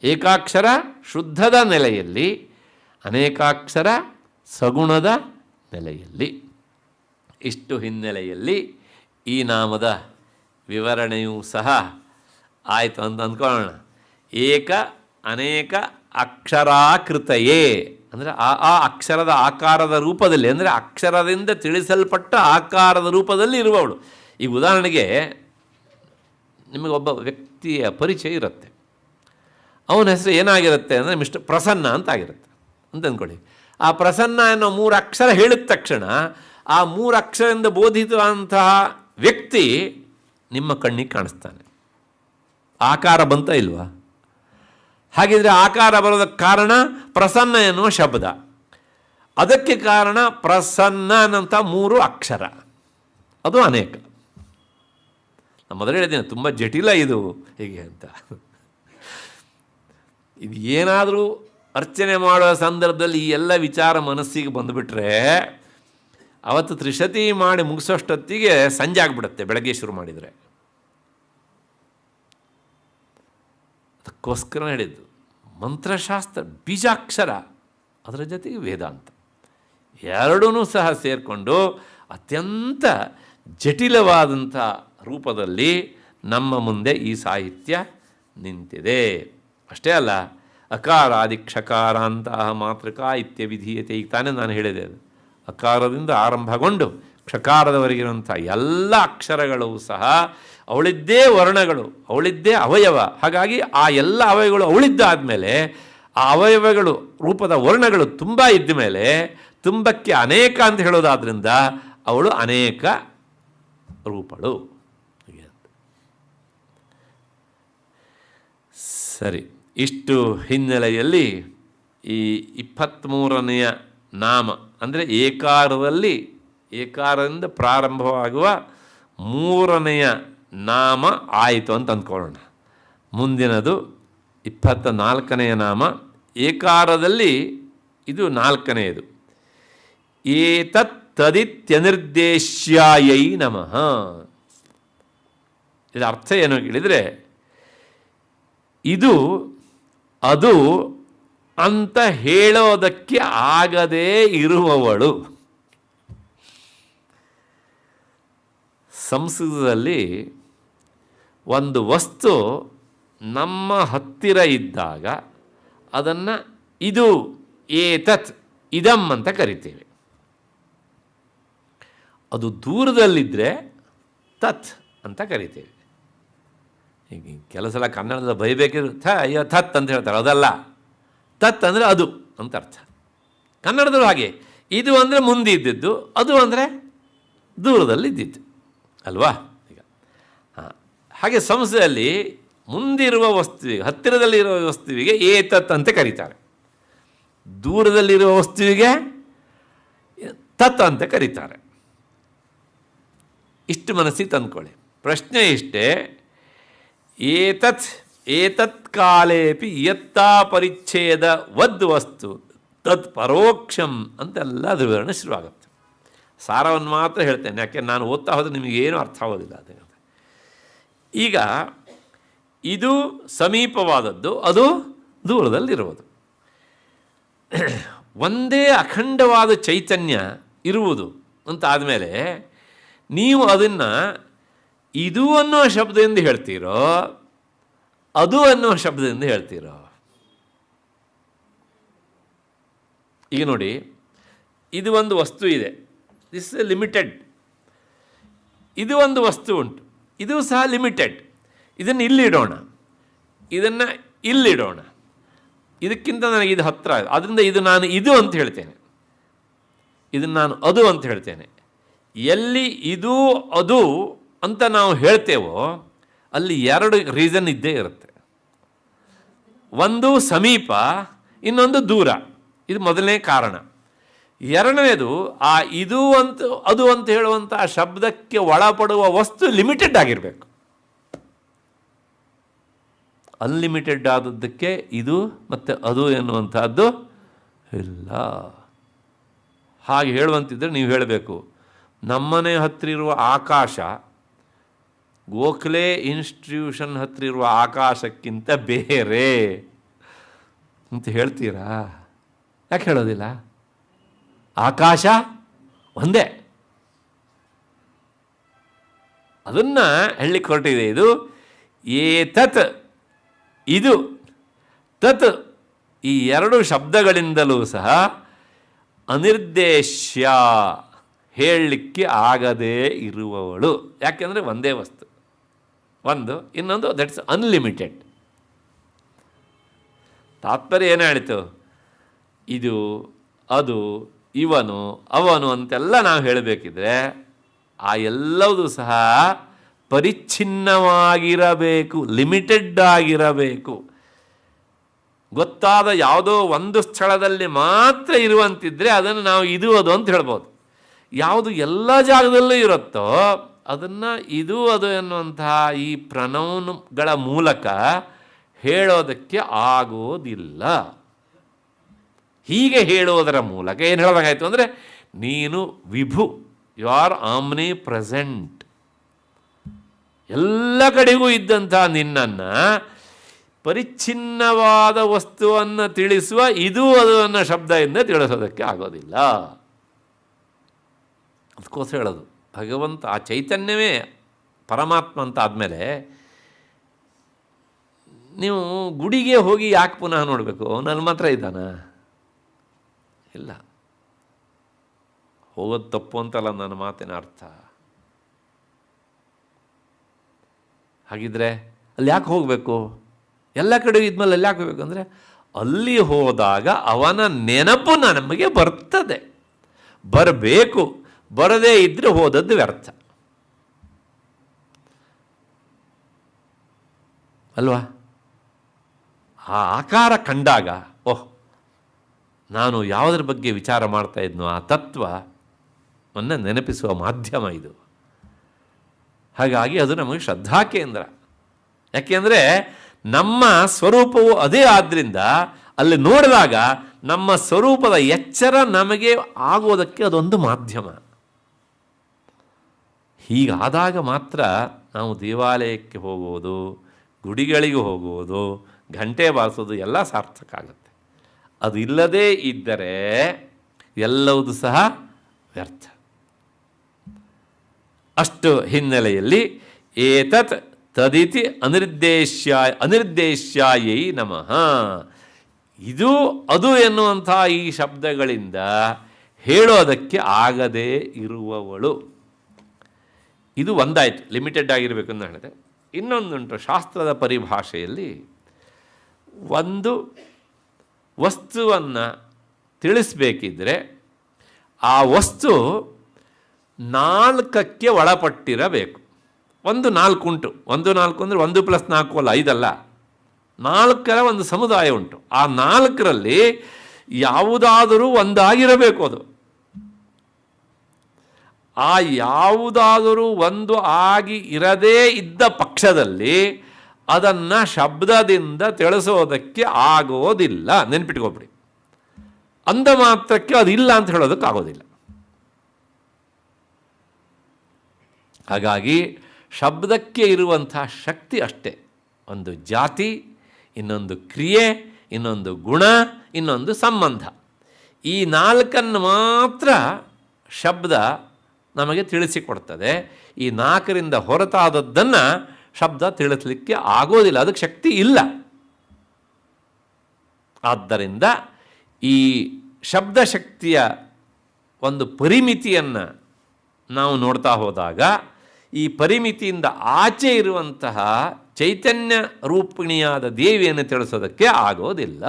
ಏಕಾಕ್ಷರ ಶುದ್ಧದ ನೆಲೆಯಲ್ಲಿ, ಅನೇಕಾಕ್ಷರ ಸಗುಣದ ನೆಲೆಯಲ್ಲಿ. ಇಷ್ಟು ಹಿನ್ನೆಲೆಯಲ್ಲಿ ಈ ನಾಮದ ವಿವರಣೆಯೂ ಸಹ ಆಯಿತು ಅಂತ ಅಂದ್ಕೊಳ್ಳೋಣ. ಏಕ ಅನೇಕ ಅಕ್ಷರಾಕೃತಯೇ ಅಂದರೆ ಆ ಅಕ್ಷರದ ಆಕಾರದ ರೂಪದಲ್ಲಿ, ಅಂದರೆ ಅಕ್ಷರದಿಂದ ತಿಳಿಸಲ್ಪಟ್ಟ ಆಕಾರದ ರೂಪದಲ್ಲಿ ಇರುವವಳು. ಈಗ ಉದಾಹರಣೆಗೆ ನಿಮಗೊಬ್ಬ ವ್ಯಕ್ತಿಯ ಪರಿಚಯ ಇರುತ್ತೆ. ಅವನ ಹೆಸರು ಏನಾಗಿರುತ್ತೆ ಅಂದರೆ ಮಿಸ್ಟರ್ ಪ್ರಸನ್ನ ಅಂತ ಆಗಿರುತ್ತೆ ಅಂತ ಅಂದ್ಕೊಳ್ಳಿ. ಆ ಪ್ರಸನ್ನ ಅನ್ನೋ 3 ಅಕ್ಷರ ಹೇಳಿದ ತಕ್ಷಣ ಆ 3 ಅಕ್ಷರದಿಂದ ಬೋಧಿಸುವಂತಹ ವ್ಯಕ್ತಿ ನಿಮ್ಮ ಕಣ್ಣಿಗೆ ಕಾಣಿಸ್ತಾನೆ. ಆಕಾರ ಬಂತ ಇಲ್ವಾ? ಹಾಗಿದ್ರೆ ಆಕಾರ ಬರೋದಕ್ಕೆ ಕಾರಣ ಪ್ರಸನ್ನ ಎನ್ನುವ ಶಬ್ದ. ಅದಕ್ಕೆ ಕಾರಣ ಪ್ರಸನ್ನ ಅನ್ನಂಥ 3 ಅಕ್ಷರ, ಅದು ಅನೇಕ. ನಾನು ಮೊದಲು ಹೇಳಿದ್ದೇನೆ ತುಂಬ ಜಟಿಲ ಇದು ಹೀಗೆ ಅಂತ. ಇದು ಏನಾದರೂ ಅರ್ಚನೆ ಮಾಡುವ ಸಂದರ್ಭದಲ್ಲಿ ಈ ಎಲ್ಲ ವಿಚಾರ ಮನಸ್ಸಿಗೆ ಬಂದುಬಿಟ್ರೆ ಅವತ್ತು ತ್ರಿಶತಿ ಮಾಡಿ ಮುಗಿಸೋಷ್ಟೊತ್ತಿಗೆ ಸಂಜೆ ಆಗಿಬಿಡುತ್ತೆ, ಬೆಳಗ್ಗೆ ಶುರು ಮಾಡಿದರೆ. ಅದಕ್ಕೋಸ್ಕರ ಹೇಳಿದ್ದು ಮಂತ್ರಶಾಸ್ತ್ರ ಬೀಜಾಕ್ಷರ, ಅದರ ಜೊತೆಗೆ ವೇದಾಂತ ಎರಡೂ ಸಹ ಸೇರಿಕೊಂಡು ಅತ್ಯಂತ ಜಟಿಲವಾದಂಥ ರೂಪದಲ್ಲಿ ನಮ್ಮ ಮುಂದೆ ಈ ಸಾಹಿತ್ಯ ನಿಂತಿದೆ. ಅಷ್ಟೇ ಅಲ್ಲ, ಅಕಾರಾದಿ ಕ್ಷಕಾರಾಂತಹ ಮಾತೃಕ ಇತ್ಯವಿಧೀಯತೆ. ಈಗ ತಾನೇ ನಾನು ಹೇಳಿದೆ, ಅದು ಅಕಾರದಿಂದ ಆರಂಭಗೊಂಡು ಕ್ಷಕಾರದವರೆಗಿರುವಂಥ ಎಲ್ಲ ಅಕ್ಷರಗಳು ಸಹ ಅವಳಿದ್ದೇ ವರ್ಣಗಳು, ಅವಳಿದ್ದೇ ಅವಯವ. ಹಾಗಾಗಿ ಆ ಎಲ್ಲ ಅವಯವಗಳು ಅವಳಿದ್ದಾದಮೇಲೆ ಆ ಅವಯವಗಳು ರೂಪದ ವರ್ಣಗಳು ತುಂಬ ಇದ್ದ ಮೇಲೆ ತುಂಬಕ್ಕೆ ಅನೇಕ ಅಂತ ಹೇಳೋದಾದ್ರಿಂದ ಅವಳು ಅನೇಕ ರೂಪಗಳು. ಸರಿ, ಇಷ್ಟು ಹಿನ್ನೆಲೆಯಲ್ಲಿ ಈ 23ನೆಯ ನಾಮ ಅಂದರೆ ಏಕಾರದಲ್ಲಿ, ಏಕಾರದಿಂದ ಪ್ರಾರಂಭವಾಗುವ 3ನೆಯ ನಾಮ ಆಯಿತು ಅಂತ ಅಂದ್ಕೊಳ್ಳೋಣ. ಮುಂದಿನದು 24ನೆಯ ನಾಮ. ಏಕಾರದಲ್ಲಿ ಇದು 4ನೆಯದು. ಏತತ್ ತದಿತ್ಯನಿರ್ದೇಶ್ಯಾಯೈ ನಮಃ. ಇದರ ಅರ್ಥ ಏನು ಕೇಳಿದರೆ, ಇದು ಅದು ಅಂತ ಹೇಳೋದಕ್ಕೆ ಆಗದೇ ಇರುವವಳು. ಸಂಸ್ಕೃತದಲ್ಲಿ ಒಂದು ವಸ್ತು ನಮ್ಮ ಹತ್ತಿರ ಇದ್ದಾಗ ಅದನ್ನು ಇದು, ಏತತ್, ಇದಂ ಅಂತ ಕರಿತೇವೆ. ಅದು ದೂರದಲ್ಲಿದ್ದರೆ ತತ್ ಅಂತ ಕರಿತೇವೆ. ಈಗ ಕೆಲವು ಸಲ ಕನ್ನಡದ ಬೈಬೇಕಿದ್ರು ಅಯ್ಯೋ ತತ್ ಅಂತ ಹೇಳ್ತಾರೆ, ಅದಲ್ಲ. ತತ್ ಅಂದರೆ ಅದು ಅಂತ ಅರ್ಥ. ಕನ್ನಡದಲ್ಲೂ ಹಾಗೆ, ಇದು ಅಂದರೆ ಮುಂದೆ ಇದ್ದಿದ್ದು, ಅದು ಅಂದರೆ ದೂರದಲ್ಲಿದ್ದಿದ್ದು ಅಲ್ವಾ? ಈಗ ಹಾಗೆ ಸಂಸ್ಕೃತದಲ್ಲಿ ಮುಂದಿರುವ ವಸ್ತುವಿಗೆ, ಹತ್ತಿರದಲ್ಲಿರುವ ವಸ್ತುವಿಗೆ ಏತತ್ ಅಂತ ಕರೀತಾರೆ, ದೂರದಲ್ಲಿರುವ ವಸ್ತುವಿಗೆ ತತ್ ಅಂತ ಕರೀತಾರೆ. ಇಷ್ಟು ಮನಸ್ಸಿಗೆ ತಂದ್ಕೊಳ್ಳಿ. ಪ್ರಶ್ನೆ ಇಷ್ಟೇ, ಏತತ್ ಕಾಲೇಪಿ ಯತ್ತಾ ಪರಿಚ್ಛೇದ ವದ್ ವಸ್ತು ತತ್ ಪರೋಕ್ಷಂ ಅಂತೆಲ್ಲ ಅದು ವಿವರಣೆ ಶುರುವಾಗುತ್ತೆ. ಸಾರವನ್ನು ಮಾತ್ರ ಹೇಳ್ತೇನೆ, ಯಾಕೆ ನಾನು ಓದ್ತಾ ಹೋದರೆ ನಿಮಗೇನು ಅರ್ಥ ಆಗೋದಿಲ್ಲ. ಅದೇ ಈಗ ಇದು ಸಮೀಪವಾದದ್ದು, ಅದು ದೂರದಲ್ಲಿರುವುದು. ಒಂದೇ ಅಖಂಡವಾದ ಚೈತನ್ಯ ಇರುವುದು ಅಂತ ಆದಮೇಲೆ ನೀವು ಅದನ್ನು ಇದು ಅನ್ನೋ ಶಬ್ದದಿಂದ ಹೇಳ್ತೀರೋ ಅದು ಅನ್ನೋ ಶಬ್ದದಿಂದ ಹೇಳ್ತೀರೋ? ಈಗ ನೋಡಿ, ಇದು ಒಂದು ವಸ್ತು ಇದೆ, ದಿಸ್ ಇಸ್ ಲಿಮಿಟೆಡ್. ಇದು ಒಂದು ವಸ್ತು ಉಂಟು, ಇದು ಸಹ ಲಿಮಿಟೆಡ್. ಇದನ್ನು ಇಲ್ಲಿಡೋಣ, ಇದನ್ನು ಇಲ್ಲಿಡೋಣ, ಇದಕ್ಕಿಂತ ನನಗೆ ಇದು ಹತ್ತಿರ, ಅದರಿಂದ ಇದು ನಾನು ಇದು ಅಂತ ಹೇಳ್ತೇನೆ, ಇದನ್ನು ನಾನು ಅದು ಅಂತ ಹೇಳ್ತೇನೆ. ಎಲ್ಲಿ ಇದು ಅದು ಅಂತ ನಾವು ಹೇಳ್ತೇವೋ ಅಲ್ಲಿ 2 ರೀಸನ್ ಇದ್ದೇ ಇರುತ್ತೆ. ಒಂದು ಸಮೀಪ, ಇನ್ನೊಂದು ದೂರ. ಇದು ಮೊದಲನೇ ಕಾರಣ. ಎರಡನೇದು ಆ ಇದು ಅಂತ ಅದು ಅಂತ ಹೇಳುವಂಥ ಶಬ್ದಕ್ಕೆ ಒಳಪಡುವ ವಸ್ತು ಲಿಮಿಟೆಡ್ ಆಗಿರಬೇಕು. ಅನ್ಲಿಮಿಟೆಡ್ ಆದದ್ದಕ್ಕೆ ಇದು ಮತ್ತು ಅದು ಎನ್ನುವಂಥದ್ದು ಇಲ್ಲ. ಹಾಗೆ ಹೇಳುವಂತಿದ್ದರೆ ನೀವು ಹೇಳಬೇಕು, ನಮ್ಮನೆ ಹತ್ತಿರ ಇರುವ ಆಕಾಶ ಗೋಖಲೆ ಇನ್ಸ್ಟಿಟ್ಯೂಷನ್ ಹತ್ತಿರ ಇರುವ ಆಕಾಶಕ್ಕಿಂತ ಬೇರೆ ಅಂತ ಹೇಳ್ತೀರಾ? ಯಾಕೆ ಹೇಳೋದಿಲ್ಲ? ಆಕಾಶ ಒಂದೇ. ಅದನ್ನು ಹೇಳಲಿಕ್ಕೆ ಹೊರಟಿದೆ. ಇದು ಏತತ್, ಇದು, ತತ್, ಈ ಎರಡು ಶಬ್ದಗಳಿಂದಲೂ ಸಹ ಅನಿರ್ದೇಶ್ಯ, ಹೇಳಲಿಕ್ಕೆ ಆಗದೇ ಇರುವವಳು. ಯಾಕೆಂದರೆ ಒಂದೇ ವಸ್ತು, ಒಂದು, ಇನ್ನೊಂದು ದಟ್ಸ್ ಅನ್ಲಿಮಿಟೆಡ್. ತಾತ್ಪರ್ಯ ಏನು ಹೇಳಿತು? ಇದು, ಅದು, ಇವನು, ಅವನು ಅಂತೆಲ್ಲ ನಾವು ಹೇಳಬೇಕಿದ್ರೆ ಆ ಎಲ್ಲವೂ ಸಹ ಪರಿಚ್ಛಿನ್ನವಾಗಿರಬೇಕು, ಲಿಮಿಟೆಡ್ ಆಗಿರಬೇಕು. ಗೊತ್ತಾದ ಯಾವುದೋ ಒಂದು ಸ್ಥಳದಲ್ಲಿ ಮಾತ್ರ ಇರುವಂತಿದ್ದರೆ ಅದನ್ನು ನಾವು ಇದು ಅದು ಅಂತ ಹೇಳ್ಬೋದು. ಯಾವುದು ಎಲ್ಲ ಜಾಗದಲ್ಲೂ ಇರುತ್ತೋ ಅದನ್ನು ಇದು ಅದು ಎನ್ನುವಂತಹ ಈ ಪ್ರನೌನ್ಗಳ ಮೂಲಕ ಹೇಳೋದಕ್ಕೆ ಆಗೋದಿಲ್ಲ. ಹೀಗೆ ಹೇಳೋದರ ಮೂಲಕ ಏನು ಹೇಳಬೇಕಾಯ್ತು ಅಂದರೆ, ನೀನು ವಿಭು, ಯು ಆರ್ ಆಮ್ನಿ ಪ್ರೆಸೆಂಟ್, ಎಲ್ಲ ಕಡೆಗೂ ಇದ್ದಂಥ ನಿನ್ನನ್ನು ಪರಿಚ್ಛಿನ್ನವಾದ ವಸ್ತುವನ್ನು ತಿಳಿಸುವ ಇದು ಅದು ಅನ್ನೋ ಶಬ್ದದಿಂದ ತಿಳಿಸೋದಕ್ಕೆ ಆಗೋದಿಲ್ಲ. ಅದಕ್ಕೋಸ್ಕರ ಹೇಳೋದು, ಭಗವಂತ ಆ ಚೈತನ್ಯವೇ ಪರಮಾತ್ಮ ಅಂತ ಆದಮೇಲೆ ನೀವು ಗುಡಿಗೆ ಹೋಗಿ ಯಾಕೆ ಪುನಃ ನೋಡಬೇಕು? ನನ್ನ ಮಾತ್ರ ಇದ್ದಾನ? ಇಲ್ಲ. ಹೋಗೋದು ತಪ್ಪು ಅಂತಲ್ಲ ನನ್ನ ಮಾತಿನ ಅರ್ಥ. ಹಾಗಿದ್ರೆ ಅಲ್ಲಿ ಯಾಕೆ ಹೋಗಬೇಕು? ಎಲ್ಲ ಕಡೆ ಇದ್ಮೇಲೆ ಅಲ್ಲಿ ಯಾಕೆ ಹೋಗ್ಬೇಕು ಅಂದರೆ, ಅಲ್ಲಿ ಹೋದಾಗ ಅವನ ನೆನಪು ನಮಗೆ ಬರ್ತದೆ, ಬರಬೇಕು. ಬರದೇ ಇದ್ದರೆ ಹೋದದ್ದು ವ್ಯರ್ಥ ಅಲ್ವಾ? ಆ ಆಕಾರ ಕಂಡಾಗ, ಓಹ್, ನಾನು ಯಾವುದ್ರ ಬಗ್ಗೆ ವಿಚಾರ ಮಾಡ್ತಾ ಇದ್ನೋ ಆ ತತ್ವವನ್ನು ನೆನಪಿಸುವ ಮಾಧ್ಯಮ ಇದು. ಹಾಗಾಗಿ ಅದು ನಮಗೆ ಶ್ರದ್ಧಾ ಕೇಂದ್ರ. ಯಾಕೆಂದರೆ ನಮ್ಮ ಸ್ವರೂಪವು ಅದೇ ಆದ್ದರಿಂದ ಅಲ್ಲಿ ನೋಡಿದಾಗ ನಮ್ಮ ಸ್ವರೂಪದ ಎಚ್ಚರ ನಮಗೆ ಆಗೋದಕ್ಕೆ ಅದೊಂದು ಮಾಧ್ಯಮ. ಹೀಗಾದಾಗ ಮಾತ್ರ ನಾವು ದೇವಾಲಯಕ್ಕೆ ಹೋಗುವುದು, ಗುಡಿಗಳಿಗೆ ಹೋಗುವುದು, ಗಂಟೆ ಬಾರಿಸೋದು ಎಲ್ಲ ಸಾರ್ಥಕ ಆಗುತ್ತೆ. ಅದು ಇಲ್ಲದೇ ಇದ್ದರೆ ಎಲ್ಲವೂ ಸಹ ವ್ಯರ್ಥ. ಅಷ್ಟು ಹಿನ್ನೆಲೆಯಲ್ಲಿ ಏತತ್ ತದಿತಿ ಅನಿರ್ದೇಶ್ಯಾಯೈ ನಮಃ, ಇದು ಅದು ಎನ್ನುವಂಥ ಈ ಶಬ್ದಗಳಿಂದ ಹೇಳೋದಕ್ಕೆ ಆಗದೇ ಇರುವವಳು. ಇದು ಒಂದಾಯಿತು, ಲಿಮಿಟೆಡ್ ಆಗಿರಬೇಕು ಅಂತ ಹೇಳಿದೆ. ಇನ್ನೊಂದುಂಟು ಶಾಸ್ತ್ರದ ಪರಿಭಾಷೆಯಲ್ಲಿ, ಒಂದು ವಸ್ತುವನ್ನು ತಿಳಿಸಬೇಕಿದ್ರೆ ಆ ವಸ್ತು ನಾಲ್ಕಕ್ಕೆ ಒಳಪಟ್ಟಿರಬೇಕು. ಒಂದು ನಾಲ್ಕು ಉಂಟು. 1 4 ಅಂದರೆ 1 + 4 ಅಲ್ಲ, 5 ಅಲ್ಲ, 4ರ ಒಂದು ಸಮುದಾಯ ಉಂಟು. ಆ 4ರಲ್ಲಿ ಯಾವುದಾದರೂ ಒಂದಾಗಿರಬೇಕು. ಅದು ಆ ಯಾವುದಾದರೂ ಒಂದು ಆಗಿ ಇರದೇ ಇದ್ದ ಪಕ್ಷದಲ್ಲಿ ಅದನ್ನು ಶಬ್ದದಿಂದ ತಿಳಿಸೋದಕ್ಕೆ ಆಗೋದಿಲ್ಲ. ನೆನ್ಪಿಟ್ಕೊಬಿಡಿ. ಅಂದ ಮಾತ್ರಕ್ಕೆ ಅದಿಲ್ಲ ಅಂತ ಹೇಳೋದಕ್ಕಾಗೋದಿಲ್ಲ. ಹಾಗಾಗಿ ಶಬ್ದಕ್ಕೆ ಇರುವಂಥ ಶಕ್ತಿ ಅಷ್ಟೇ. ಒಂದು ಜಾತಿ, ಇನ್ನೊಂದು ಕ್ರಿಯೆ, ಇನ್ನೊಂದು ಗುಣ, ಇನ್ನೊಂದು ಸಂಬಂಧ. ಈ 4 ಮಾತ್ರ ಶಬ್ದ ನಮಗೆ ತಿಳಿಸಿಕೊಡ್ತದೆ. ಈ 4ರಿಂದ ಹೊರತಾದದ್ದನ್ನು ಶಬ್ದ ತಿಳಿಸಲಿಕ್ಕೆ ಆಗೋದಿಲ್ಲ, ಅದಕ್ಕೆ ಶಕ್ತಿ ಇಲ್ಲ. ಆದ್ದರಿಂದ ಈ ಶಬ್ದಶಕ್ತಿಯ ಒಂದು ಪರಿಮಿತಿಯನ್ನು ನಾವು ನೋಡ್ತಾ ಹೋದಾಗ ಈ ಪರಿಮಿತಿಯಿಂದ ಆಚೆ ಇರುವಂತಹ ಚೈತನ್ಯ ರೂಪಿಣಿಯಾದ ದೇವಿಯನ್ನು ತಿಳಿಸೋದಕ್ಕೆ ಆಗೋದಿಲ್ಲ.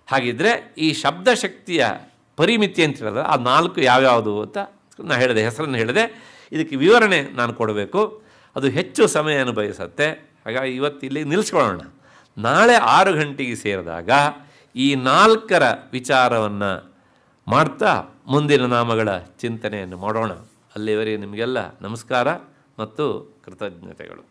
ಹಾಗಿದ್ರೆ ಈ ಶಬ್ದಶಕ್ತಿಯ ಪರಿಮಿತಿ ಅಂತ ಹೇಳಿದ್ರೆ ಆ 4 ಯಾವ್ಯಾವುದು ಅಂತ ನಾನು ಹೇಳಿದೆ, ಹೆಸರನ್ನು ಹೇಳಿದೆ. ಇದಕ್ಕೆ ವಿವರಣೆ ನಾನು ಕೊಡಬೇಕು, ಅದು ಹೆಚ್ಚು ಸಮಯ ಅನುಭವಿಸುತ್ತೆ. ಹಾಗಾಗಿ ಇವತ್ತು ಇಲ್ಲಿ ನಿಲ್ಲಿಸ್ಕೊಳ್ಳೋಣ. ನಾಳೆ 6 ಗಂಟೆಗೆ ಸೇರಿದಾಗ ಈ 4ರ ವಿಚಾರವನ್ನು ಮಾಡ್ತಾ ಮುಂದಿನ ನಾಮಗಳ ಚಿಂತನೆಯನ್ನು ಮಾಡೋಣ. ಅಲ್ಲಿವರೆಗೆ ನಿಮಗೆಲ್ಲ ನಮಸ್ಕಾರ ಮತ್ತು ಕೃತಜ್ಞತೆಗಳು.